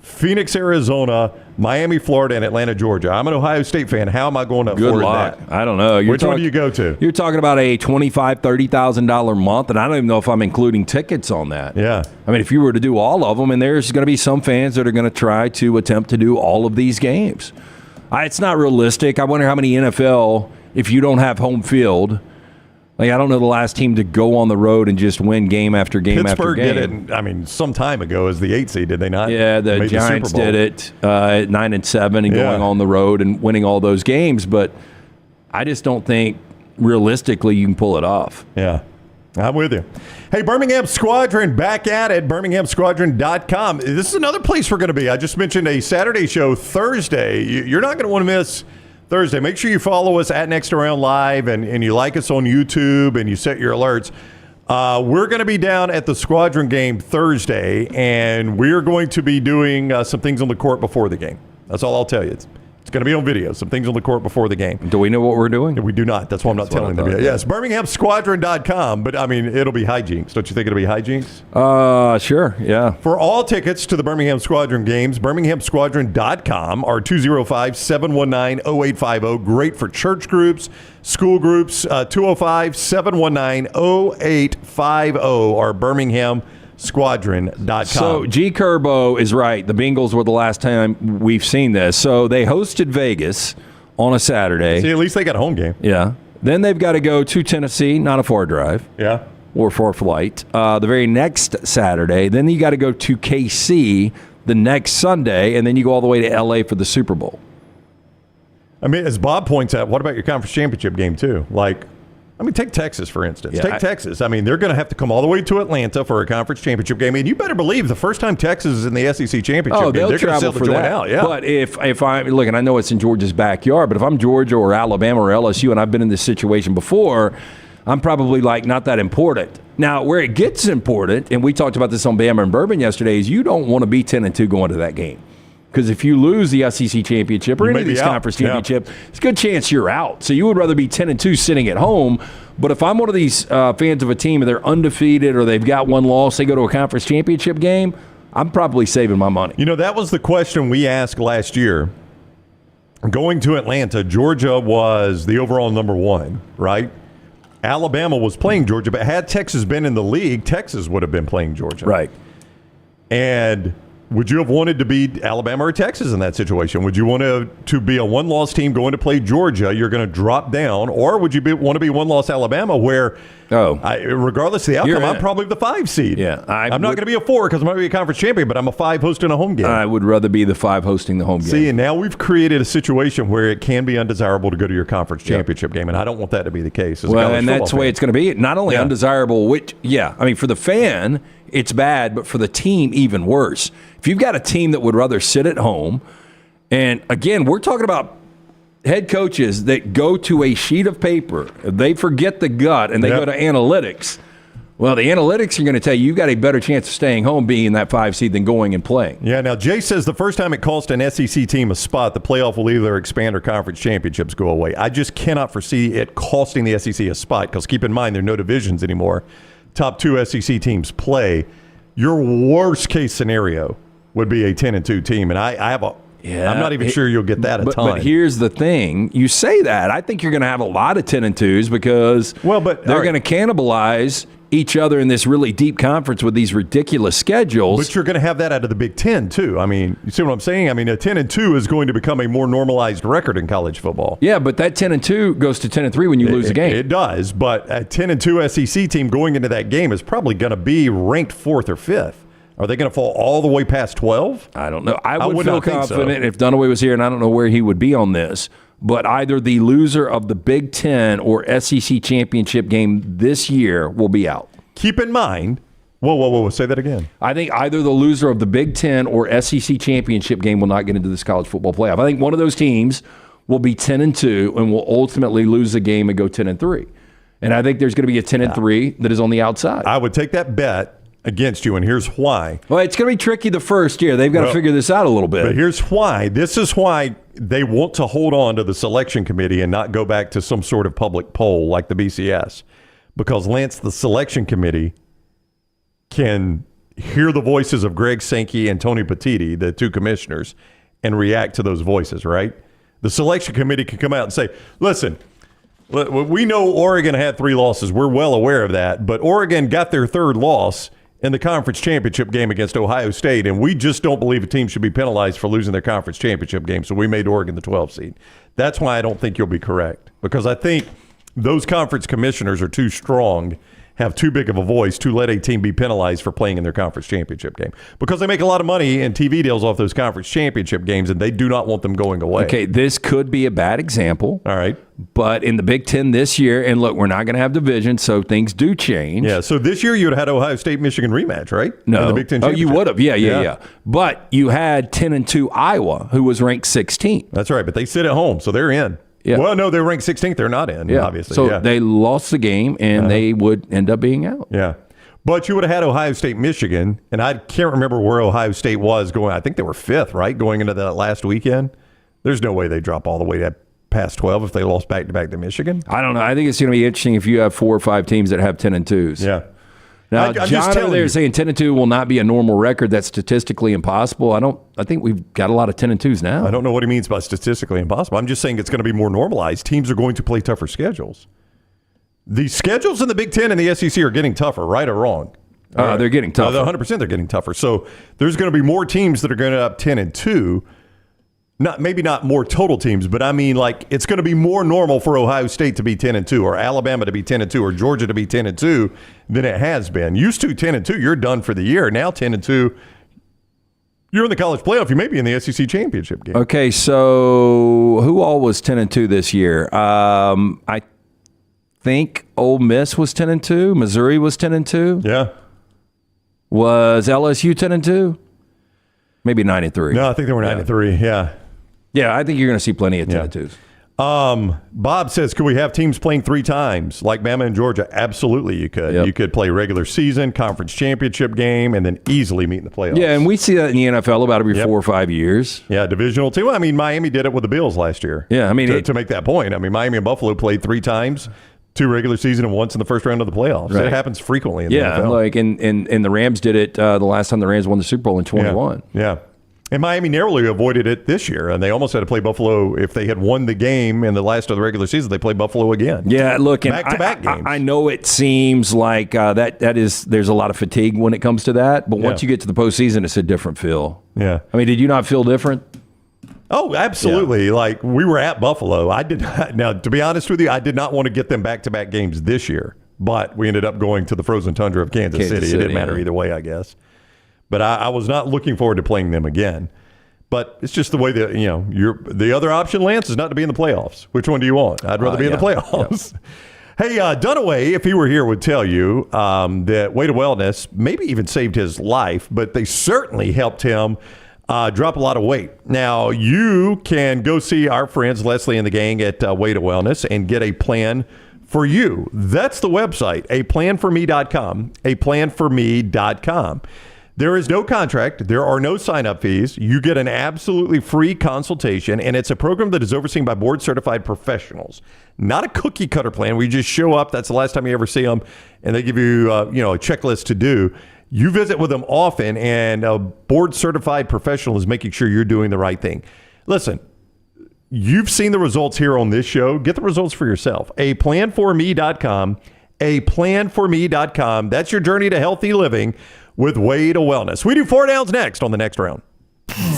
Phoenix, Arizona, Miami, Florida, and Atlanta, Georgia. I'm an Ohio State fan. How am I going to afford that? I don't know. Which one do you go to? You're talking about a $25,000, $30,000 month, and I don't even know if I'm including tickets on that. Yeah. I mean, if you were to do all of them, and there's going to be some fans that are going to try to attempt to do all of these games. It's not realistic. I wonder how many NFL, if you don't have home field, I don't know the last team to go on the road and just win game after game after game. Pittsburgh did it, some time ago as the 8 seed, did they not? Yeah, the Giants did it at 9-7 and going on the road and winning all those games. But I just don't think realistically you can pull it off. Yeah, I'm with you. Hey, Birmingham Squadron back at it, birminghamsquadron.com. This is another place we're going to be. I just mentioned a Saturday show Thursday. You're not going to want to miss Thursday. Make sure you follow us at Next Around Live and you like us on YouTube and you set your alerts. We're going to be down at the Squadron game Thursday, and we're going to be doing some things on the court before the game. That's all I'll tell you. It's going to be on video, some things on the court before the game. Do we know what we're doing? We do not. That's why I'm not telling them yet. Yes, birminghamsquadron.com, but it'll be hijinks. Don't you think it'll be hijinks? Sure, yeah. For all tickets to the Birmingham Squadron games, birminghamsquadron.com or 205-719-0850. Great for church groups, school groups, 205-719-0850 or birminghamsquadron.com. So G. Curbo is right. The Bengals were the last time we've seen this. So they hosted Vegas on a Saturday. See, at least they got a home game. Yeah. Then they've got to go to Tennessee, not a far drive. Yeah. Or far flight. The very next Saturday. Then you got to go to KC the next Sunday, and then you go all the way to L.A. for the Super Bowl. As Bob points out, what about your conference championship game, too? Take Texas, for instance. Yeah, Texas. They're going to have to come all the way to Atlanta for a conference championship game. And you better believe the first time Texas is in the SEC championship game, they'll they're going to sell travel the for joint that. out. Yeah. But if I'm look, and I know it's in Georgia's backyard, but if I'm Georgia or Alabama or LSU, and I've been in this situation before, I'm probably not that important. Now, where it gets important, and we talked about this on Bama and Bourbon yesterday, is you don't want to be 10-2 going to that game. Because if you lose the SEC championship or any of these conference championship, it's a good chance you're out. So you would rather be 10-2 sitting at home. But if I'm one of these fans of a team and they're undefeated or they've got one loss, they go to a conference championship game, I'm probably saving my money. That was the question we asked last year. Going to Atlanta, Georgia was the overall number 1, right? Alabama was playing Georgia, but had Texas been in the league, Texas would have been playing Georgia. Right. And would you have wanted to beat Alabama or Texas in that situation? Would you want to be a one-loss team going to play Georgia? You're going to drop down. Or would you want to be one-loss Alabama where, regardless of the outcome, I'm probably the 5 seed. Yeah, I'm not going to be a 4 because I'm going to be a conference champion, but I'm a 5 hosting a home game. I would rather be the 5 hosting the home game. See, and now we've created a situation where it can be undesirable to go to your conference championship game, and I don't want that to be the case. Well, and that's the way it's going to be. Not only undesirable, for the fan, it's bad, but for the team, even worse. If you've got a team that would rather sit at home, and again, we're talking about head coaches that go to a sheet of paper, they forget the gut, and they go to analytics. Well, the analytics are going to tell you've got a better chance of staying home being that 5 seed than going and playing. Yeah, now Jay says the first time it cost an SEC team a spot, the playoff will either expand or conference championships go away. I just cannot foresee it costing the SEC a spot because keep in mind there are no divisions anymore. Top 2 SEC teams play. Your worst case scenario would be a 10-2 team, and I'm not even sure you'll get that a ton. But here's the thing: you say that, I think you're going to have a lot of 10-2s because they're going to cannibalize each other in this really deep conference with these ridiculous schedules. But you're going to have that out of the Big Ten too. You see what I'm saying? A 10-2 is going to become a more normalized record in college football. Yeah, but that 10-2 goes to 10-3 when you lose a game. It does, but a 10-2 SEC team going into that game is probably going to be ranked 4th or 5th. Are they going to fall all the way past 12? I don't know. I would feel not think confident so. if Dunaway was here, and I don't know where he would be on this. but either the loser of the Big Ten or SEC championship game this year will be out. Keep in mind, whoa, say that again. I think either the loser of the Big Ten or SEC championship game will not get into this college football playoff. I think one of those teams will be 10-2 and will ultimately lose the game and go 10-3. And I think there's going to be a 10-3 that is on the outside. I would take that bet against you, and here's why. Well, it's going to be tricky the first year. They've got to figure this out a little bit. But here's why. This is why they want to hold on to the selection committee and not go back to some sort of public poll like the BCS. Because, Lance, the selection committee can hear the voices of Greg Sankey and Tony Petitti, the two commissioners, and react to those voices, right? The selection committee can come out and say, listen, we know Oregon had 3 losses. We're well aware of that. But Oregon got their 3rd loss in the conference championship game against Ohio State, and we just don't believe a team should be penalized for losing their conference championship game, so we made Oregon the 12th seed. That's why I don't think you'll be correct, because I think those conference commissioners are too strong, have too big of a voice to let a team be penalized for playing in their conference championship game, because they make a lot of money in TV deals off those conference championship games, and they do not want them going away. Okay, this could be a bad example. All right. But in the Big Ten this year, and look, we're not going to have division, so things do change. Yeah, so this year you would have had Ohio State-Michigan rematch, right? No. In the Big Ten you championship. would have. Yeah. But you had 10-2 Iowa, who was ranked 16th. That's right, but they sit at home, so they're in. Yeah. Well, no, they're ranked 16th. They're not in, obviously. So they lost the game, and they would end up being out. Yeah. But you would have had Ohio State-Michigan, and I can't remember where Ohio State was going. I think they were 5th, right, going into that last weekend. There's no way they drop all the way to past 12 if they lost back-to-back to Michigan. I don't know. I think it's going to be interesting if you have 4 or 5 teams that have 10-2s. Yeah. Now, John over there is saying 10-2 will not be a normal record. That's statistically impossible. I think we've got a lot of 10-2s now. I don't know what he means by statistically impossible. I'm just saying it's going to be more normalized. Teams are going to play tougher schedules. The schedules in the Big Ten and the SEC are getting tougher, right or wrong? They're getting tougher. 100% they're getting tougher. So there's going to be more teams that are going to up 10-2. Maybe not more total teams, but I mean, like, it's going to be more normal for Ohio State to be 10-2 or Alabama to be 10-2 or Georgia to be 10-2 than it has been. Used to 10-2, you're done for the year. Now 10-2, you're in the college playoff. You may be in the SEC championship game. Okay, so who all was 10-2 this year? I think Ole Miss was 10-2. Missouri was 10-2. Yeah. Was LSU 10-2? Maybe 9-3. No, I think they were 9-3. Yeah. Yeah, I think you're going to see plenty of 10-2s. Bob says, could we have teams playing 3 times like Bama and Georgia? Absolutely, you could. Yep. You could play regular season, conference championship game, and then easily meet in the playoffs. Yeah, and we see that in the NFL about every 4 or 5 years. Yeah, divisional too. I mean, Miami did it with the Bills last year. Yeah, I mean, to make that point. I mean, Miami and Buffalo played 3 times. 2 regular season and once in the first round of the playoffs. Right. It happens frequently in the NFL. Yeah, like and the Rams did it the last time the Rams won the Super Bowl in 21. Yeah. And Miami narrowly avoided it this year, and they almost had to play Buffalo. If they had won the game in the last of the regular season, they played Buffalo again. Yeah, look, back-to-back games. I know it seems like there's a lot of fatigue when it comes to that, but once you get to the postseason, it's a different feel. Yeah. I mean, did you not feel different? Oh, absolutely. Yeah. Like, we were at Buffalo. I did not. Now, to be honest with you, I did not want to get them back-to-back games this year, but we ended up going to the frozen tundra of Kansas City. It didn't matter either way, I guess. But I was not looking forward to playing them again. But it's just the way that, the other option, Lance, is not to be in the playoffs. Which one do you want? I'd rather be in the playoffs. Yep. Hey, Dunaway, if he were here, would tell you that Way to Wellness maybe even saved his life, but they certainly helped him drop a lot of weight. Now, you can go see our friends, Leslie and the gang at Way to Wellness, and get a plan for you. That's the website, aplanforme.com, aplanforme.com. There is no contract. There are no sign-up fees. You get an absolutely free consultation, and it's a program that is overseen by board-certified professionals. Not a cookie-cutter plan where you just show up, that's the last time you ever see them, and they give you a checklist to do. You visit with them often, and a board-certified professional is making sure you're doing the right thing. Listen, you've seen the results here on this show. Get the results for yourself. aplanforme.com, aplanforme.com. That's your journey to healthy living with Way to Wellness. We do 4 downs next on the next round.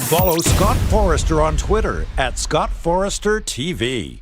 Follow Scott Forrester on Twitter @ScottForresterTV.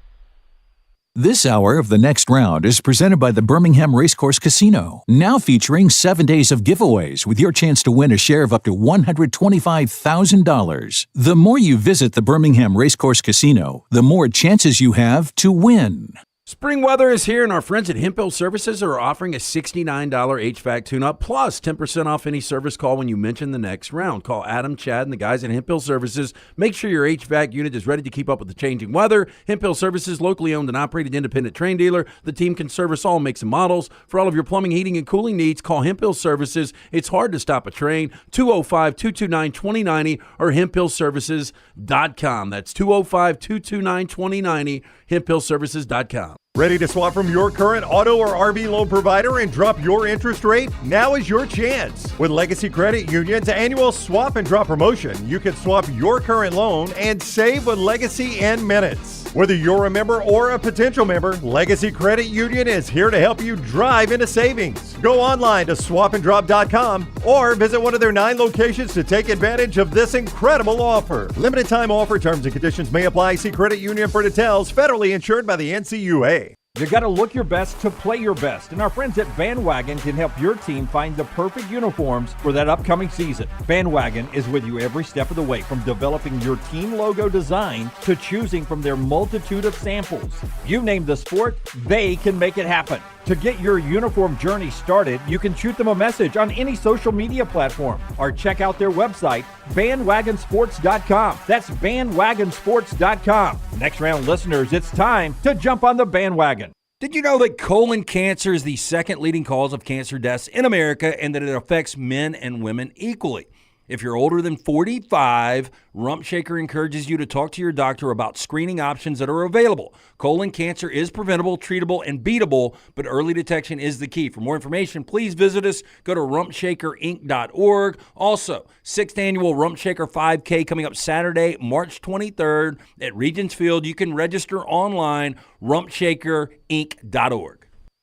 This hour of The Next Round is presented by the Birmingham Racecourse Casino, now featuring 7 days of giveaways with your chance to win a share of up to $125,000. The more you visit the Birmingham Racecourse Casino, the more chances you have to win. Spring weather is here, and our friends at Hemphill Services are offering a $69 HVAC tune-up plus 10% off any service call when you mention The Next Round. Call Adam, Chad, and the guys at Hemphill Services. Make sure your HVAC unit is ready to keep up with the changing weather. Hemphill Services, locally owned and operated independent train dealer. The team can service all makes and models. For all of your plumbing, heating, and cooling needs, call Hemphill Services. It's hard to stop a train. 205-229-2090 or hemphillservices.com. That's 205-229-2090, hemphillservices.com. Ready to swap from your current auto or RV loan provider and drop your interest rate? Now is your chance. With Legacy Credit Union's annual swap and drop promotion, you can swap your current loan and save with Legacy in minutes. Whether you're a member or a potential member, Legacy Credit Union is here to help you drive into savings. Go online to swapanddrop.com or visit one of their 9 locations to take advantage of this incredible offer. Limited time offer, terms and conditions may apply. See Credit Union for details. Federally insured by the NCUA. You got to look your best to play your best, and our friends at Bandwagon can help your team find the perfect uniforms for that upcoming season. Bandwagon is with you every step of the way, from developing your team logo design to choosing from their multitude of samples. You name the sport, they can make it happen. To get your uniform journey started, you can shoot them a message on any social media platform or check out their website, bandwagonsports.com. That's bandwagonsports.com. Next Round listeners, it's time to jump on the bandwagon. Did you know that colon cancer is the second leading cause of cancer deaths in America and that it affects men and women equally? If you're older than 45, Rump Shaker encourages you to talk to your doctor about screening options that are available. Colon cancer is preventable, treatable, and beatable, but early detection is the key. For more information, please visit us. Go to rumpshakerinc.org. Also, 6th annual Rump Shaker 5K coming up Saturday, March 23rd at Regents Field. You can register online, rumpshakerinc.org.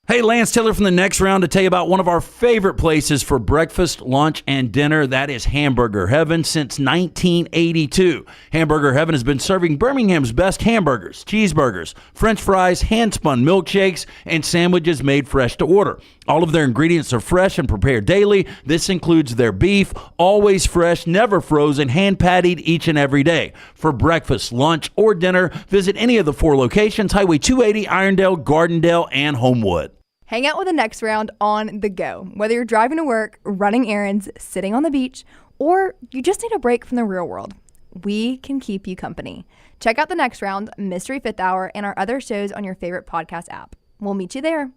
Hey, Lance Taylor from The Next Round to tell you about one of our favorite places for breakfast, lunch, and dinner. That is Hamburger Heaven since 1982. Hamburger Heaven has been serving Birmingham's best hamburgers, cheeseburgers, French fries, hand-spun milkshakes, and sandwiches made fresh to order. All of their ingredients are fresh and prepared daily. This includes their beef, always fresh, never frozen, hand-pattied each and every day. For breakfast, lunch, or dinner, visit any of the 4 locations, Highway 280, Irondale, Gardendale, and Homewood. Hang out with The Next Round on the go. Whether you're driving to work, running errands, sitting on the beach, or you just need a break from the real world, we can keep you company. Check out The Next Round, Mystery Fifth Hour, and our other shows on your favorite podcast app. We'll meet you there.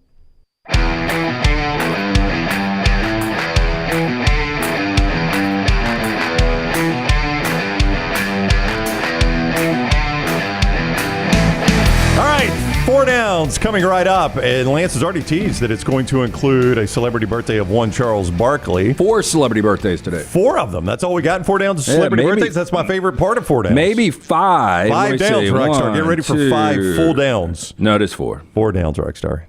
All right, 4 downs coming right up. And Lance has already teased that it's going to include a celebrity birthday of one Charles Barkley. 4 celebrity birthdays today. 4 of them. That's all we got in 4 downs of celebrity birthdays. That's my favorite part of 4 downs. Maybe 5. 5 downs, Rockstar. Get ready for 5 full downs. No, it is 4. 4 downs, Rockstar.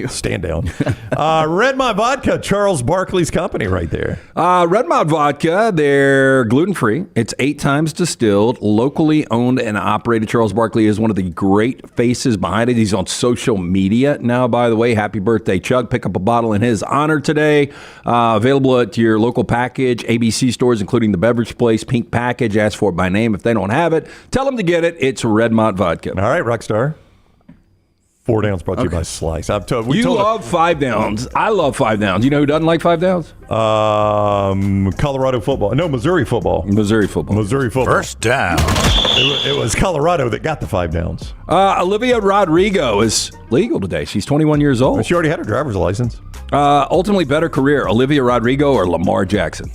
Stand down. Redmont Vodka, Charles Barkley's company right there. Redmont Vodka, they're gluten-free. It's 8 times distilled, locally owned and operated. Charles Barkley is one of the great faces behind it. He's on social media now, by the way. Happy birthday, Chuck. Pick up a bottle in his honor today. Available at your local package, ABC stores, including the Beverage Place Pink Package. Ask for it by name. If they don't have it, tell them to get it. It's Redmont Vodka. All right, Rockstar. 4 downs brought to you by Slice. You love 5 downs. I love 5 downs. You know who doesn't like 5 downs? Colorado football. No, Missouri football. Missouri football. First down. It was Colorado that got the 5 downs. Olivia Rodrigo is legal today. She's 21 years old. She already had her driver's license. Ultimately, better career, Olivia Rodrigo or Lamar Jackson?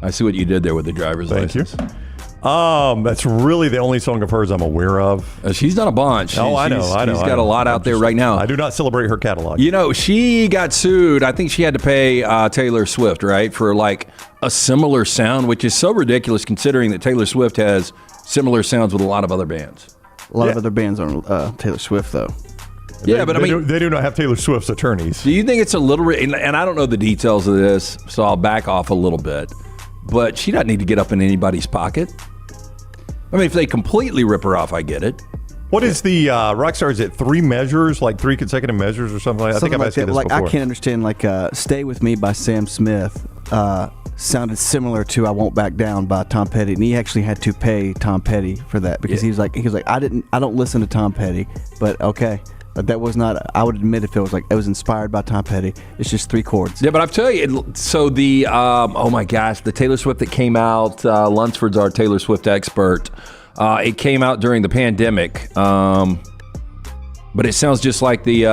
I see what you did there with the driver's license. Thank you. That's really the only song of hers I'm aware of. She's done a bunch. I know. She's got a lot out there right now. I do not celebrate her catalog. You know, she got sued. I think she had to pay Taylor Swift, right, for like a similar sound, which is so ridiculous considering that Taylor Swift has similar sounds with a lot of other bands. A lot of other bands on Taylor Swift, though. Yeah, but I mean, they do not have Taylor Swift's attorneys. Do you think it's a little, and I don't know the details of this, so I'll back off a little bit, but she doesn't need to get up in anybody's pocket. I mean, if they completely rip her off, I get it. What is the Rockstar? Is it 3 measures, like 3 consecutive measures or something like that? I think I've asked you this before. I can't understand, Stay With Me by Sam Smith sounded similar to I Won't Back Down by Tom Petty, and he actually had to pay Tom Petty for that because he was like, I don't listen to Tom Petty, but okay. But that was not, I would admit if it was it was inspired by Tom Petty. It's just 3 chords. Yeah, but I'll tell you, so the, oh my gosh, the Taylor Swift that came out, Lunsford's our Taylor Swift expert. It came out during the pandemic, but it sounds just like the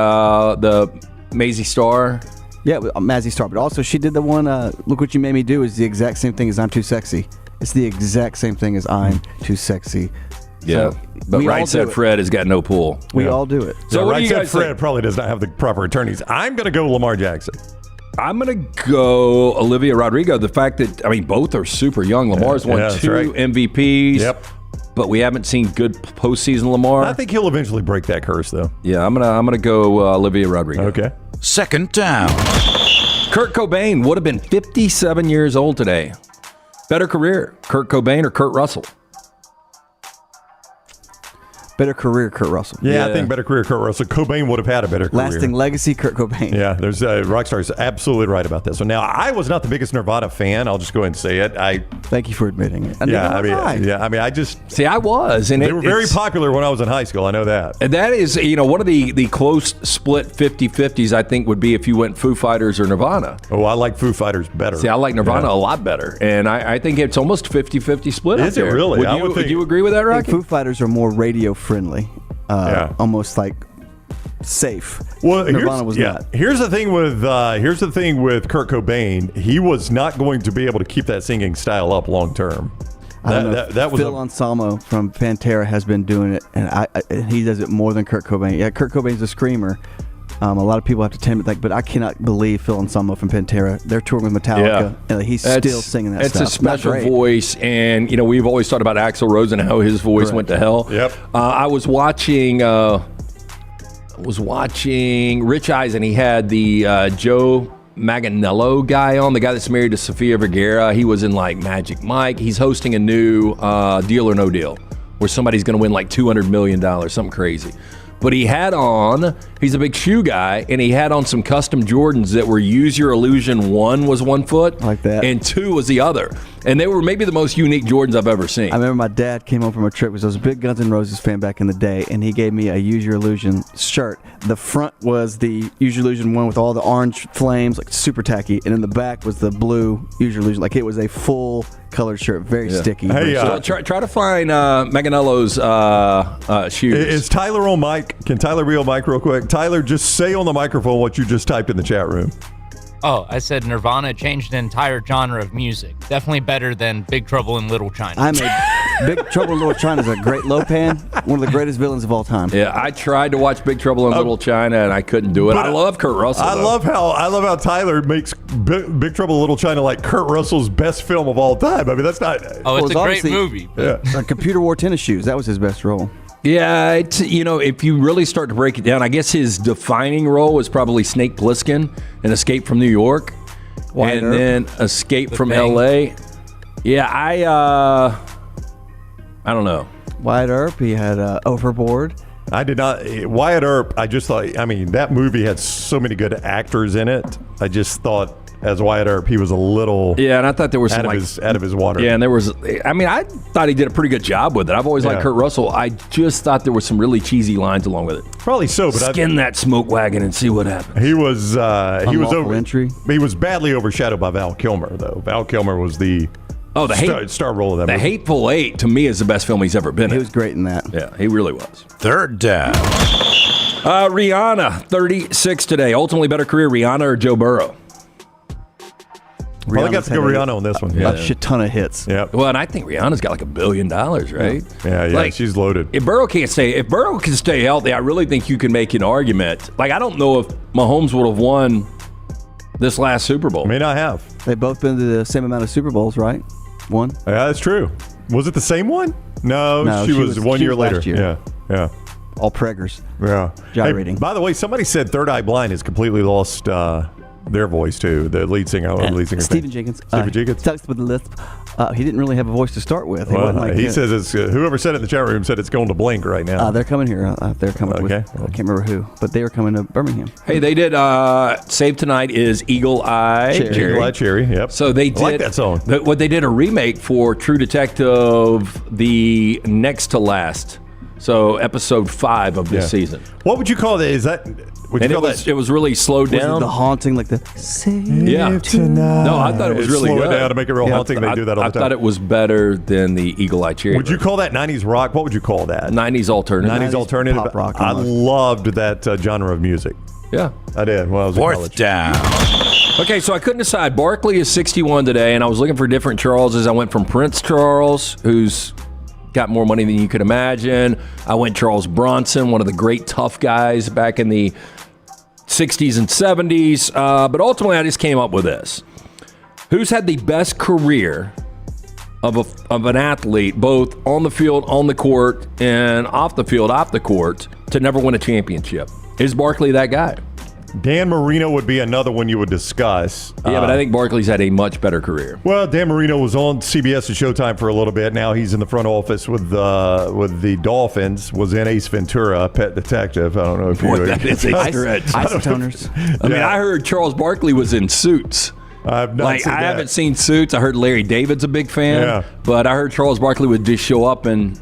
Mazzy Star. Yeah, Mazzy Star. But also she did the one, Look What You Made Me Do is the exact same thing as I'm Too Sexy. It's the exact same thing as I'm Too Sexy. Yeah, so but Right Said Fred has got no pull. We all do it. So what do you guys Fred think? probably does not have the proper attorneys. I'm going to go Lamar Jackson. I'm going to go Olivia Rodrigo. The fact that, both are super young. Lamar's won 2 MVPs. Yep. But we haven't seen good postseason Lamar. I think he'll eventually break that curse, though. Yeah, I'm gonna go Olivia Rodrigo. Okay. Second down. Kurt Cobain would have been 57 years old today. Better career, Kurt Cobain or Kurt Russell? Better career, Kurt Russell. Yeah, I think better career, Kurt Russell. Cobain would have had a better career. Lasting legacy, Kurt Cobain. Yeah, there's Rockstar is absolutely right about this. So now I was not the biggest Nirvana fan. I'll just go ahead and say it. Thank you for admitting it. I just see. I was, and they were very popular when I was in high school. I know that. And that is, one of the close split 50-50s. I think would be if you went Foo Fighters or Nirvana. Oh, I like Foo Fighters better. See, I like Nirvana a lot better, and I think it's almost 50-50 split. Is it really? Would you agree with that, Rocky? Foo Fighters are more radio friendly. Almost like safe. Well, Nirvana was not. Here's the thing with Kurt Cobain. He was not going to be able to keep that singing style up long term. That was Phil Anselmo from Pantera has been doing it, and he does it more than Kurt Cobain. Yeah, Kurt Cobain's a screamer. A lot of people have to tend to but I cannot believe Phil Anselmo from Pantera. They're touring with Metallica, and he's still singing that stuff. It's a special voice, and we've always talked about Axl Rose and how his voice went to hell. Yep. I was watching Rich Eisen. He had the Joe Manganiello guy on, the guy that's married to Sofia Vergara. He was in Magic Mike. He's hosting a new Deal or No Deal, where somebody's going to win $200 million, something crazy. But he's a big shoe guy, and he had on some custom Jordans that were Use Your Illusion. 1 was 1 foot. Like that. And 2 was the other. And they were maybe the most unique Jordans I've ever seen. I remember my dad came home from a trip because I was a big Guns N' Roses fan back in the day, and he gave me a Use Your Illusion shirt. The front was the Use Your Illusion 1 with all the orange flames, super tacky, and in the back was the blue Use Your Illusion. It was a full colored shirt, very sticky. Hey, try to find Manganiello's shoes. Is Tyler on mic? Can Tyler be on mic real quick? Tyler, just say on the microphone what you just typed in the chat room. Oh, I said Nirvana changed an entire genre of music. Definitely better than Big Trouble in Little China. Big Trouble in Little China is a great Lopan, one of the greatest villains of all time. Yeah, I tried to watch Big Trouble in Little China, and I couldn't do it. I love Kurt Russell. I love how Tyler makes Big Trouble in Little China like Kurt Russell's best film of all time. That's not. Oh, it's a great movie. Computer Wore Tennis Shoes. That was his best role. Yeah, it's, if you really start to break it down, I guess his defining role was probably Snake Plissken in Escape from New York, then Escape from L.A. Yeah, I don't know. Wyatt Earp, he had Overboard. I did not. Wyatt Earp, I just thought, that movie had so many good actors in it. I just thought, as Wyatt Earp, he was a little and I thought there was out of his water. Yeah, and there was. I thought he did a pretty good job with it. I've always liked Kurt Russell. I just thought there were some really cheesy lines along with it. Probably so, but skin that smoke wagon and see what happens. He was entry. He was badly overshadowed by Val Kilmer, though. Val Kilmer was the star role of that movie. The Hateful Eight, to me, is the best film he's ever been in. He was great in that. Yeah, he really was. Third down. Rihanna, 36 today. Ultimately better career, Rihanna or Joe Burrow? Probably got to go Rihanna on this one. A shit ton of hits. Yeah. Well, and I think Rihanna's got $1 billion, right? Yeah. She's loaded. If Burrow can stay healthy, I really think you can make an argument. I don't know if Mahomes would have won this last Super Bowl. May not have. They've both been to the same amount of Super Bowls, right? One. Yeah, that's true. Was it the same one? No, she was 1 year later. Last year. Yeah. All preggers. Yeah. Gyrating. Hey, by the way, somebody said Third Eye Blind has completely lost their voice too. The lead singer, Stephen Jenkins. Stephen Jenkins talks with the lisp. He didn't really have a voice to start with. He says it's whoever said it in the chat room said it's going to Blink right now. They're coming here. They're coming. Okay. I can't remember who, but they are coming to Birmingham. Hey, they did. Save Tonight is Eagle Eye Cherry. Eagle Eye Cherry. Yep. So they did. I like that song. What they did a remake for True Detective, the next to last. So episode 5 of this season. What would you call that? Is that? Would you call that? It was really slowed Was down. it the haunting, like the Save Tonight. No, I thought it was really slow good. it down to make it real haunting. They do that all the time. I thought it was better than the Eagle Eye Cherry. Would you call that 90s rock? What would you call that? 90s alternative. 90s alternative. pop rock. I loved that genre of music. Yeah. I did when I was in college. Fourth down. Okay, so I couldn't decide. Barkley is 61 today, and I was looking for different Charleses. I went from Prince Charles, who's got more money than you could imagine. I went Charles Bronson, one of the great tough guys back in the 60s and 70s. But ultimately, I just came up with this. Who's had the best career of an athlete, both on the field, on the court, and off the field, off the court, to never win a championship? Is Barkley that guy? Dan Marino would be another one you would discuss. Yeah, but I think Barkley's had a much better career. Well, Dan Marino was on CBS and Showtime for a little bit. Now he's in the front office with the Dolphins. Was in Ace Ventura, Pet Detective. I don't know if you. That is a stretch. Isotoners. I mean, I heard Charles Barkley was in Suits. I've not seen I that. haven't seen Suits. I heard Larry David's a big fan. Yeah. But I heard Charles Barkley would just show up and,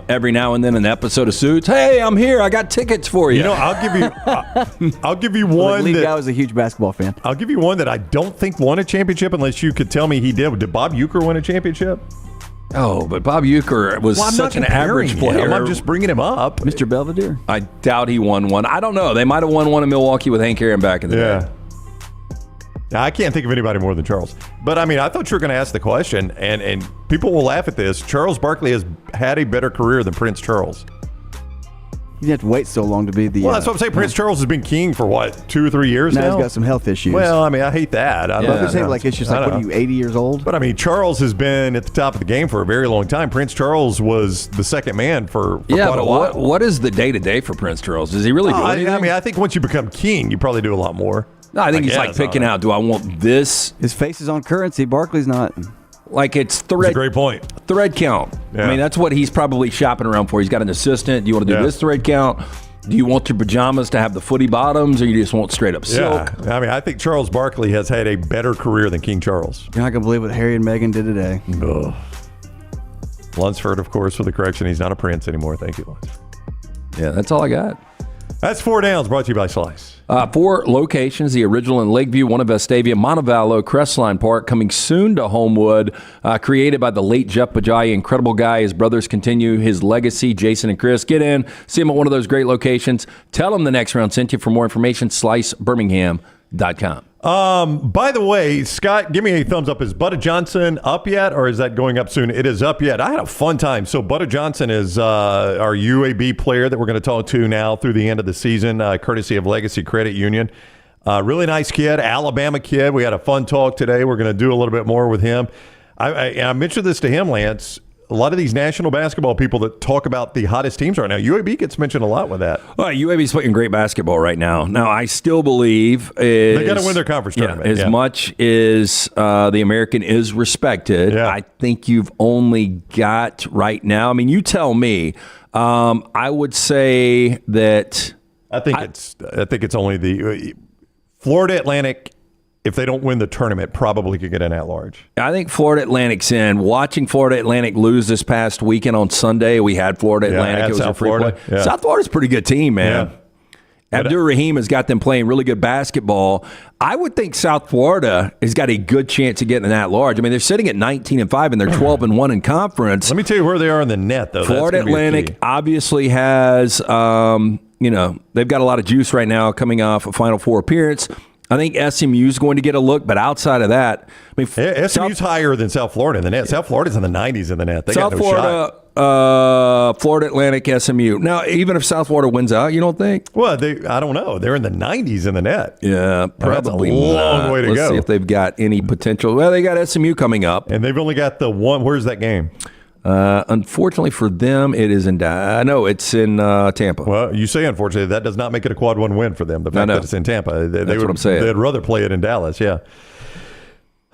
every now and then in an episode of Suits, hey, I'm here. I got tickets for you. I'll give you one. The lead guy was a huge basketball fan. I'll give you one that I don't think won a championship unless you could tell me he did. Did Bob Uecker win a championship? Oh, but Bob Uecker was such an average player. I'm just bringing him up. Mr. Belvedere. I doubt he won one. I don't know. They might have won one in Milwaukee with Hank Aaron back in the day. I can't think of anybody more than Charles. But, I mean, I thought you were going to ask the question, and people will laugh at this. Charles Barkley has had a better career than Prince Charles. You didn't have to wait so long to be the... Well, that's what I'm saying. Prince Charles has been king for, 2 or 3 years now? Now he's got some health issues. Well, I mean, I hate that. It's just like, what are you, 80 years old? But, I mean, Charles has been at the top of the game for a very long time. Prince Charles was the second man for quite a while. What is the day-to-day for Prince Charles? Does he really do anything? I mean, I think once you become king, you probably do a lot more. No, I think he's like picking out, do I want this? His face is on currency. Barkley's not. Like it's thread. That's a great point. Thread count. Yeah. I mean, that's what he's probably shopping around for. He's got an assistant. Do you want to do this thread count? Do you want your pajamas to have the footy bottoms, or you just want straight up silk? Yeah. I mean, I think Charles Barkley has had a better career than King Charles. You're not going to believe what Harry and Meghan did today. Ugh. Lunsford, of course, for the correction. He's not a prince anymore. Thank you, Lunsford. Yeah, that's all I got. That's 4 Downs, brought to you by Slice. 4 locations, the original in Lakeview, one in Vestavia, Montevallo, Crestline Park, coming soon to Homewood, created by the late Jeff Bajai, incredible guy. His brothers continue his legacy, Jason and Chris. Get in, see him at one of those great locations. Tell them the next round sent you. For more information, slicebirmingham.com. By the way, Scott, give me a thumbs up. Is Butta Johnson up yet, or is that going up soon? It is up yet. I had a fun time. So Butta Johnson is our UAB player that we're going to talk to now through the end of the season, courtesy of Legacy Credit Union. Really nice kid, Alabama kid. We had a fun talk today. We're going to do a little bit more with him. I mentioned this to him, Lance. A lot of these national basketball people that talk about the hottest teams right now, UAB gets mentioned a lot with that. Well, UAB's playing great basketball right now. Now, I still believe they got to win their conference tournament. As much as the American is respected, I think you've only got right now. I mean, you tell me. I would say that I think it's only the Florida Atlantic. If they don't win the tournament, probably could get an at-large. I think Florida Atlantic's in. Watching Florida Atlantic lose this past weekend on Sunday, we had Florida Atlantic. It was South a free Florida. play. South Florida's a pretty good team, man. Yeah. Abdur-Rahim has got them playing really good basketball. I would think South Florida has got a good chance of getting an at-large. I mean, they're sitting at 19-5, and they're 12-1 in conference. Let me tell you where they are in the net, though. Florida Atlantic obviously has, they've got a lot of juice right now coming off a Final Four appearance. I think SMU is going to get a look, but outside of that, I mean, SMU's higher than South Florida in the net. South Florida's in the 90s in the net. They South got no Florida, shot. Florida Atlantic, SMU. Now, even if South Florida wins out, you don't think? Well, I don't know. They're in the 90s in the net. Yeah, probably that's a long way to Let's see if they've got any potential. Well, they got SMU coming up, and they've only got the one. Where's that game? Unfortunately for them, it is in it's in Tampa. Well, you say unfortunately. That does not make it a quad 1 win for them. The fact that it's in Tampa. That's what I'm saying. They'd rather play it in Dallas, yeah.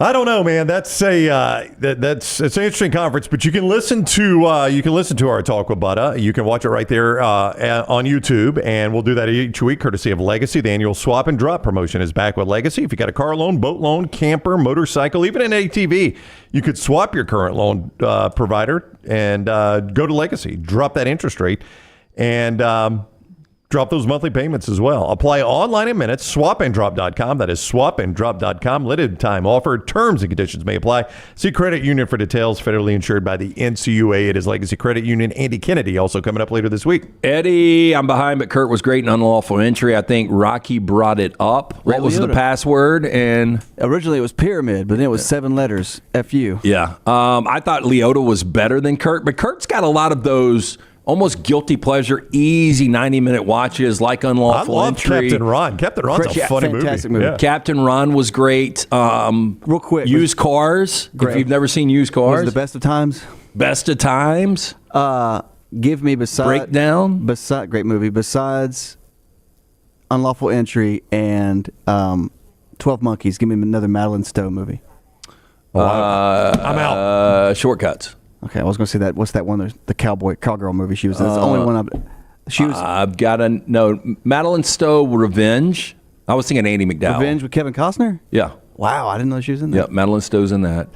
I don't know, man. That's it's an interesting conference, but you can listen to our talk with Butta. You can watch it right there on YouTube, and we'll do that each week, courtesy of Legacy. The annual swap and drop promotion is back with Legacy. If you got a car loan, boat loan, camper, motorcycle, even an ATV, you could swap your current loan provider and go to Legacy, drop that interest rate, and drop those monthly payments as well. Apply online in minutes. Swapanddrop.com. That is swapanddrop.com. Limited time offer. Terms and conditions may apply. See Credit Union for details. Federally insured by the NCUA. It is Legacy Credit Union. Andy Kennedy also coming up later this week. Eddie, I'm behind, but Kurt was great in unlawful entry. I think Rocky brought it up. What was the password? And originally it was pyramid, but then it was 7 letters. FU. Yeah. I thought Leota was better than Kurt, but Kurt's got a lot of those almost guilty pleasure, easy 90-minute watches like Unlawful Entry. Captain Ron. Captain Ron's a funny movie. Yeah. Captain Ron was great. Real quick. Used Cars. Great. If you've never seen Used Cars. Was it the Best of Times? Best of Times. Give me Breakdown. Great movie. Besides Unlawful Entry and 12 Monkeys, give me another Madeline Stowe movie. I'm out. Shortcuts. Okay, I was going to say that. What's that one? The cowgirl movie she was in. It's the only one I've got to know. Madeline Stowe, Revenge. I was thinking Andy McDowell. Revenge with Kevin Costner? Yeah. Wow, I didn't know she was in that. Yeah, Madeline Stowe's in that.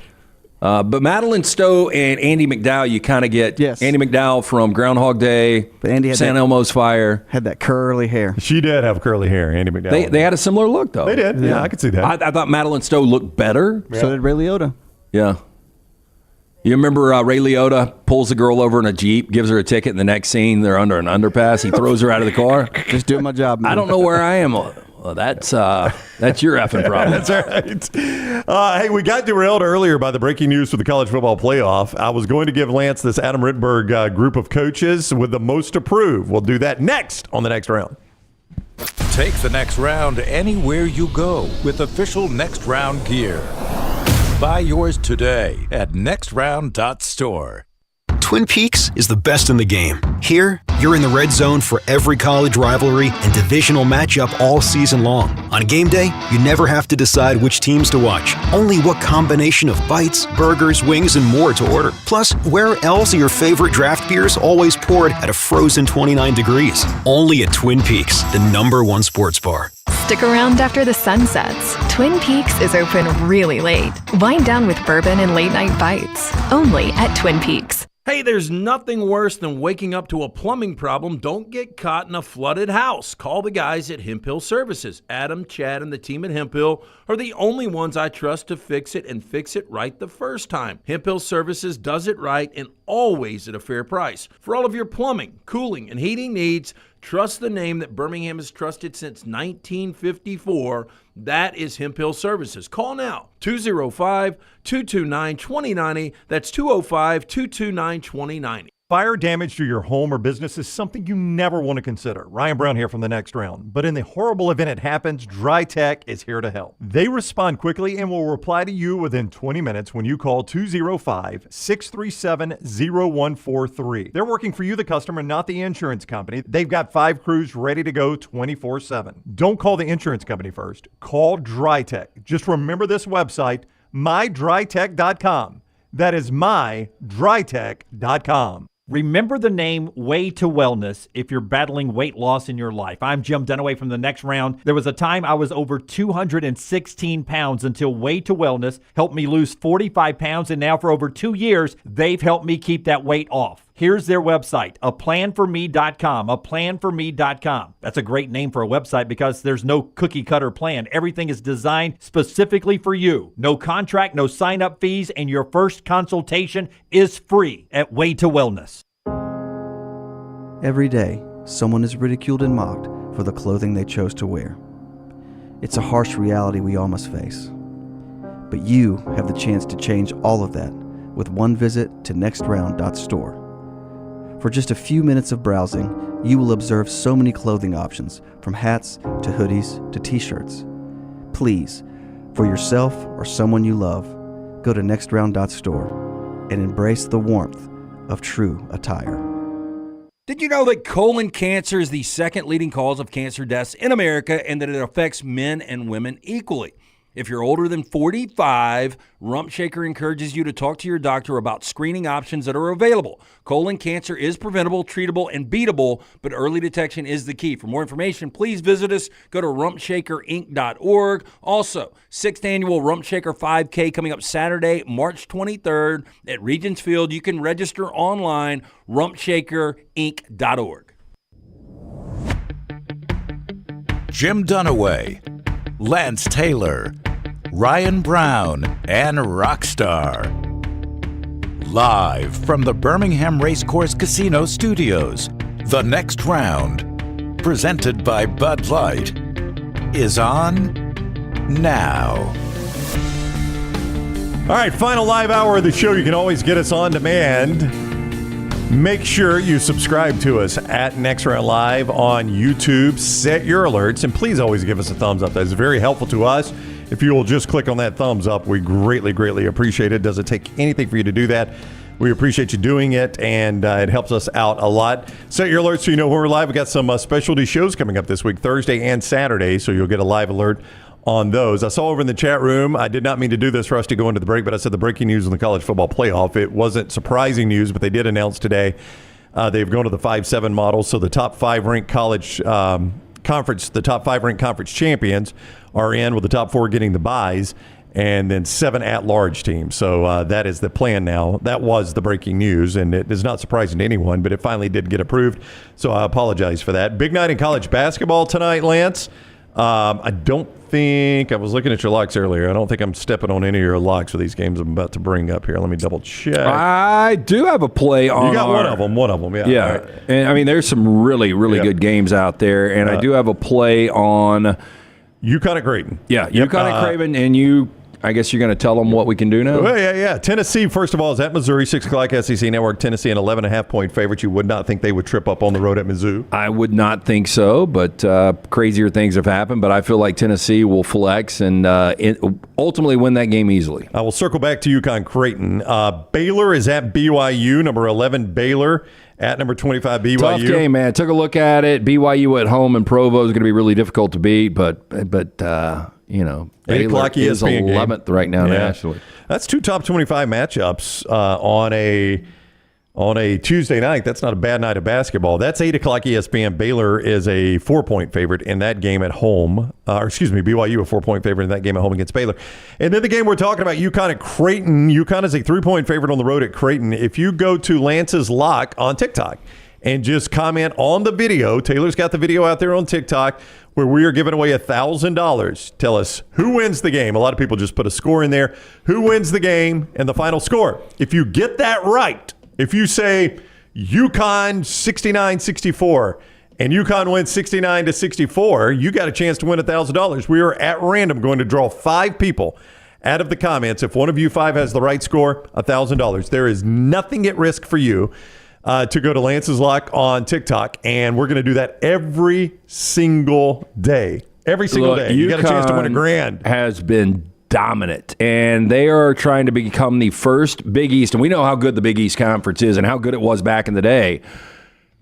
But Madeline Stowe and Andy McDowell, you kind of get Andy McDowell from Groundhog Day, but Andy had San Elmo's Fire. Had that curly hair. She did have curly hair, Andy McDowell. They had a similar look, though. They did. Yeah, I could see that. I thought Madeline Stowe looked better. Yeah. So did Ray Liotta. Yeah. You remember Ray Liotta pulls the girl over in a Jeep, gives her a ticket, and the next scene, they're under an underpass. He throws her out of the car. Just doing my job, man. I don't know where I am. Well, that's your effing problem. That's right. Hey, we got derailed earlier by the breaking news for the college football playoff. I was going to give Lance this Adam Rittenberg group of coaches with the most approved. We'll do that next on the next round. Take the next round anywhere you go with official Next Round gear. Buy yours today at nextround.store. Twin Peaks is the best in the game. Here, you're in the red zone for every college rivalry and divisional matchup all season long. On game day, you never have to decide which teams to watch, only what combination of bites, burgers, wings, and more to order. Plus, where else are your favorite draft beers always poured at a frozen 29 degrees? Only at Twin Peaks, the #1 sports bar. Stick around after the sun sets. Twin Peaks is open really late. Wind down with bourbon and late night bites. Only at Twin Peaks. Hey, there's nothing worse than waking up to a plumbing problem. Don't get caught in a flooded house. Call the guys at Hemp Hill Services. Adam, Chad, and the team at Hemp Hill are the only ones I trust to fix it and fix it right the first time. Hemp Hill Services does it right and always at a fair price. For all of your plumbing, cooling, and heating needs, trust the name that Birmingham has trusted since 1954. That is Hemp Hill Services. Call now, 205-229-2090. That's 205-229-2090. Fire damage to your home or business is something you never want to consider. Ryan Brown here from the next round. But in the horrible event it happens, Dry Tech is here to help. They respond quickly and will reply to you within 20 minutes when you call 205-637-0143. They're working for you, the customer, not the insurance company. They've got 5 crews ready to go 24/7. Don't call the insurance company first. Call Dry Tech. Just remember this website, mydrytech.com. That is mydrytech.com. Remember the name Way to Wellness if you're battling weight loss in your life. I'm Jim Dunaway from the next round. There was a time I was over 216 pounds until Way to Wellness helped me lose 45 pounds, and now for over 2 years, they've helped me keep that weight off. Here's their website, aplanforme.com, aplanforme.com. That's a great name for a website because there's no cookie-cutter plan. Everything is designed specifically for you. No contract, no sign-up fees, and your first consultation is free at Way to Wellness. Every day, someone is ridiculed and mocked for the clothing they chose to wear. It's a harsh reality we all must face. But you have the chance to change all of that with one visit to nextround.store. For just a few minutes of browsing, you will observe so many clothing options, from hats to hoodies to t-shirts. Please, for yourself or someone you love, go to nextround.store and embrace the warmth of true attire. Did you know that colon cancer is the second leading cause of cancer deaths in America and that it affects men and women equally? If you're older than 45, Rump Shaker encourages you to talk to your doctor about screening options that are available. Colon cancer is preventable, treatable, and beatable, but early detection is the key. For more information, please visit us. Go to rumpshakerinc.org. Also, 6th annual Rump Shaker 5K coming up Saturday, March 23rd at Regents Field. You can register online, rumpshakerinc.org. Jim Dunaway, Lance Taylor, Ryan Brown, and Rockstar. Live from the Birmingham Racecourse Casino Studios, the next round, presented by Bud Light, is on now. All right, final live hour of the show. You can always get us on demand. Make sure you subscribe to us at Next Round Live on YouTube. Set your alerts, and please always give us a thumbs up. That is very helpful to us. If you will just click on that thumbs up, we greatly, greatly appreciate it. Doesn't take anything for you to do that. We appreciate you doing it, and it helps us out a lot. Set your alerts so you know when we're live. We've got some specialty shows coming up this week, Thursday and Saturday, so you'll get a live alert on those. I saw over in the chat room, I did not mean to do this for us to go into the break, but I said the breaking news on the college football playoff. It wasn't surprising news, but they did announce today they've gone to the 5-7 model. So the top 5 ranked college conference, the top 5 ranked conference champions are in, with the top 4 getting the byes, and then 7 at-large teams. So that is the plan now. That was the breaking news, and it is not surprising to anyone, but it finally did get approved. So I apologize for that. Big night in college basketball tonight, Lance. I don't think, I was looking at your locks earlier. I don't think I'm stepping on any of your locks for these games I'm about to bring up here. Let me double check. I do have a play on. You got one of them, yeah. Yeah, right. And I mean, there's some really, really good games out there, and I do have a play on UConn at Creighton. Yeah, UConn at Creighton, and I guess you're going to tell them what we can do now? Well, yeah. Tennessee, first of all, is at Missouri, 6 o'clock SEC Network. Tennessee, an 11.5-point favorite. You would not think they would trip up on the road at Mizzou. I would not think so, but crazier things have happened. But I feel like Tennessee will flex and ultimately win that game easily. I will circle back to UConn Creighton. Baylor is at BYU, number 11 Baylor at number 25 BYU. Tough game, man. Took a look at it. BYU at home in Provo is going to be really difficult to beat, but you know, 8 o'clock ESPN is 11th game. right now nationally. That's 2 top 25 matchups on a Tuesday night. That's not a bad night of basketball. That's 8 o'clock ESPN. Baylor is a 4-point favorite in that game at home. BYU a 4-point favorite in that game at home against Baylor. And then the game we're talking about, UConn at Creighton. UConn is a 3-point favorite on the road at Creighton. If you go to Lance's Lock on TikTok and just comment on the video, Taylor's got the video out there on TikTok, where we are giving away $1,000. Tell us who wins the game. A lot of people just put a score in there. Who wins the game and the final score? If you get that right, if you say UConn 69-64 and UConn wins 69-64, you got a chance to win $1,000. We are at random going to draw 5 people out of the comments. If one of you 5 has the right score, $1,000. There is nothing at risk for you to go to Lance's Lock on TikTok, and we're going to do that every single day. Every single day. You got a chance to win $1,000. Has been dominant, and they are trying to become the first Big East, and we know how good the Big East Conference is and how good it was back in the day,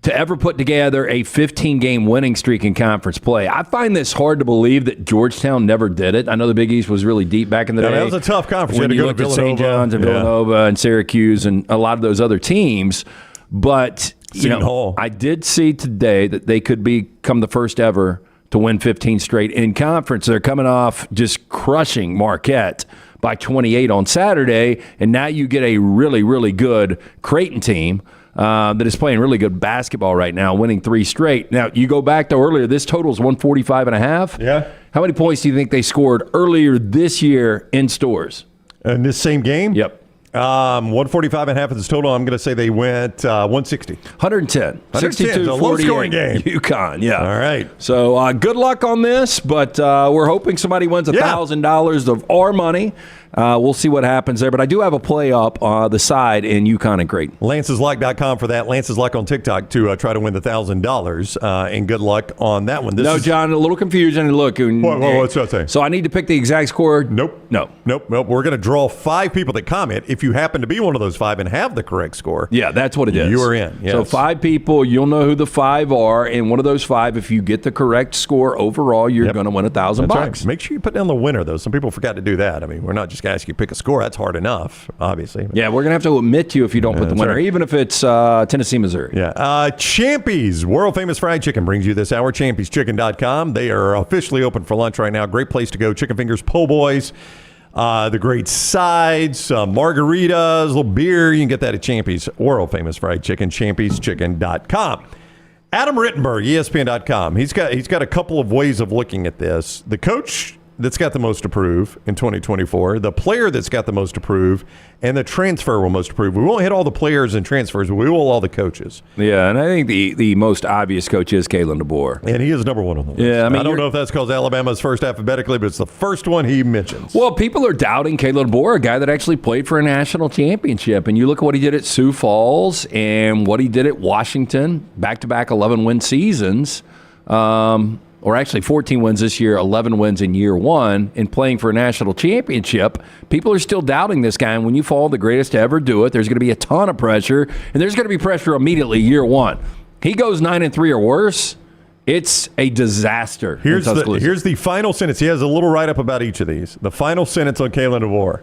to ever put together a 15-game winning streak in conference play. I find this hard to believe that Georgetown never did it. I know the Big East was really deep back in the day. That was a tough conference. When you looked at St. John's and Villanova and Syracuse and a lot of those other teams. But I did see today that they could become the first ever to win 15 straight in conference. They're coming off just crushing Marquette by 28 on Saturday, and now you get a really, really good Creighton team that is playing really good basketball right now, winning 3 straight. Now, you go back to earlier, this total is 145.5. Yeah. How many points do you think they scored earlier this year in stores? In this same game? Yep. 145.5 is total. I'm going to say they went 160. 110. 62, a low-scoring game. UConn, yeah. All right. So good luck on this, but we're hoping somebody wins $1,000 of our money. We'll see what happens there. But I do have a play up the side in UConn and Creighton. Lance'sLuck.com for that. Lance's Luck on TikTok to try to win the $1,000. And good luck on that one. John, a little confusion. Look, what's that say? So I need to pick the exact score? Nope. No. Nope. We're going to draw 5 people that comment. If you happen to be one of those 5 and have the correct score, yeah, that's what it is. You are in. Yes. So 5 people, you'll know who the 5 are, and one of those 5, if you get the correct score overall, you're going to win $1,000. Right. Make sure you put down the winner, though. Some people forgot to do that. I mean, we're not just going to ask you to pick a score. That's hard enough, obviously. Yeah, we're going to have to admit you if you don't put the winner, right. even if it's Tennessee, Missouri. Yeah. Champy's World Famous Fried Chicken brings you this hour. Champy'sChicken.com. They are officially open for lunch right now. Great place to go. Chicken fingers, po' boys, the great sides, margaritas, a little beer. You can get that at Champy's World Famous Fried Chicken. Champy'sChicken.com. Adam Rittenberg, ESPN.com. He's got a couple of ways of looking at this. The coach that's got the most to prove in 2024, the player that's got the most to prove, and the transfer will most to prove. We won't hit all the players and transfers, but we will all the coaches. Yeah, and I think the most obvious coach is Kalen DeBoer. And he is number 1 on the list. Yeah, I don't know if that's because Alabama's first alphabetically, but it's the first one he mentions. Well, people are doubting Kalen DeBoer, a guy that actually played for a national championship. And you look at what he did at Sioux Falls and what he did at Washington, back-to-back 11-win seasons. Or actually 14 wins this year, 11 wins in year 1, and playing for a national championship. People are still doubting this guy, and when you fall the greatest to ever do it, there's going to be a ton of pressure, and there's going to be pressure immediately year 1. He goes 9-3 or worse, it's a disaster. Here's the final sentence. He has a little write-up about each of these. The final sentence on Kalen DeBoer.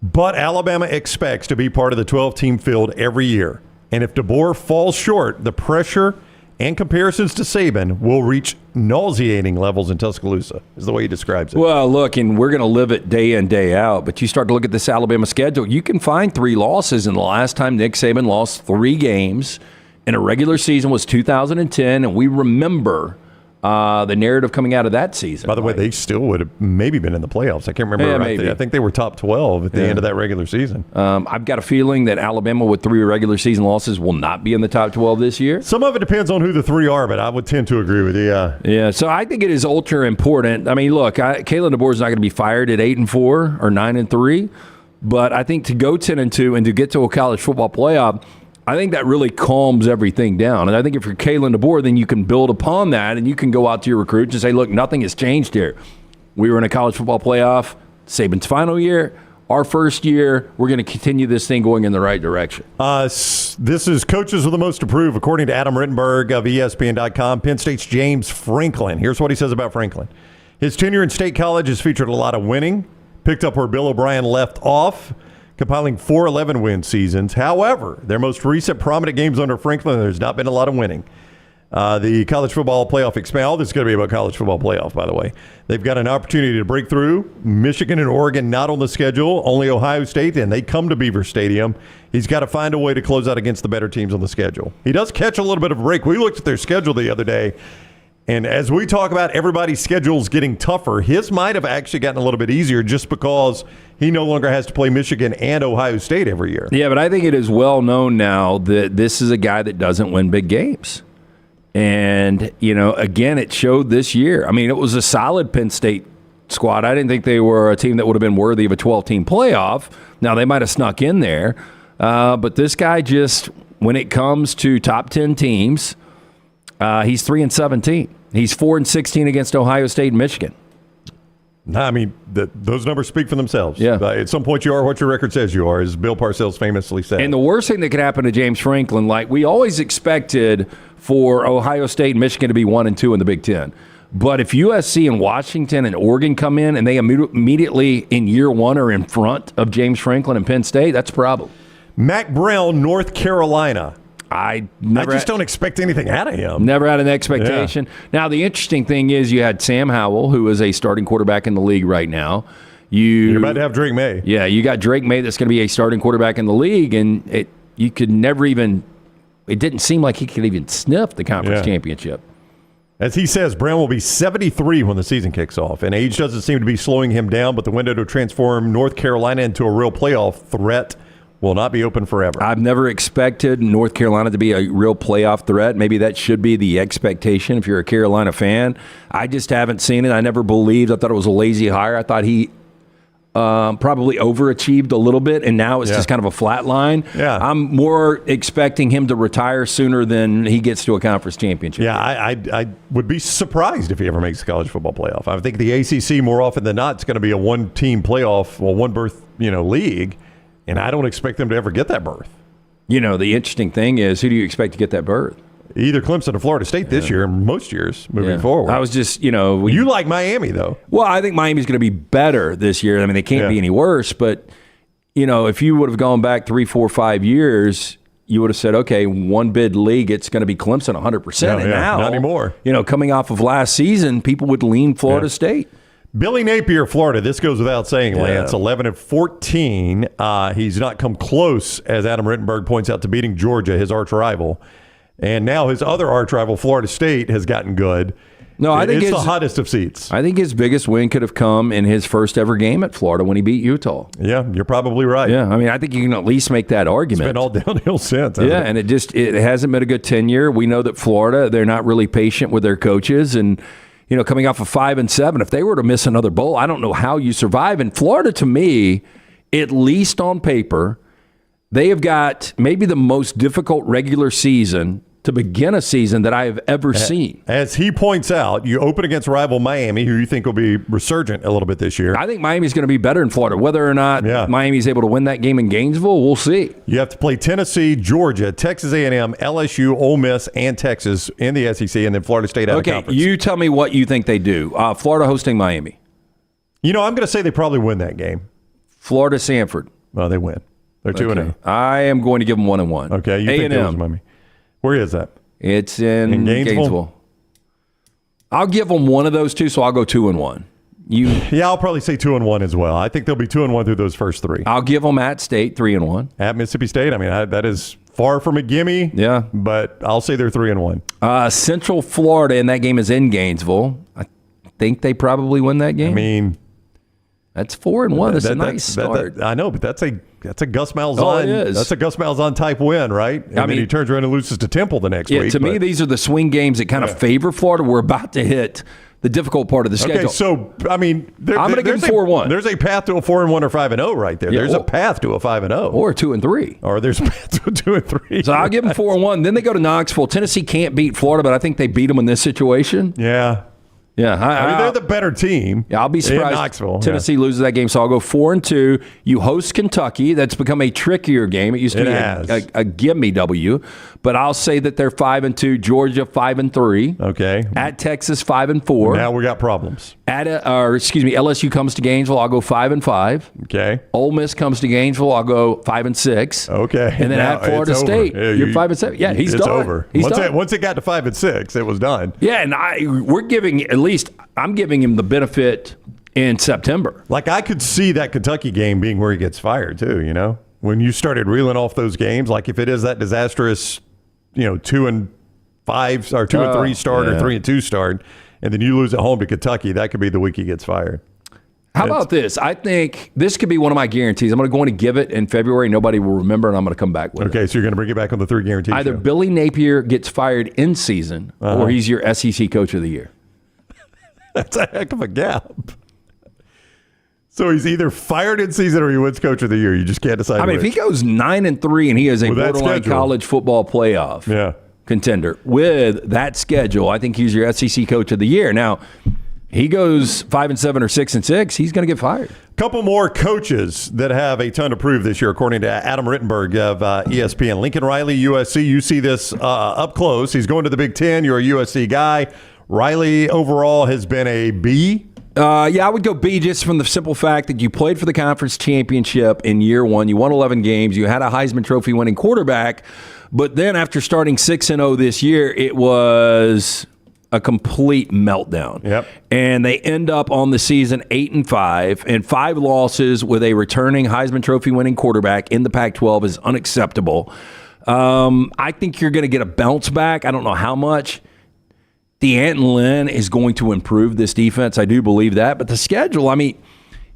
But Alabama expects to be part of the 12-team field every year, and if DeBoer falls short, the pressure and comparisons to Saban will reach nauseating levels in Tuscaloosa, is the way he describes it. Well, look, and we're going to live it day in, day out, but you start to look at this Alabama schedule, you can find 3 losses, and the last time Nick Saban lost 3 games in a regular season was 2010, and we remember the narrative coming out of that season. By the way, they still would have maybe been in the playoffs. I can't remember. I think they were top 12 at the end of that regular season. I've got a feeling that Alabama with 3 regular season losses will not be in the top 12 this year. Some of it depends on who the 3 are, but I would tend to agree with you. Yeah, so I think it is ultra important. I mean, look, Kalen DeBoer is not going to be fired at 8-4 or 9-3, but I think to go 10-2 and to get to a college football playoff, I think that really calms everything down. And I think if you're Kalen DeBoer, then you can build upon that and you can go out to your recruits and say, look, nothing has changed here. We were in a college football playoff, Saban's final year, our first year. We're going to continue this thing going in the right direction. This is Coaches with the Most to Prove, according to Adam Rittenberg of ESPN.com. Penn State's James Franklin. Here's what he says about Franklin. His tenure in State College has featured a lot of winning, picked up where Bill O'Brien left off, compiling 4 11-win seasons. However, their most recent prominent games under Franklin, there's not been a lot of winning. The college football playoff expand. All this is going to be about college football playoff, by the way. They've got an opportunity to break through. Michigan and Oregon not on the schedule, only Ohio State, and they come to Beaver Stadium. He's got to find a way to close out against the better teams on the schedule. He does catch a little bit of a break. We looked at their schedule the other day, and as we talk about everybody's schedules getting tougher, his might have actually gotten a little bit easier just because he no longer has to play Michigan and Ohio State every year. Yeah, but I think it is well known now that this is a guy that doesn't win big games. And, again, it showed this year. I mean, it was a solid Penn State squad. I didn't think they were a team that would have been worthy of a 12-team playoff. Now, they might have snuck in there. But this guy just, when it comes to top 10 teams, he's 3-17. He's 4-16 against Ohio State and Michigan. I mean, those numbers speak for themselves. Yeah. At some point, you are what your record says you are, as Bill Parcells famously said. And the worst thing that could happen to James Franklin, like we always expected for Ohio State and Michigan to be 1-2 in the Big Ten. But if USC and Washington and Oregon come in and they immediately in year 1 are in front of James Franklin and Penn State, that's a problem. Mac Brown, North Carolina. I just don't expect anything out of him. Never had an expectation. Yeah. Now, the interesting thing is you had Sam Howell, who is a starting quarterback in the league right now. You're about to have Drake May. Yeah, you got Drake May that's going to be a starting quarterback in the league, and you could never even – it didn't seem like he could even sniff the conference championship. As he says, Brown will be 73 when the season kicks off, and age doesn't seem to be slowing him down, but the window to transform North Carolina into a real playoff threat will not be open forever. I've never expected North Carolina to be a real playoff threat. Maybe that should be the expectation if you're a Carolina fan. I just haven't seen it. I never believed. I thought it was a lazy hire. I thought probably overachieved a little bit, and now it's just kind of a flat line. Yeah. I'm more expecting him to retire sooner than he gets to a conference championship. Yeah, I would be surprised if he ever makes the college football playoff. I think the ACC, more often than not, is going to be a one-team playoff, one-berth league, and I don't expect them to ever get that berth. The interesting thing is, who do you expect to get that berth? Either Clemson or Florida State this year, and most years moving forward. I was just, you like Miami, though. Well, I think Miami's going to be better this year. I mean, they can't be any worse, but, if you would have gone back 3, 4, 5 years, you would have said, okay, one bid league, it's going to be Clemson 100%. And now, not anymore. Coming off of last season, people would lean Florida State. Billy Napier, Florida. This goes without saying, Lance. 11-14. He's not come close, as Adam Rittenberg points out, to beating Georgia, his arch rival. And now his other arch rival, Florida State, has gotten good. No, I think it's the hottest of seats. I think his biggest win could have come in his first ever game at Florida when he beat Utah. Yeah, you're probably right. Yeah, I mean, I think you can at least make that argument. It's been all downhill since. Yeah, and it hasn't been a good tenure. We know that Florida, they're not really patient with their coaches, and coming off of 5-7, if they were to miss another bowl, I don't know how you survive. And Florida, to me, at least on paper, they have got maybe the most difficult regular season to begin a season that I have ever seen. As he points out, you open against rival Miami, who you think will be resurgent a little bit this year. I think Miami's going to be better in Florida. Whether or not Miami's able to win that game in Gainesville, we'll see. You have to play Tennessee, Georgia, Texas A&M, LSU, Ole Miss, and Texas in the SEC, and then Florida State out of conference. Okay, you tell me what you think they do. Florida hosting Miami. I'm going to say they probably win that game. Florida, Sanford. Well, they win. They're 2-0. I am going to give them 1-1. Okay, you think they lose Miami. Where is that? It's in Gainesville. I'll give them one of those two, so I'll go 2-1. I'll probably say 2-1 as well. I think they'll be 2-1 through those first three. I'll give them at State 3-1. At Mississippi State, I mean, that is far from a gimme. Yeah, but I'll say they're 3-1. Central Florida, and that game is in Gainesville. I think they probably win that game. I mean, that's 4-1. That's a nice start. I know, but that's a Gus Malzahn. Oh, it is. That's a Gus Malzahn type win, right? And then he turns around and loses to Temple the next week. To me, these are the swing games that kind of favor Florida. We're about to hit the difficult part of the schedule. Okay, so I mean, I'm going to give them 4-1. There's a path to a 4-1 or 5-0 right there. There's a path to a 5-0 or 2-3, or there's a path to a 2-3. So I'll give them 4-1. Then they go to Knoxville. Tennessee can't beat Florida, but I think they beat them in this situation. Yeah. Yeah, I mean, they're the better team. Yeah, I'll be surprised. In Knoxville, Tennessee loses that game, so I'll go 4-2. You host Kentucky. That's become a trickier game. It used to be a gimme W, but I'll say that they're 5-2. Georgia 5-3. Okay. At Texas 5-4. Now we got problems. LSU comes to Gainesville. I'll go 5-5. Okay. Ole Miss comes to Gainesville. I'll go 5-6. Okay. And then at Florida State, you're 5-7. Yeah, he's done. It's over. Once it got to 5-6, it was done. Yeah, and we're giving at least I'm giving him the benefit in September. Like I could see that Kentucky game being where he gets fired too. When you started reeling off those games, like if it is that disastrous, 2-5 or 2-3 start or 3-2 start, and then you lose at home to Kentucky, that could be the week he gets fired. How about this? I think this could be one of my guarantees. I'm going to give it in February. Nobody will remember, and I'm going to come back with it. Okay, so you're going to bring it back on the 3 guarantees. Either show. Billy Napier gets fired in season, or he's your SEC Coach of the Year. That's a heck of a gap. So he's either fired in season or he wins Coach of the Year. You just can't decide. I mean, if he goes 9-3 and he is a borderline college football playoff contender with that schedule, I think he's your SEC Coach of the Year. Now, he goes 5-7 or 6-6, he's going to get fired. Couple more coaches that have a ton to prove this year, according to Adam Rittenberg of ESPN. Lincoln Riley, USC. You see this up close. He's going to the Big Ten. You're a USC guy. Riley overall has been a B. I would go B just from the simple fact that you played for the conference championship in year one. You won 11 games. You had a Heisman Trophy winning quarterback. But then after starting 6-0 this year, it was a complete meltdown. Yep. And they end up on the season 8-5, and 5 losses with a returning Heisman Trophy winning quarterback in the Pac-12 is unacceptable. I think you're going to get a bounce back. I don't know how much. D'Anton is going to improve this defense. I do believe that. But the schedule, I mean,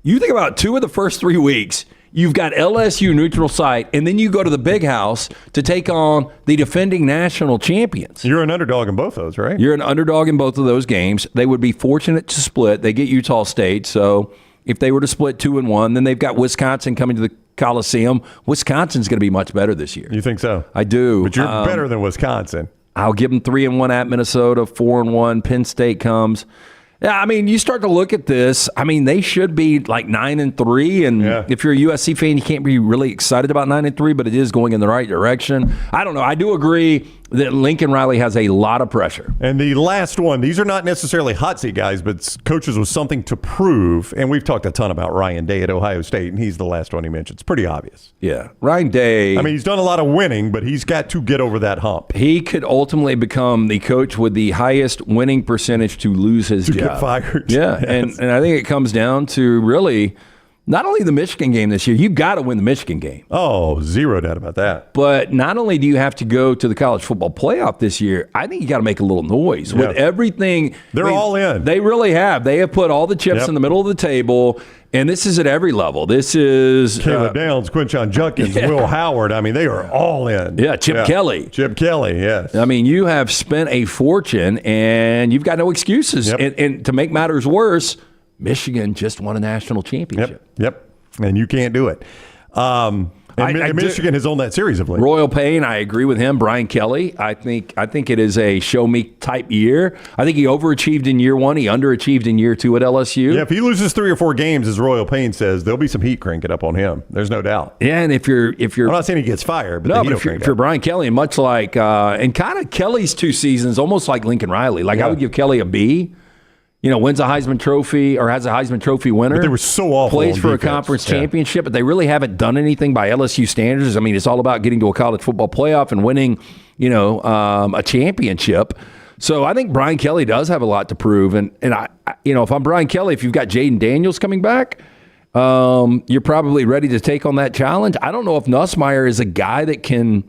you think about 2 of the first 3 weeks. You've got LSU neutral site, and then you go to the Big House to take on the defending national champions. You're an underdog in both those, right? You're an underdog in both of those games. They would be fortunate to split. They get Utah State, so if they were to split 2-1. Then they've got Wisconsin coming to the Coliseum. Wisconsin's going to be much better this year. You think so? I do. But you're better than Wisconsin. I'll give them 3-1 at Minnesota, 4-1. Penn State comes. Yeah, I mean, you start to look at this. I mean, they should be like 9-3, and if you're a USC fan, you can't be really excited about 9-3, but it is going in the right direction. I don't know. I do agree that Lincoln Riley has a lot of pressure. And the last one, these are not necessarily hot seat guys, but coaches with something to prove. And we've talked a ton about Ryan Day at Ohio State, and he's the last one he mentioned. It's pretty obvious. Yeah, Ryan Day. I mean, he's done a lot of winning, but he's got to get over that hump. He could ultimately become the coach with the highest winning percentage to lose his job. To get fired. Yeah, Yes. and I think it comes down to really not only the Michigan game this year, you've got to win the Michigan game. Oh, zero doubt about that. But not only do you have to go to the college football playoff this year, I think you got to make a little noise with everything. They're all in. They really have. They have put all the chips in the middle of the table, and this is at every level. This is Caleb Downs, Quinshon Judkins, Will Howard. I mean, they are all in. Yeah, Chip Kelly. Chip Kelly, yes. I mean, you have spent a fortune, and you've got no excuses. And to make matters worse, Michigan just won a national championship. Yep. And you can't do it. Michigan has owned that series of late. Royal Payne, I agree with him. Brian Kelly, I think it is a show me type year. I think he overachieved in year one. He underachieved in year two at LSU. Yeah, if he loses 3 or 4 games, as Royal Payne says, there'll be some heat cranking up on him. There's no doubt. Yeah, and if you're I'm not saying he gets fired, but no, but if you're Brian Kelly, and much like and kind of Kelly's 2 seasons, almost like Lincoln Riley. Like I would give Kelly a B. Wins a Heisman Trophy or has a Heisman Trophy winner. But they were so awful. Plays for defense. a conference championship, but they really haven't done anything by LSU standards. I mean, it's all about getting to a college football playoff and winning, a championship. So I think Brian Kelly does have a lot to prove. And I if I'm Brian Kelly, if you've got Jaden Daniels coming back, you're probably ready to take on that challenge. I don't know if Nussmeier is a guy that can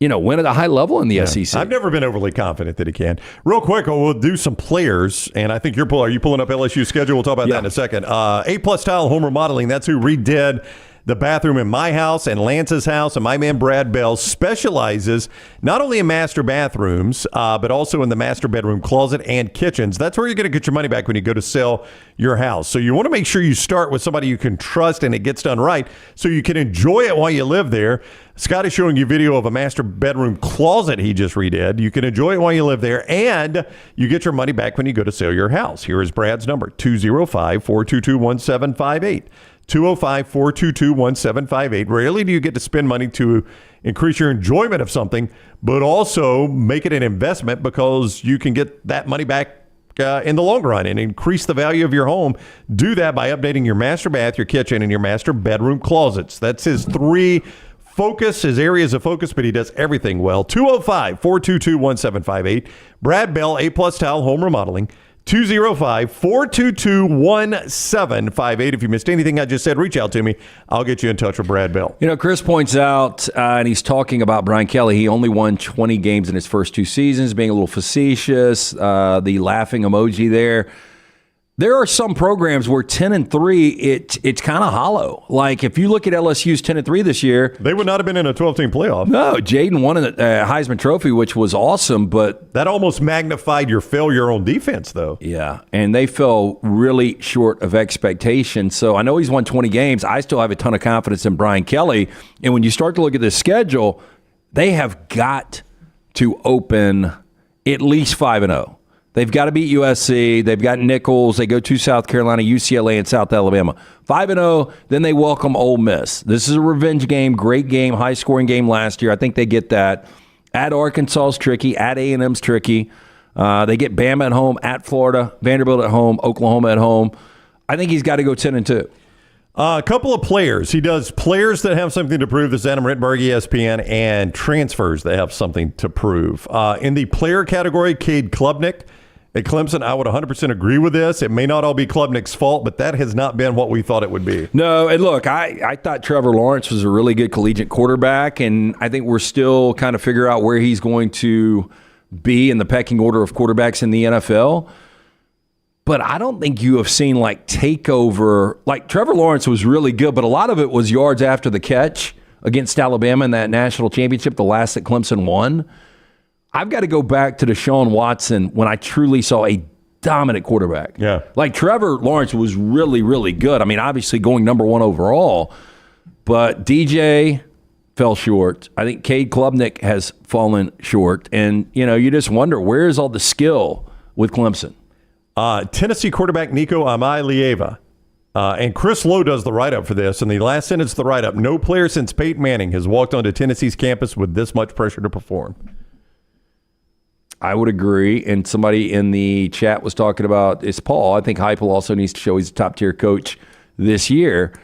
win at a high level in the SEC. I've never been overly confident that he can. Real quick, we'll do some players, and I think are you pulling up LSU's schedule? We'll talk about that in a second. A-plus Tile Home Remodeling, that's who redid the bathroom in my house and Lance's house, and my man Brad Bell specializes not only in master bathrooms, but also in the master bedroom closet and kitchens. That's where you're going to get your money back when you go to sell your house. So you want to make sure you start with somebody you can trust and it gets done right so you can enjoy it while you live there. Scott is showing you video of a master bedroom closet he just redid. You can enjoy it while you live there, and you get your money back when you go to sell your house. Here is Brad's number, 205-422-1758. 205-422-1758. Rarely do you get to spend money to increase your enjoyment of something, but also make it an investment because you can get that money back in the long run and increase the value of your home. Do that by updating your master bath, your kitchen, and your master bedroom closets. That's his 3 his areas of focus, but he does everything well. 205-422-1758. Brad Bell, A-plus Tile Home Remodeling. 205-422-1758. If you missed anything I just said, reach out to me. I'll get you in touch with Brad Bell. Chris points out, and he's talking about Brian Kelly, he only won 20 games in his first 2 seasons, being a little facetious, the laughing emoji there. There are some programs where 10-3, it's kind of hollow. Like if you look at LSU's 10-3 this year, they would not have been in a 12-team playoff. No, Jaden won a Heisman Trophy, which was awesome, but that almost magnified your failure on defense, though. Yeah, and they fell really short of expectations. So I know he's won 20 games. I still have a ton of confidence in Brian Kelly. And when you start to look at the schedule, they have got to open at least 5-0. They've got to beat USC. They've got Nichols. They go to South Carolina, UCLA, and South Alabama. 5-0, then they welcome Ole Miss. This is a revenge game, great game, high-scoring game last year. I think they get that. At Arkansas is tricky. At A&M's tricky. They get Bama at home, at Florida, Vanderbilt at home, Oklahoma at home. I think he's got to go 10-2. A couple of players. He does players that have something to prove. This is Adam Rittenberg, ESPN, and transfers that have something to prove. In the player category, Cade Klubnik at Clemson, I would 100% agree with this. It may not all be Klubnik's fault, but that has not been what we thought it would be. No, and look, I thought Trevor Lawrence was a really good collegiate quarterback, and I think we're still kind of figuring out where he's going to be in the pecking order of quarterbacks in the NFL. But I don't think you have seen takeover. Like Trevor Lawrence was really good, but a lot of it was yards after the catch against Alabama in that national championship, the last that Clemson won. I've got to go back to Deshaun Watson when I truly saw a dominant quarterback. Yeah. Like Trevor Lawrence was really, really good. I mean, obviously going number 1 overall, but DJ fell short. I think Cade Klubnik has fallen short. And, you just wonder, where is all the skill with Clemson? Tennessee quarterback Nico Amai-Lieva. And Chris Lowe does the write-up for this. And the last sentence of the write-up, no player since Peyton Manning has walked onto Tennessee's campus with this much pressure to perform. I would agree. And somebody in the chat was talking about, it's Paul. I think Heupel also needs to show he's a top-tier coach this year.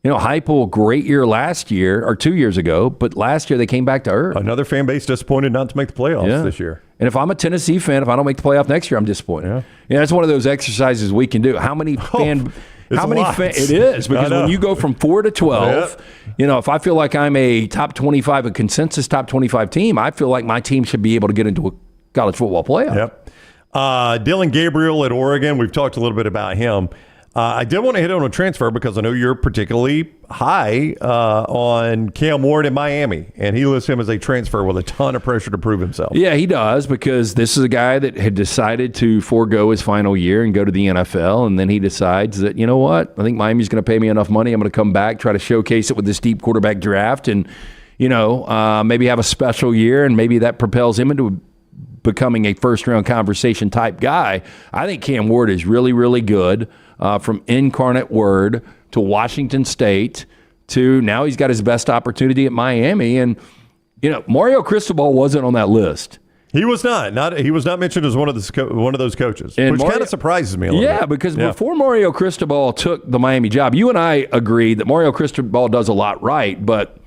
Heupel, great year last year, or 2 years ago, but last year they came back to earth. Another fan base disappointed not to make the playoffs this year. And if I'm a Tennessee fan, if I don't make the playoff next year, I'm disappointed. Yeah, that's one of those exercises we can do. How many fan... It is, because when you go from 4 to 12, if I feel like I'm a top 25, a consensus top 25 team, I feel like my team should be able to get into a college football playoff. Yep. Dylan Gabriel at Oregon, we've talked a little bit about him. I did want to hit on a transfer because I know you're particularly high on Cam Ward in Miami, and he lists him as a transfer with a ton of pressure to prove himself. Yeah, he does, because this is a guy that had decided to forego his final year and go to the NFL, and then he decides that, you know what, I think Miami's going to pay me enough money. I'm going to come back, try to showcase it with this deep quarterback draft, and, maybe have a special year, and maybe that propels him into becoming a first-round conversation type guy. I think Cam Ward is really, really good. From Incarnate Word to Washington State to now he's got his best opportunity at Miami. And, Mario Cristobal wasn't on that list. He was not. He was not mentioned as one of those coaches, which kind of surprises me a little bit. Yeah, because before Mario Cristobal took the Miami job, you and I agreed that Mario Cristobal does a lot right, but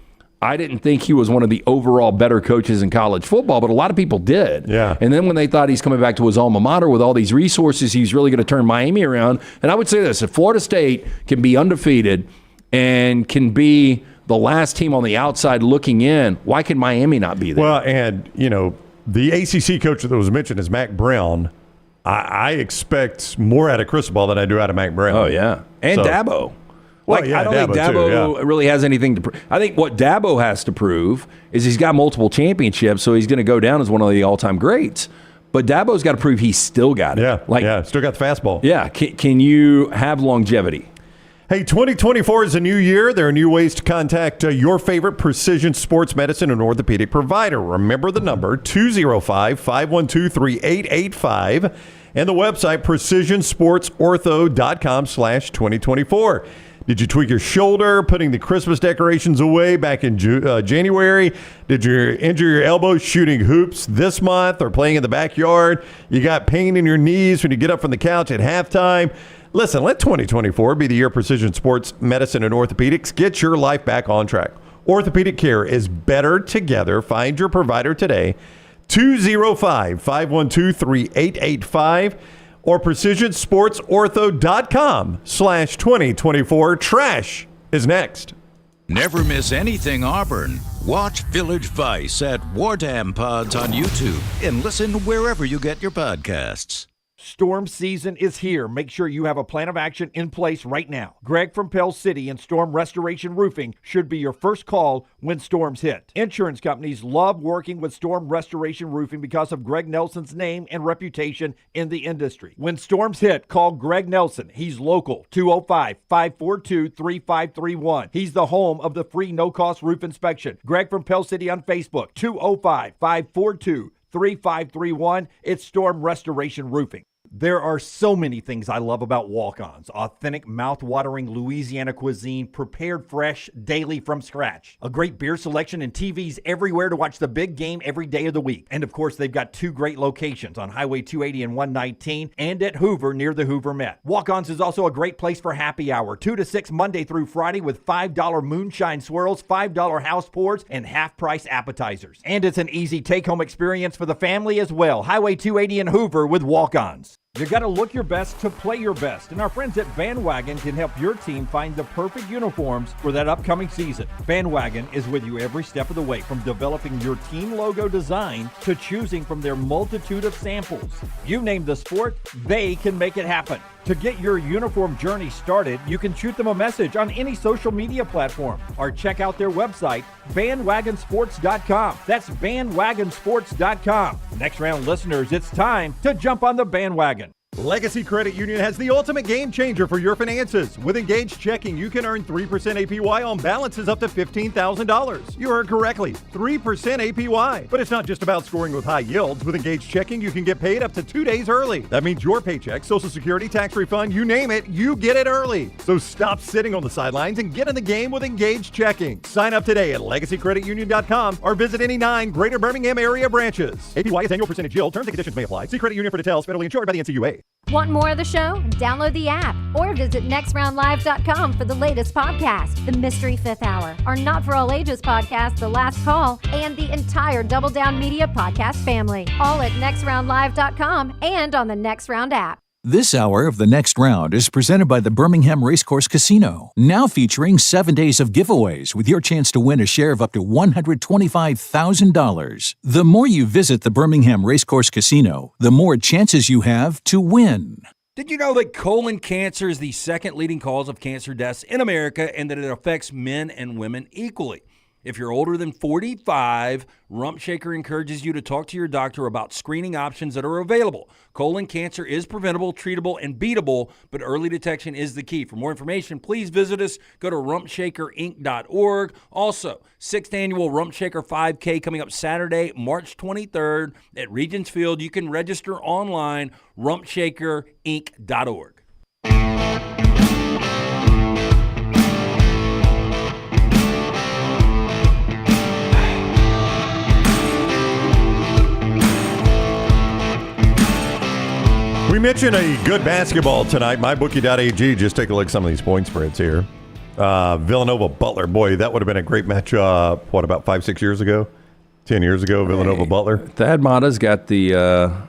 I didn't think he was one of the overall better coaches in college football, but a lot of people did. Yeah. And then when they thought he's coming back to his alma mater with all these resources, he's really going to turn Miami around. And I would say this, if Florida State can be undefeated and can be the last team on the outside looking in, why can Miami not be there? Well, and, the ACC coach that was mentioned is Mac Brown. I expect more out of Cristobal than I do out of Mac Brown. Oh, yeah. And Dabo. I don't think Dabo really has anything to prove. I think what Dabo has to prove is he's got multiple championships, so he's going to go down as one of the all-time greats. But Dabo's got to prove he's still got it. Still got the fastball. Yeah, can you have longevity? Hey, 2024 is a new year. There are new ways to contact your favorite precision sports medicine and orthopedic provider. Remember the number, 205-512-3885, and the website, precisionsportsortho.com/2024. Did you tweak your shoulder, putting the Christmas decorations away back in January? Did you injure your elbow shooting hoops this month or playing in the backyard? You got pain in your knees when you get up from the couch at halftime? Listen, let 2024 be the year of precision sports medicine and orthopedics. Get your life back on track. Orthopedic care is better together. Find your provider today. 205-512-3885. or precisionsportsortho.com/2024. Trash is next. Never miss anything Auburn. Watch Village Vice at Wardam Pods on YouTube and listen wherever you get your podcasts. Storm season is here. Make sure you have a plan of action in place right now. Greg from Pell City and Storm Restoration Roofing should be your first call when storms hit. Insurance companies love working with Storm Restoration Roofing because of Greg Nelson's name and reputation in the industry. When storms hit, call Greg Nelson. He's local, 205-542-3531. He's the home of the free no-cost roof inspection. Greg from Pell City on Facebook, 205-542-3531. It's Storm Restoration Roofing. There are so many things I love about walk-ons. Authentic, mouth-watering Louisiana cuisine prepared fresh daily from scratch. A great beer selection and TVs everywhere to watch the big game every day of the week. And of course, they've got two great locations on Highway 280 and 119 and at Hoover near the Hoover Met. Walk-ons is also a great place for happy hour, 2 to 6 Monday through Friday with $5 moonshine swirls, $5 house pours, and half-price appetizers. And it's an easy take-home experience for the family as well. Highway 280 and Hoover with walk-ons. You got to look your best to play your best, and our friends at Bandwagon can help your team find the perfect uniforms for that upcoming season. Bandwagon is with you every step of the way, from developing your team logo design to choosing from their multitude of samples. You name the sport, they can make it happen. To get your uniform journey started, you can shoot them a message on any social media platform or check out their website, bandwagonsports.com. That's bandwagonsports.com. Next round listeners, it's time to jump on the bandwagon. Legacy Credit Union has the ultimate game changer for your finances. With Engaged Checking, you can earn 3% APY on balances up to $15,000. You heard correctly, 3% APY. But it's not just about scoring with high yields. With Engaged Checking, you can get paid up to 2 days early. That means your paycheck, Social Security, tax refund, you name it, you get it early. So stop sitting on the sidelines and get in the game with Engaged Checking. Sign up today at legacycreditunion.com or visit any 9 Greater Birmingham area branches. APY is annual percentage yield. Terms and conditions may apply. See Credit Union for details. Federally insured by the NCUA. Want more of the show? Download the app or visit nextroundlive.com for the latest podcast, The Mystery Fifth Hour, our Not For All Ages podcast, The Last Call, and the entire Double Down Media podcast family. All at nextroundlive.com and on the Next Round app. This hour of The Next Round is presented by the Birmingham Racecourse Casino, now featuring 7 days of giveaways with your chance to win a share of up to $125,000. The more you visit the Birmingham Racecourse Casino, the more chances you have to win. Did you know that colon cancer is the second leading cause of cancer deaths in America and that it affects men and women equally? If you're older than 45, Rump Shaker encourages you to talk to your doctor about screening options that are available. Colon cancer is preventable, treatable, and beatable, but early detection is the key. For more information, please visit us. Go to rumpshakerinc.org. Also, 6th annual Rump Shaker 5K coming up Saturday, March 23rd at Regents Field. You can register online, rumpshakerinc.org. We mentioned a good basketball tonight. MyBookie.ag. Just take a look at some of these point spreads here. Villanova Butler. Boy, that would have been a great matchup, about 5-6 years ago? 10 years ago, Villanova Butler. Thad Matta's got the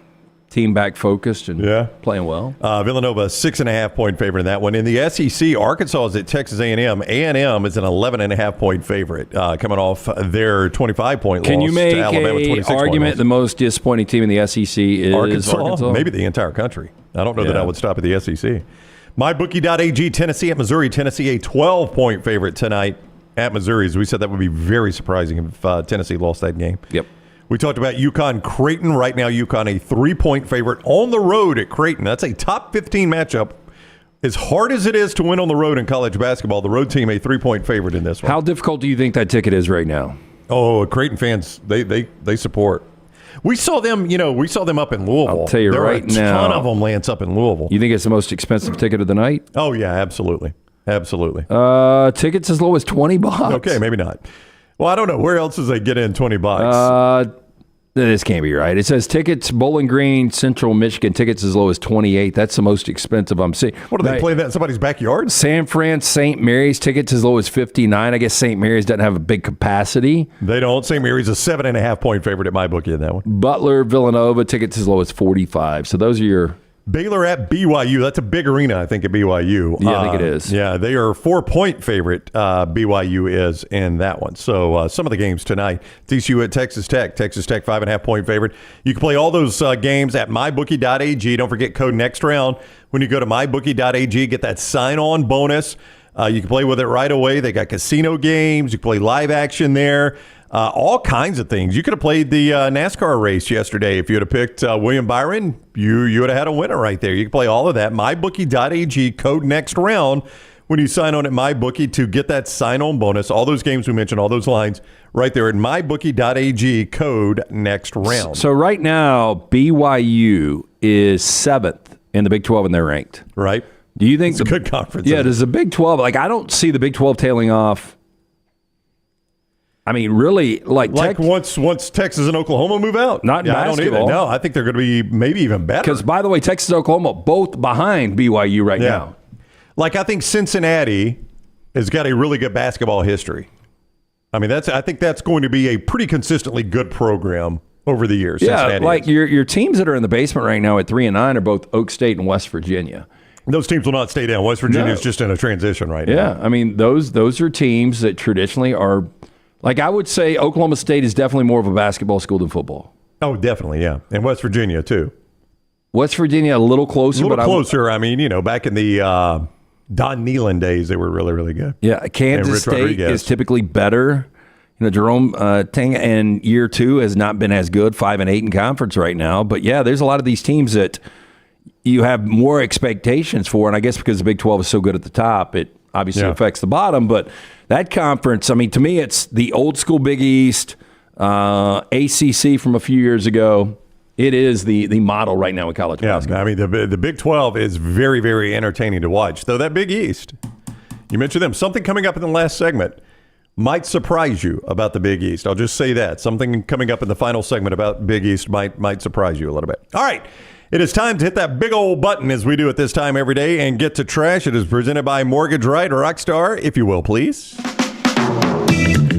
team back focused and playing well. Villanova, 6.5-point favorite in that one. In the SEC, Arkansas is at Texas A&M. A&M is an 11.5-point favorite, coming off their 25-point loss Can you make to Alabama. an argument the most disappointing team in the SEC is Arkansas? Maybe the entire country. I don't know that I would stop at the SEC. MyBookie.ag, Tennessee at Missouri. Tennessee a 12-point favorite tonight at Missouri. As we said, that would be very surprising if Tennessee lost that game. Yep. We talked about UConn-Creighton. Right now, UConn a 3-point favorite on the road at Creighton. That's a top 15 matchup. As hard as it is to win on the road in college basketball, the road team a 3-point favorite in this one. How difficult do you think that ticket is right now? Oh, Creighton fans, they support. We saw them, up in Louisville. I'll tell you right now. There are a ton of them, Lance, up in Louisville. You think it's the most expensive ticket of the night? Oh, yeah, absolutely. Absolutely. Tickets as low as $20. Okay, maybe not. Well, I don't know. Where else does they get in $20? This can't be right. It says tickets, Bowling Green, Central Michigan, tickets as low as $28. That's the most expensive I'm seeing. What, are they playing that in somebody's backyard? San Fran, St. Mary's, tickets as low as $59. I guess St. Mary's doesn't have a big capacity. They don't. St. Mary's a 7.5-point favorite at MyBookie in that one. Butler, Villanova, tickets as low as $45. So those are your... Baylor at BYU. That's a big arena, I think, at BYU. Yeah, I think it is. Yeah, they are 4-point favorite. BYU is in that one. So some of the games tonight. TCU at Texas Tech. Texas Tech 5.5-point favorite. You can play all those games at mybookie.ag. Don't forget code NEXTROUND. When you go to mybookie.ag, get that sign-on bonus. You can play with it right away. They got casino games. You can play live action there. All kinds of things. You could have played the NASCAR race yesterday. If you would have picked William Byron, you would have had a winner right there. You can play all of that. MyBookie.ag, code NEXTROUND. When you sign on at MyBookie to get that sign-on bonus, all those games we mentioned, all those lines, right there at MyBookie.ag, code NEXTROUND. So right now, BYU is 7th in the Big 12, and they're ranked. Right. Do you think it's a good conference? Yeah, does the Big 12, I don't see the Big 12 tailing off. I mean, really, once Texas and Oklahoma move out? Not in basketball. No, I think they're going to be maybe even better. Because, by the way, Texas and Oklahoma both behind BYU right now. I think Cincinnati has got a really good basketball history. I mean, I think that's going to be a pretty consistently good program over the years. Yeah, Cincinnati your teams that are in the basement right now at 3-9 are both Oak State and West Virginia. Those teams will not stay down. West Virginia is just in a transition right now. Yeah, I mean, those are teams that traditionally are... I would say Oklahoma State is definitely more of a basketball school than football. Oh, definitely, yeah. And West Virginia, too. West Virginia, a little closer. I mean, back in the Don Nehlen days, they were really, really good. Yeah, Kansas State is typically better. Jerome Tang in year 2 has not been as good, 5-8 in conference right now. But, yeah, there's a lot of these teams that, you have more expectations for. And I guess because the Big 12 is so good at the top, it obviously affects the bottom. But that conference, I mean, to me, it's the old school Big East, ACC from a few years ago. It is the model right now in college basketball. I mean, the Big 12 is very, very entertaining to watch. Though that Big East, you mentioned them. Something coming up in the last segment might surprise you about the Big East. I'll just say that. Something coming up in the final segment about Big East might surprise you a little bit. All right. It is time to hit that big old button as we do at this time every day and get to trash. It is presented by Mortgage Right, Rockstar, if you will, please.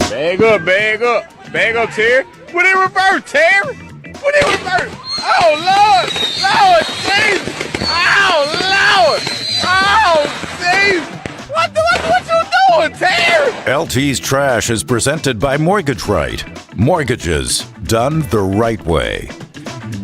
Bag up, Terry. Would it reverse, Terry? Would it reverse? Oh, Lord, Jesus. Oh, Lord. Oh, Jesus. What you doing, Terry? LT's Trash is presented by Mortgage Right. Mortgages done the right way.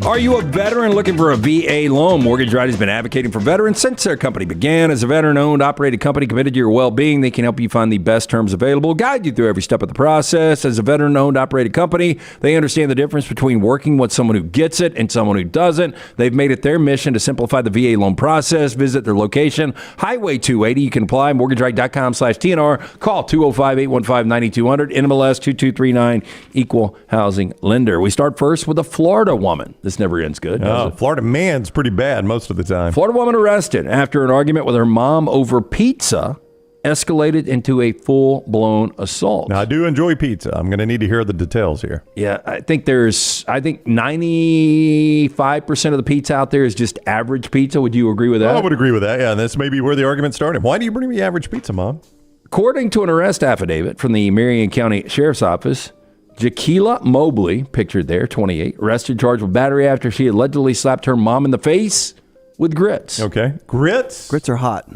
Are you a veteran looking for a VA loan? Mortgage Right has been advocating for veterans since their company began. As a veteran-owned, operated company committed to your well-being, they can help you find the best terms available, guide you through every step of the process. As a veteran-owned, operated company, they understand the difference between working with someone who gets it and someone who doesn't. They've made it their mission to simplify the VA loan process. Visit their location, Highway 280. You can apply, mortgageright.com/TNR. Call 205-815-9200, NMLS 2239, Equal Housing Lender. We start first with a Florida woman. This never ends good. Florida man's pretty bad most of the time. Florida woman arrested after an argument with her mom over pizza escalated into a full-blown assault. Now, I do enjoy pizza. I'm going to need to hear the details here. Yeah, I think 95% of the pizza out there is just average pizza. Would you agree with that? I would agree with that, yeah. And this may be where the argument started. Why do you bring me average pizza, Mom? According to an arrest affidavit from the Marion County Sheriff's Office, Jaquila Mobley, pictured there, 28, arrested, charged with battery after she allegedly slapped her mom in the face with grits. Okay. Grits? Grits are hot.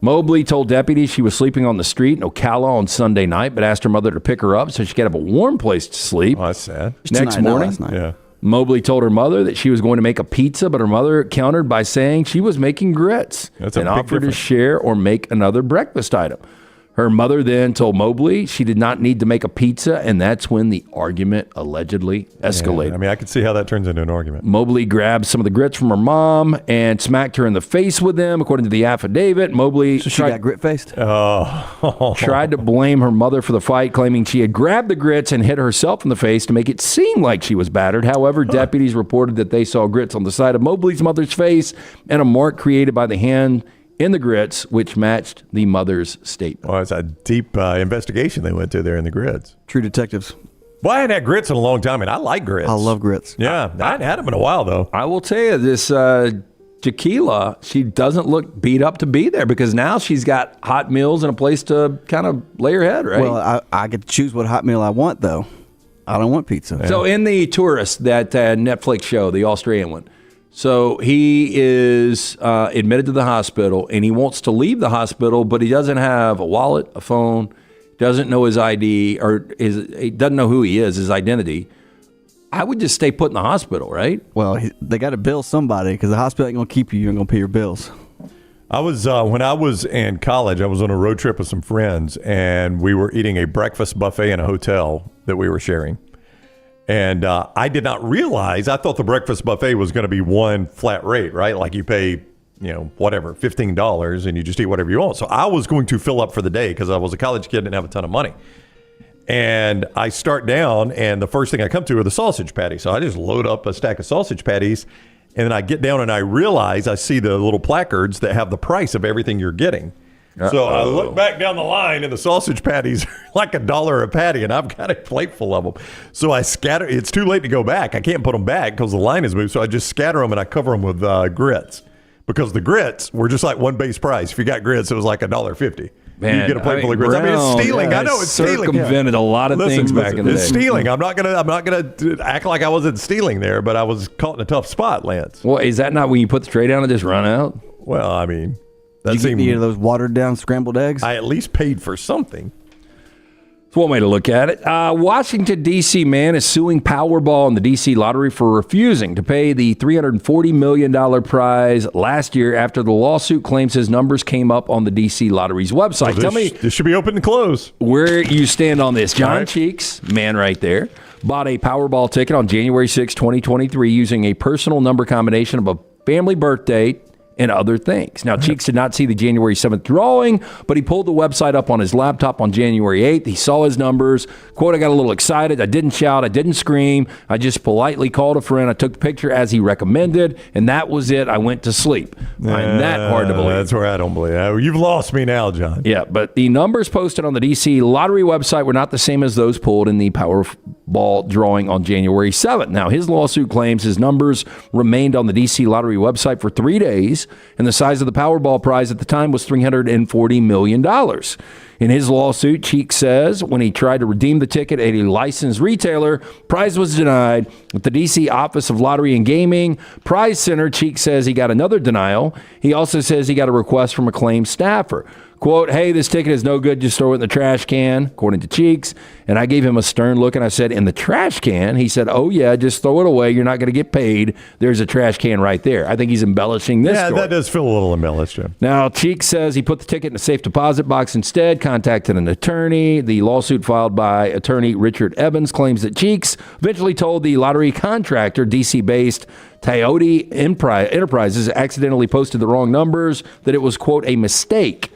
Mobley told deputies she was sleeping on the street in Ocala on Sunday night, but asked her mother to pick her up so she could have a warm place to sleep. Oh, that's sad. Next morning, Mobley told her mother that she was going to make a pizza, but her mother countered by saying she was making grits and offered to share or make another breakfast item. Her mother then told Mobley she did not need to make a pizza, and that's when the argument allegedly escalated. Yeah, I mean, I could see how that turns into an argument. Mobley grabbed some of the grits from her mom and smacked her in the face with them, according to the affidavit. Mobley she got grit-faced? Tried to blame her mother for the fight, claiming she had grabbed the grits and hit herself in the face to make it seem like she was battered. However, deputies reported that they saw grits on the side of Mobley's mother's face and a mark created by the hand in the grits, which matched the mother's statement. Well, it's a deep investigation they went to there in the grits. True detectives. Well, I hadn't had grits in a long time, and I like grits. I love grits. Yeah, I hadn't had them in a while, though. I will tell you, this Jaquila, she doesn't look beat up to be there because now she's got hot meals and a place to kind of lay her head, right? Well, I get to choose what hot meal I want, though. I don't want pizza. Yeah. So in The Tourist, that Netflix show, the Australian one, so he is admitted to the hospital, and he wants to leave the hospital, but he doesn't have a wallet, a phone, doesn't know his ID, or he doesn't know who he is, his identity. I would just stay put in the hospital, right? Well, they got to bill somebody because the hospital ain't going to keep you. You ain't going to pay your bills. I was when I was in college, I was on a road trip with some friends, and we were eating a breakfast buffet in a hotel that we were sharing. And I did not realize, I thought the breakfast buffet was going to be one flat rate, right? Like you pay, whatever, $15 and you just eat whatever you want. So I was going to fill up for the day because I was a college kid and didn't have a ton of money. And I start down, and the first thing I come to are the sausage patties. So I just load up a stack of sausage patties, and then I get down and I realize I see the little placards that have the price of everything you're getting. So I look back down the line, and the sausage patties are like $1 a patty, and I've got a plate full of them. So I scatter. It's too late to go back. I can't put them back because the line is moved. So I just scatter them, and I cover them with grits because the grits were just like one base price. If you got grits, it was like $1.50. Man, you get a plate full of grits. I mean, it's stealing. Yeah, I know it's stealing. Circumvented a lot of things back in the day. It's stealing. I'm not gonna act like I wasn't stealing there, but I was caught in a tough spot, Lance. Well, is that not when you put the tray down and just run out? Well, I mean. Did you get any of those watered down scrambled eggs? I at least paid for something. It's one way to look at it. Washington, D.C. man is suing Powerball and the D.C. lottery for refusing to pay the $340 million prize last year after the lawsuit claims his numbers came up on the D.C. lottery's website. Well, this should be open and closed. Where you stand on this. John Cheeks, man right there, bought a Powerball ticket on January 6, 2023 using a personal number combination of family birthday, and other things. Now, Cheeks did not see the January 7th drawing, but he pulled the website up on his laptop on January 8th. He saw his numbers. Quote, I got a little excited. I didn't shout. I didn't scream. I just politely called a friend. I took the picture as he recommended, and that was it. I went to sleep. Find that hard to believe. That's where I don't believe it. You've lost me now, John. Yeah, but the numbers posted on the DC Lottery website were not the same as those pulled in the Powerball drawing on January 7th. Now, his lawsuit claims his numbers remained on the DC Lottery website for 3 days, and the size of the Powerball prize at the time was $340 million. In his lawsuit, Cheeks says when he tried to redeem the ticket at a licensed retailer, prize was denied. At the D.C. Office of Lottery and Gaming Prize Center, Cheeks says he got another denial. He also says he got a request from a claims staffer. Quote, hey, this ticket is no good. Just throw it in the trash can, according to Cheeks. And I gave him a stern look, and I said, in the trash can? He said, oh, yeah, just throw it away. You're not going to get paid. There's a trash can right there. I think he's embellishing this story. That does feel a little embellished, Jim. Now, Cheeks says he put the ticket in a safe deposit box instead, contacted an attorney. The lawsuit filed by attorney Richard Evans claims that Cheeks eventually told the lottery contractor, D.C.-based Toyota Enterprises, accidentally posted the wrong numbers, that it was, quote, a mistake.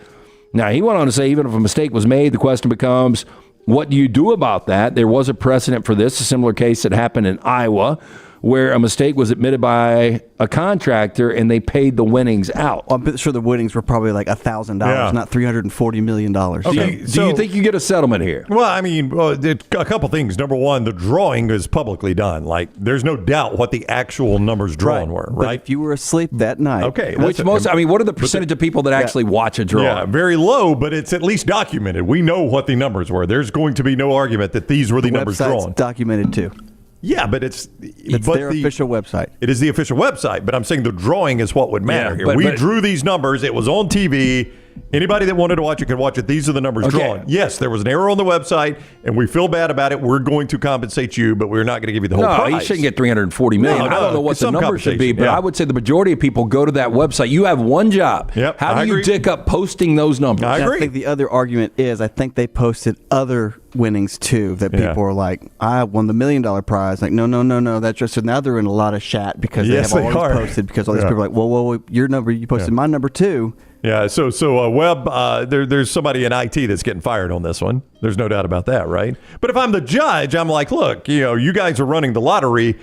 Now, he went on to say even if a mistake was made, the question becomes, what do you do about that? There was a precedent for this, a similar case that happened in Iowa, where a mistake was admitted by a contractor and they paid the winnings out. Well, I'm sure the winnings were probably like $1,000, not $340 million. Okay. Do you think you get a settlement here? Well, I mean, a couple things. Number one, the drawing is publicly done. Like, there's no doubt what the actual numbers drawn were, right? But if you were asleep that night. Okay. What are the percentage of people that actually watch a drawing? Yeah, very low, but it's at least documented. We know what the numbers were. There's going to be no argument that these were the numbers drawn. Documented too. Yeah, but it's their official website. It is the official website, but I'm saying the drawing is what would matter here. We drew these numbers. It was on TV. Anybody that wanted to watch it could watch it. These are the numbers drawn. Yes, there was an error on the website, and we feel bad about it. We're going to compensate you, but we're not going to give you the whole prize. No, he shouldn't get $340 million. I don't know what the number should be, but yeah. I would say the majority of people go to that website. You have one job. Yep, How do you dick up posting those numbers? I agree. I think the other argument is I think they posted other winnings too that people are like, I won the $1 million prize. Like, no. That's just, so now they're in a lot of chat because they have all these posted because all these people are like, whoa, your number, you posted my number too. Yeah, so Webb, there's somebody in IT that's getting fired on this one. There's no doubt about that, right? But if I'm the judge, I'm like, look, you guys are running the lottery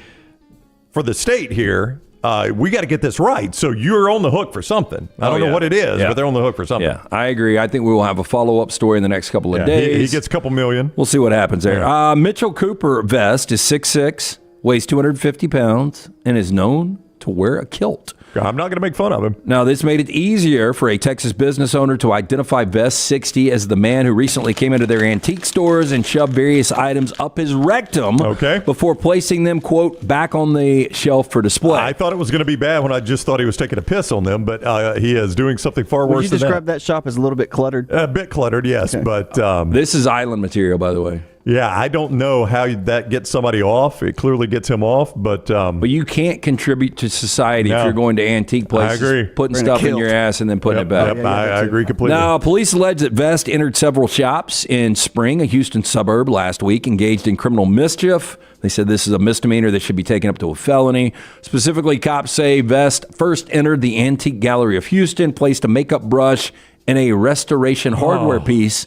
for the state here. We got to get this right. So you're on the hook for something. I don't know what it is, but they're on the hook for something. Yeah, I agree. I think we will have a follow-up story in the next couple of days. He gets a couple million. We'll see what happens there. Yeah. Mitchell Cooper Vest is 6'6", weighs 250 pounds, and is known to wear a kilt. I'm not going to make fun of him. Now, this made it easier for a Texas business owner to identify Vest 60 as the man who recently came into their antique stores and shoved various items up his rectum before placing them, quote, back on the shelf for display. I thought it was going to be bad when I just thought he was taking a piss on them, but he is doing something far worse than that. Would you describe that shop as a little bit cluttered? A bit cluttered, yes. Okay. But this is island material, by the way. Yeah, I don't know how that gets somebody off. It clearly gets him off, but you can't contribute to society if you're going to antique places, I agree. Putting stuff in your ass and then putting it back. I agree completely. Now, police allege that Vest entered several shops in Spring, a Houston suburb, last week, engaged in criminal mischief. They said this is a misdemeanor that should be taken up to a felony. Specifically, cops say Vest first entered the Antique Gallery of Houston, placed a makeup brush and a restoration hardware piece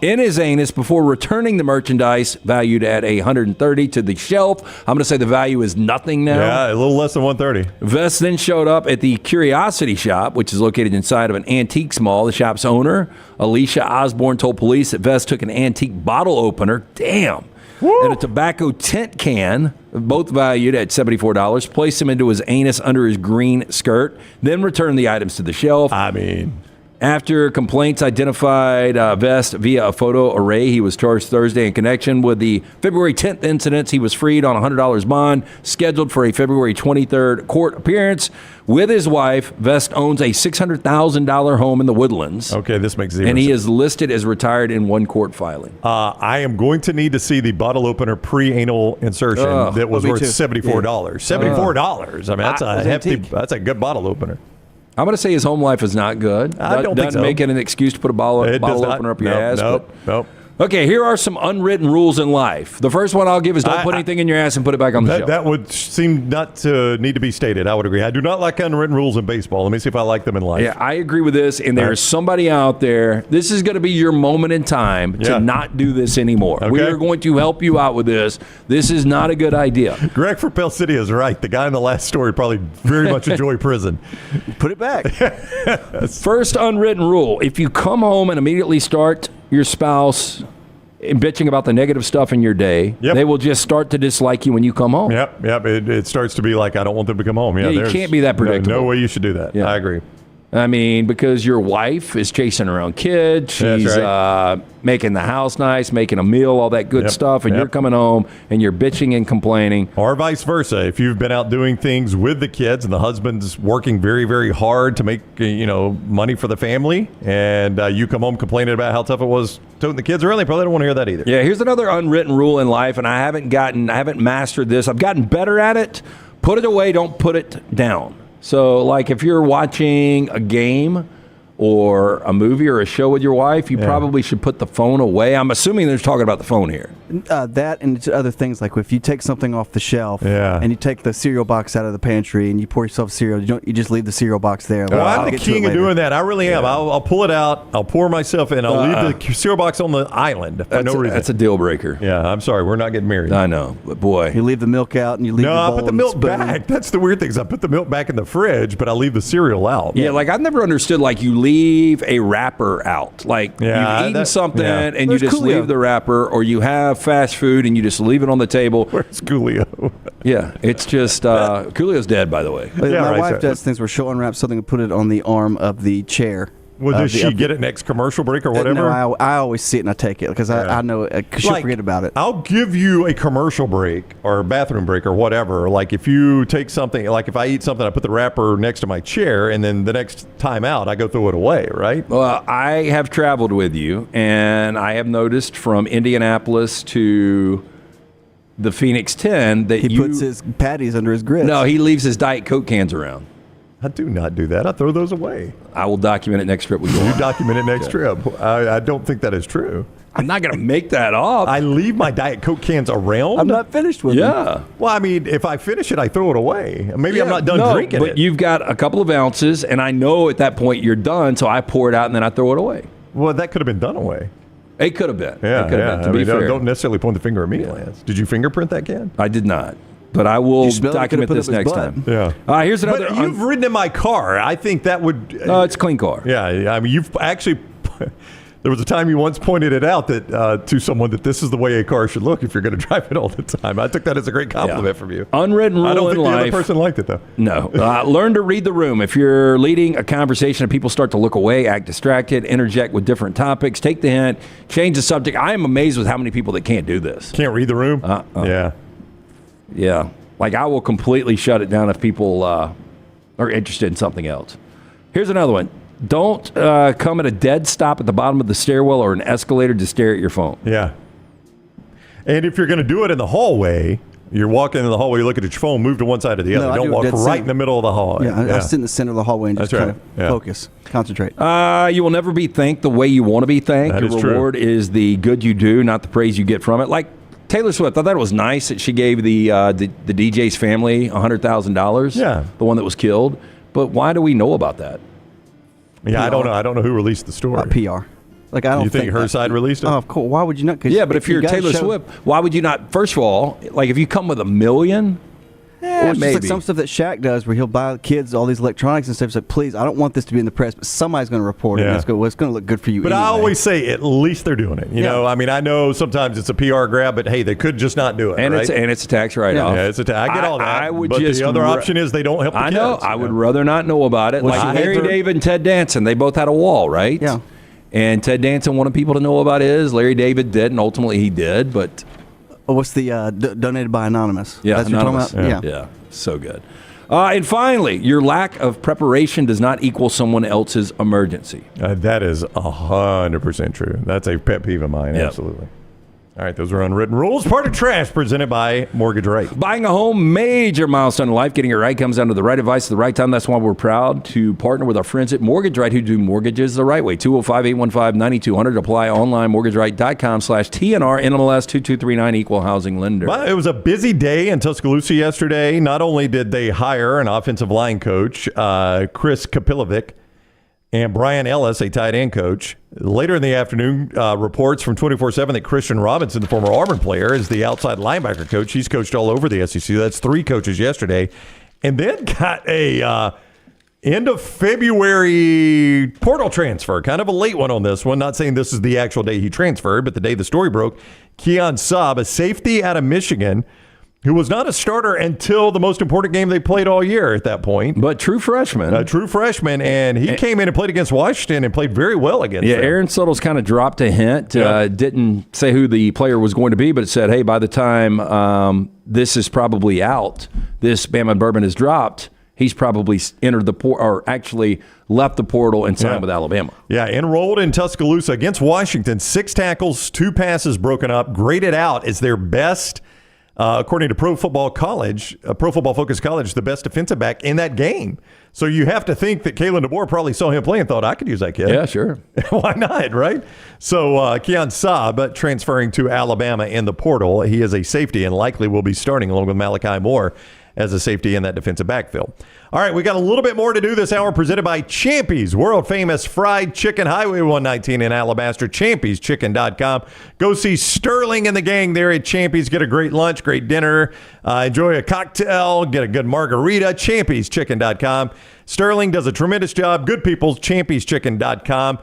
in his anus before returning the merchandise valued at $130 to the shelf. I'm going to say the value is nothing now. Yeah, a little less than $130. Vest then showed up at the Curiosity Shop, which is located inside of an antiques mall. The shop's owner, Alicia Osborne, told police that Vest took an antique bottle opener, and a tobacco tent can, both valued at $74, placed them into his anus under his green skirt, then returned the items to the shelf. After complaints identified Vest via a photo array, he was charged Thursday in connection with the February 10th incidents. He was freed on $100 bond, scheduled for a February 23rd court appearance with his wife. Vest owns a $600,000 home in the Woodlands. Okay, this makes zero And he sense. is listed as retired in one court filing. I am going to need to see the bottle opener pre-anal insertion that was worth $74. $74. I mean, that's a good bottle opener. I'm going to say his home life is not good. I don't think so. Doesn't make it an excuse to put a bottle opener up your ass. Nope. Okay, here are some unwritten rules in life. The first one I'll give is don't put anything in your ass and put it back on the shelf. That would seem not to need to be stated. I would agree. I do not like unwritten rules in baseball. Let me see if I like them in life. Yeah, I agree with this. And there's somebody out there. This is going to be your moment in time to not do this anymore. Okay. We are going to help you out with this. This is not a good idea. Greg from Pell City is right. The guy in the last story probably very much enjoy prison. Put it back. First unwritten rule. If you come home and immediately start your spouse and bitching about the negative stuff in your day, they will just start to dislike you when you come home. Yep. It starts to be like, I don't want them to come home. Yeah, you can't be that predictable. No way you should do that. Yeah. I agree. I mean, because your wife is chasing around kids, she's making the house nice, making a meal, all that good stuff, and you're coming home and you're bitching and complaining. Or vice versa. If you've been out doing things with the kids and the husband's working very, very hard to make money for the family, and you come home complaining about how tough it was toting the kids around, they probably don't want to hear that either. Yeah, here's another unwritten rule in life, and I haven't mastered this. I've gotten better at it. Put it away, don't put it down. So, like, if you're watching a game or a movie or a show with your wife, you probably should put the phone away. I'm assuming they're talking about the phone here. That and other things, like if you take something off the shelf and you take the cereal box out of the pantry and you pour yourself cereal, you just leave the cereal box there. Well, I'm the king of doing that. I really am. I'll pull it out, I'll pour myself in, I'll leave the cereal box on the island for no reason. That's a deal breaker. Yeah, I'm sorry. We're not getting married. I know, but boy. You leave the milk out and you leave the bowl. No, I put the milk back. That's the weird thing is I put the milk back in the fridge, but I leave the cereal out. Yeah, like I've never understood, like you leave a wrapper out. Like you've eaten something and you just leave the wrapper, or you have fast food and you just leave it on the table. Where's Coolio? Yeah, it's just Coolio's dead, by the way. My wife does things where she'll unwrap something and put it on the arm of the chair. Well, does she get it next commercial break or whatever? No, I always see it and I take it because I know cause she'll forget about it. I'll give you a commercial break or a bathroom break or whatever. Like if you take something, like if I eat something, I put the wrapper next to my chair, and then the next time out, I go throw it away, right? Well, I have traveled with you, and I have noticed from Indianapolis to the Phoenix 10 that he puts his patties under his grits. No, he leaves his Diet Coke cans around. I do not do that. I throw those away. I will document it next trip we go on. You document it next trip. I don't think that is true. I'm not going to make that up. I leave my Diet Coke cans around. I'm not finished with them. Well, I mean, if I finish it, I throw it away. Maybe I'm not done drinking but you've got a couple of ounces, and I know at that point you're done, so I pour it out and then I throw it away. Well, that could have been done away. It could have been. Yeah, it could have been, to be fair. Don't necessarily point the finger at me, Lance. Did you fingerprint that can? I did not. But I will document this next time. Yeah. Here's another. But you've ridden in my car. I think that would. It's a clean car. Yeah. I mean, you've actually. There was a time you once pointed it out that to someone that this is the way a car should look if you're going to drive it all the time. I took that as a great compliment from you. Unwritten rule in life. I don't think the other person liked it, though. No. Learn to read the room. If you're leading a conversation and people start to look away, act distracted, interject with different topics, take the hint, change the subject. I am amazed with how many people that can't do this. Can't read the room? Yeah. Yeah. Like, I will completely shut it down if people are interested in something else. Here's another one. Don't come at a dead stop at the bottom of the stairwell or an escalator to stare at your phone. Yeah. And if you're going to do it in the hallway, you're walking in the hallway, you're looking at your phone, move to one side or the other. Don't walk right in the middle of the hallway. Yeah, I sit in the center of the hallway and just kind of focus, concentrate. You will never be thanked the way you want to be thanked. Your reward is the good you do, not the praise you get from it. Like Taylor Swift, I thought it was nice that she gave the DJ's family $100,000. Yeah. The one that was killed. But why do we know about that? Yeah, I don't know. I don't know who released the story. PR. Like, I don't you think her side released it? Oh, of course. Why would you not? Yeah, but if you're Taylor Swift, why would you not? First of all, like if you come with $1 million, it's just like some stuff that Shaq does where he'll buy kids all these electronics and stuff. It's like, please, I don't want this to be in the press, but somebody's going to report it. And it's going to look good for you. But anyway. I always say at least they're doing it. You know, I mean, I know sometimes it's a PR grab, but hey, they could just not do it. And right? it's a tax write-off. Yeah, it's a tax. I get all that. I would but just the other option is they don't help the kids. I know. I would rather not know about it. Well, like Larry David and Ted Danson, they both had a wall, right? Yeah. And Ted Danson wanted people to know about his. Larry David did, and ultimately he did. But what's the donated by Anonymous? Yeah, that's Anonymous. What you're talking about? Yeah, so good. And finally, your lack of preparation does not equal someone else's emergency. That is 100% true. That's a pet peeve of mine. Absolutely. All right, those are Unwritten Rules. Part of Trash, presented by Mortgage Right. Buying a home, major milestone in life. Getting it right comes down to the right advice at the right time. That's why we're proud to partner with our friends at Mortgage Right who do mortgages the right way. 205-815-9200. Apply online, mortgagerite.com/TNR, NMLS 2239, Equal Housing Lender. Well, it was a busy day in Tuscaloosa yesterday. Not only did they hire an offensive line coach, Chris Kapilovic, and Brian Ellis, a tight end coach. Later in the afternoon, reports from 24/7 that Christian Robinson, the former Auburn player, is the outside linebacker coach. He's coached all over the SEC. That's 3 coaches yesterday. And then got a end of February portal transfer, kind of a late one on this one. Not saying this is the actual day he transferred, but the day the story broke. Keon Saab, a safety out of Michigan, who was not a starter until the most important game they played all year at that point. But true freshman. A true freshman, and he came in and played against Washington and played very well against them. Aaron Suttles kind of dropped a hint. Didn't say who the player was going to be, but it said, hey, by the time this is probably out, this Bama and Bourbon is dropped, he's probably entered the portal, or actually left the portal and signed with Alabama. Yeah, enrolled in Tuscaloosa against Washington. 6 tackles, 2 passes broken up, graded out as their best, according to Pro Football Focus College, the best defensive back in that game. So you have to think that Kalen DeBoer probably saw him play and thought, I could use that kid. Yeah, sure. Why not, right? So Keon Saab transferring to Alabama in the portal. He is a safety and likely will be starting along with Malachi Moore as a safety in that defensive backfield. All right, we got a little bit more to do this hour, presented by Champy's, world-famous fried chicken, Highway 119 in Alabaster, champyschicken.com. Go see Sterling and the gang there at Champy's. Get a great lunch, great dinner, enjoy a cocktail, get a good margarita, champyschicken.com. Sterling does a tremendous job. Good people, champyschicken.com.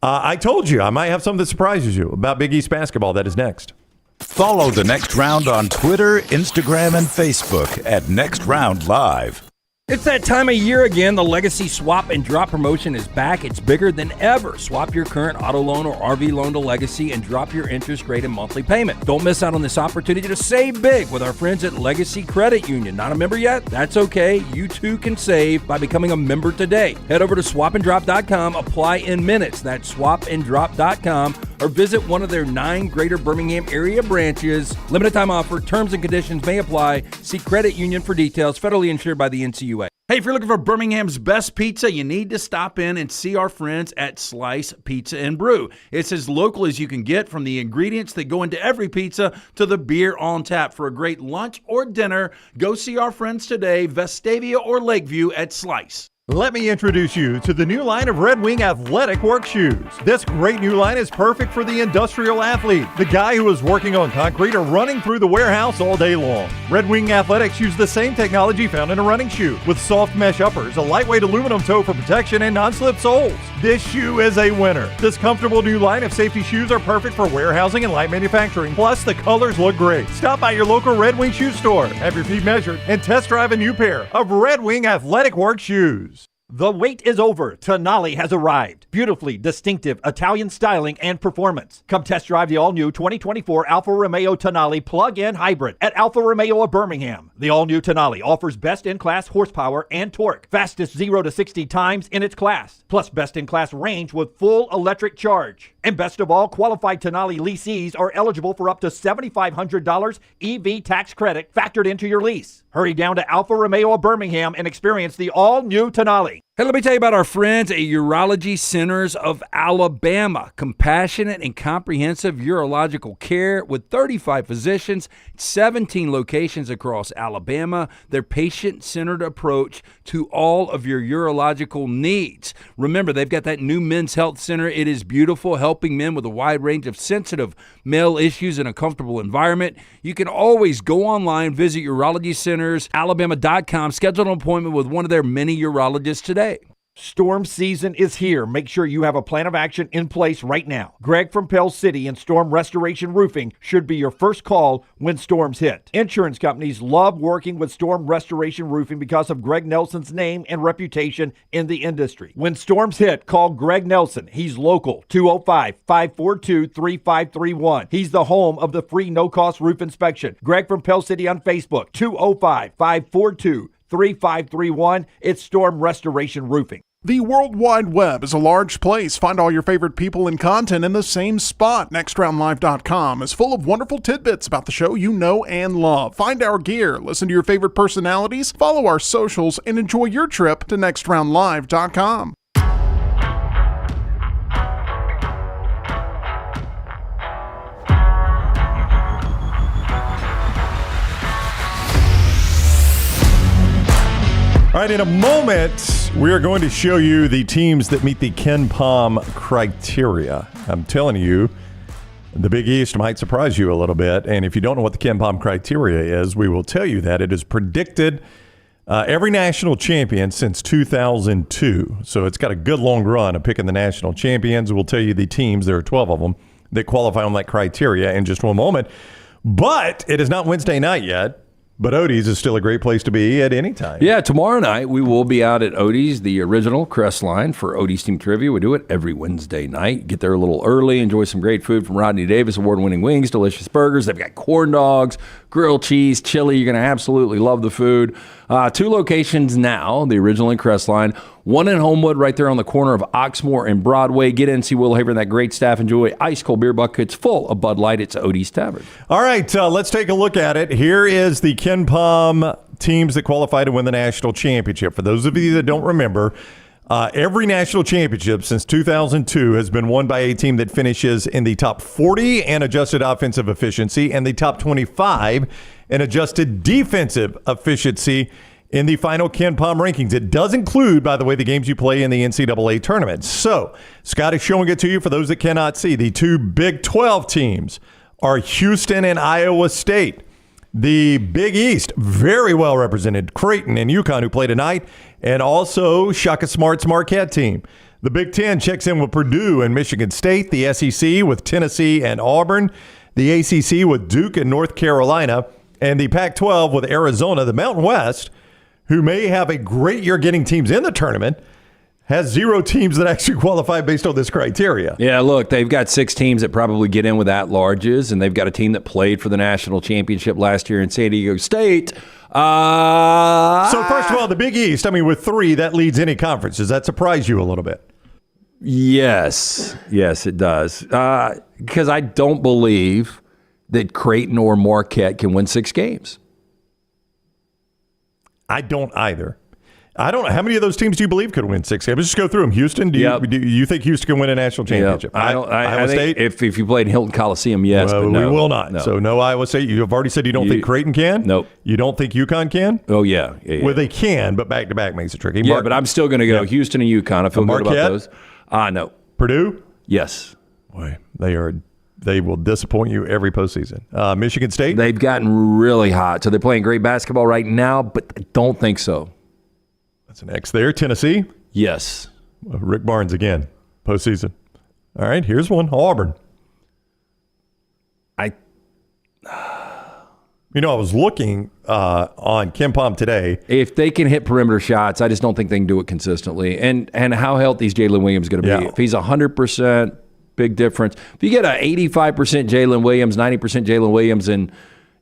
I told you I might have something that surprises you about Big East basketball. That is next. Follow The Next Round on Twitter, Instagram, and Facebook at Next Round Live. It's that time of year again. The Legacy Swap and Drop promotion is back. It's bigger than ever. Swap your current auto loan or RV loan to Legacy and drop your interest rate and monthly payment. Don't miss out on this opportunity to save big with our friends at Legacy Credit Union. Not a member yet? That's okay. You too can save by becoming a member today. Head over to swapanddrop.com. Apply in minutes. That's swapanddrop.com. Or visit one of their 9 greater Birmingham area branches. Limited time offer. Terms and conditions may apply. See Credit Union for details. Federally insured by the NCUA. Hey, if you're looking for Birmingham's best pizza, you need to stop in and see our friends at Slice Pizza and Brew. It's as local as you can get, from the ingredients that go into every pizza to the beer on tap. For a great lunch or dinner, go see our friends today, Vestavia or Lakeview at Slice. Let me introduce you to the new line of Red Wing athletic work shoes. This great new line is perfect for the industrial athlete, the guy who is working on concrete or running through the warehouse all day long. Red Wing Athletics use the same technology found in a running shoe, with soft mesh uppers, a lightweight aluminum toe for protection, and non-slip soles. This shoe is a winner. This comfortable new line of safety shoes are perfect for warehousing and light manufacturing. Plus, the colors look great. Stop by your local Red Wing shoe store, have your feet measured, and test drive a new pair of Red Wing athletic work shoes. The wait is over. Tonali has arrived. Beautifully distinctive Italian styling and performance. Come test drive the all-new 2024 Alfa Romeo Tonali plug-in hybrid at Alfa Romeo of Birmingham. The all-new Tonali offers best-in-class horsepower and torque, fastest 0 to 60 times in its class, plus best-in-class range with full electric charge. And best of all, qualified Tonali leasees are eligible for up to $7,500 EV tax credit factored into your lease. Hurry down to Alfa Romeo of Birmingham and experience the all-new Tonali. Hey, let me tell you about our friends at Urology Centers of Alabama. Compassionate and comprehensive urological care with 35 physicians, 17 locations across Alabama. Their patient-centered approach to all of your urological needs. Remember, they've got that new men's health center. It is beautiful, helping men with a wide range of sensitive male issues in a comfortable environment. You can always go online, visit urologycentersalabama.com, schedule an appointment with one of their many urologists today. Storm season is here. Make sure you have a plan of action in place right now. Greg from Pell City and Storm Restoration Roofing should be your first call when storms hit. Insurance companies love working with Storm Restoration Roofing because of Greg Nelson's name and reputation in the industry. When storms hit, call Greg Nelson. He's local, 205-542-3531. He's the home of the free no-cost roof inspection. Greg from Pell City on Facebook, 205-542-3531. It's Storm Restoration Roofing. The World Wide Web is a large place. Find all your favorite people and content in the same spot. NextRoundLive.com is full of wonderful tidbits about the show you know and love. Find our gear, listen to your favorite personalities, follow our socials, and enjoy your trip to NextRoundLive.com. All right, in a moment, we are going to show you the teams that meet the KenPom criteria. I'm telling you, the Big East might surprise you a little bit. And if you don't know what the KenPom criteria is, we will tell you that. It is predicted every national champion since 2002. So it's got a good long run of picking the national champions. We'll tell you the teams, there are 12 of them, that qualify on that criteria in just one moment. But it is not Wednesday night yet. But Odie's is still a great place to be at any time. Yeah, tomorrow night we will be out at Odie's, the original Crest Line, for Odie's Team Trivia. We do it every Wednesday night. Get there a little early, enjoy some great food from Rodney Davis, award-winning wings, delicious burgers. They've got corn dogs, grilled cheese, chili. You're going to absolutely love the food. 2 locations now, the original and Crest Line. One in Homewood, right there on the corner of Oxmoor and Broadway. Get in, see Will Haver and that great staff. Enjoy ice-cold beer buckets full of Bud Light. It's Odie's Tavern. All right, let's take a look at it. Here is the KenPom teams that qualify to win the national championship. For those of you that don't remember, every national championship since 2002 has been won by a team that finishes in the top 40 in adjusted offensive efficiency and the top 25 in adjusted defensive efficiency in the final KenPom rankings. It does include, by the way, the games you play in the NCAA tournament. So Scott is showing it to you for those that cannot see. The 2 Big 12 teams are Houston and Iowa State. The Big East, very well represented, Creighton and UConn, who play tonight, and also Shaka Smart's Marquette team. The Big Ten checks in with Purdue and Michigan State, the SEC with Tennessee and Auburn, the ACC with Duke and North Carolina, and the Pac-12 with Arizona. The Mountain West, who may have a great year getting teams in the tournament, has 0 teams that actually qualify based on this criteria. Yeah, look, they've got 6 teams that probably get in with at-larges, and they've got a team that played for the national championship last year in San Diego State. So first of all, the Big East, with 3, that leads any conference. Does that surprise you a little bit? Yes, it does. Because I don't believe that Creighton or Marquette can win 6 games. I don't either. I don't know. How many of those teams do you believe could win 6 games? Let's just go through them. Houston, do you think Houston can win a national championship? Yep. Iowa State? If you played in Hilton Coliseum, yes, but no. We will not. No. So no Iowa State. You have already said you don't think Creighton can? Nope. You don't think UConn can? Oh, yeah. Well, they can, but back-to-back makes it tricky. Yeah, but I'm still going to go Houston and UConn. I feel good about those. No. Purdue? Yes. Boy, they will disappoint you every postseason. Michigan State? They've gotten really hot. So they're playing great basketball right now, but I don't think so. That's an X there. Tennessee? Yes. Rick Barnes again, postseason. All right, here's one. Auburn. I was looking on KenPom today. If they can hit perimeter shots, I just don't think they can do it consistently. And how healthy is Jalen Williams going to be? If he's 100%, big difference. If you get an 85% Jalen Williams, 90% Jalen Williams, and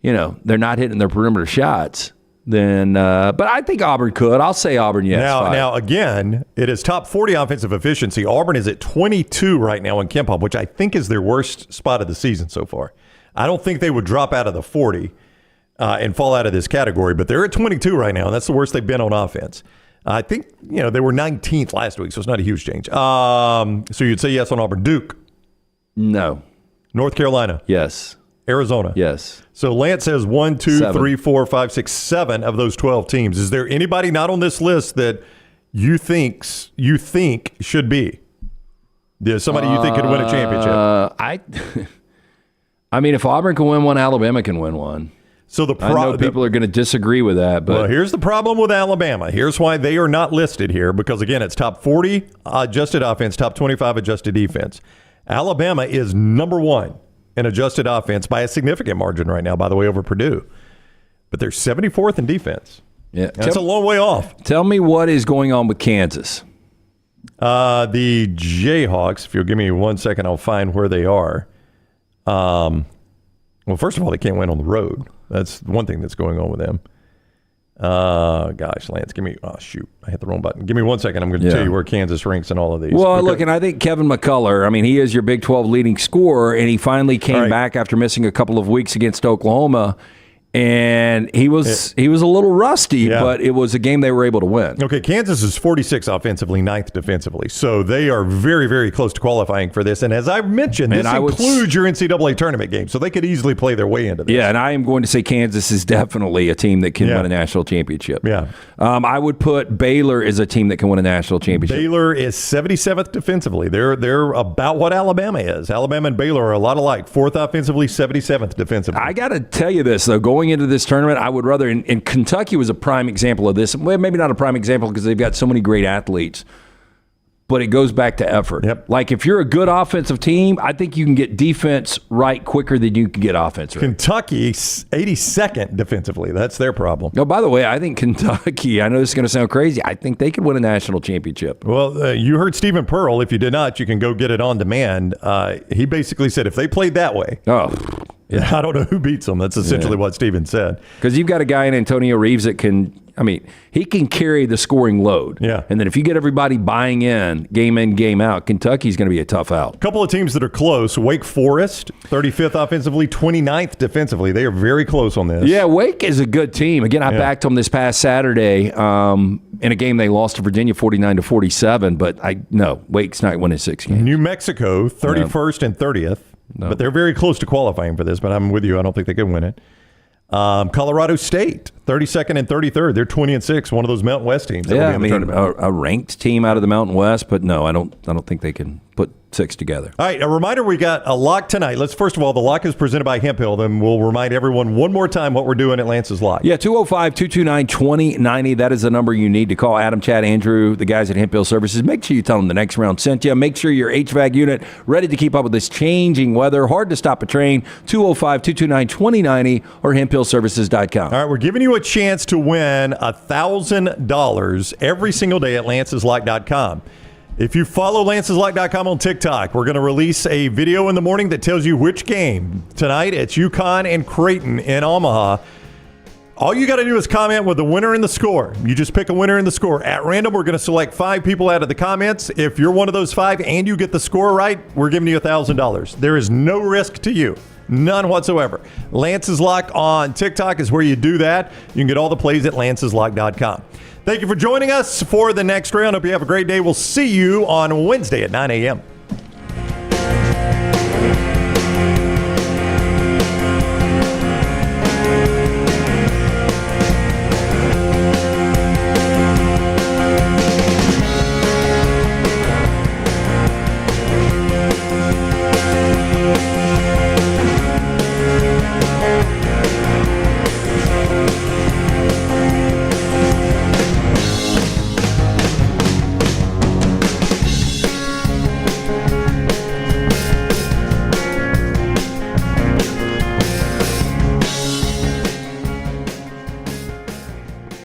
they're not hitting their perimeter shots, then but I think Auburn could. I'll say Auburn, yes. Now again, it is top 40 offensive efficiency. Auburn is at 22 right now in KenPom, which I think is their worst spot of the season so far. I don't think they would drop out of the 40 and fall out of this category, but they're at 22 right now, and that's the worst they've been on offense. I think, they were 19th last week, so it's not a huge change. So you'd say yes on Auburn. Duke? No. North Carolina? Yes. Arizona? Yes. So Lance says 1, 2, 3, 4, 5, 6, 7 of those 12 teams. Is there anybody not on this list that you think should be? There's somebody you think could win a championship? If Auburn can win one, Alabama can win one. So I know people are going to disagree with that, but here's the problem with Alabama. Here's why they are not listed here, because again, it's top 40 adjusted offense, top 25 adjusted defense. Alabama is number 1 in adjusted offense by a significant margin right now, by the way, over Purdue. But they're 74th in defense. Yeah, that's a long way off. Tell me what is going on with Kansas. The Jayhawks, if you'll give me 1 second, I'll find where they are. Well, first of all, they can't win on the road. That's one thing that's going on with them. Gosh, Lance, give me. Oh shoot, I hit the wrong button. Give me 1 second. I'm going to tell you where Kansas ranks in all of these. Well, look, and I think Kevin McCullough. I mean, he is your Big 12 leading scorer, and he finally came back after missing a couple of weeks against Oklahoma. And he was a little rusty, but it was a game they were able to win. Okay, Kansas is 46 offensively, 9th defensively. So they are very, very close to qualifying for this. And as I've mentioned, this includes your NCAA tournament game. So they could easily play their way into this. Yeah, and I am going to say Kansas is definitely a team that can win a national championship. Yeah. I would put Baylor as a team that can win a national championship. Baylor is 77th defensively. They're about what Alabama is. Alabama and Baylor are a lot alike. 4th offensively, 77th defensively. I got to tell you this, though. Going into this tournament, I would rather, and Kentucky was a prime example of this. Well, maybe not a prime example because they've got so many great athletes, but it goes back to effort. Like if you're a good offensive team, I think you can get defense right quicker than you can get offense right. Kentucky, 82nd defensively. That's their problem. Oh, by the way, I think Kentucky, I know this is going to sound crazy, I think they could win a national championship. Well, you heard Stephen Pearl. If you did not, you can go get it on demand. He basically said if they played that way, yeah, I don't know who beats them. That's essentially what Steven said. Because you've got a guy in Antonio Reeves that can, he can carry the scoring load. Yeah. And then if you get everybody buying in, game out, Kentucky's going to be a tough out. A couple of teams that are close. Wake Forest, 35th offensively, 29th defensively. They are very close on this. Yeah, Wake is a good team. Again, I backed them this past Saturday in a game they lost to Virginia 49-47, but Wake's not winning 6 games. New Mexico, 31st and 30th. No. But they're very close to qualifying for this, but I'm with you. I don't think they can win it. Colorado State, 32nd and 33rd. They're 20-6, one of those Mountain West teams. Yeah, a ranked team out of the Mountain West, but no, I don't think they can put 6 together. All right, a reminder, we got a lock tonight. Let's first of all, the lock is presented by Hemp Hill. Then we'll remind everyone one more time what we're doing at Lance's Lock. Yeah, 205-229-2090. That is the number you need to call Adam, Chad, Andrew, the guys at Hemp Hill Services. Make sure you tell them the next round sent you. Make sure your HVAC unit ready to keep up with this changing weather. Hard to stop a train. 205-229-2090 or hemphillservices.com. All right, we're giving you a chance to win $1,000 every single day at lanceslock.com. If you follow lanceslock.com on TikTok, we're going to release a video in the morning that tells you which game. Tonight, it's UConn and Creighton in Omaha. All you got to do is comment with the winner and the score. You just pick a winner and the score. At random, we're going to select 5 people out of the comments. If you're one of those 5 and you get the score right, we're giving you $1,000. There is no risk to you. None whatsoever. Lance's Lock on TikTok is where you do that. You can get all the plays at lanceslock.com. Thank you for joining us for the next round. Hope you have a great day. We'll see you on Wednesday at 9 a.m.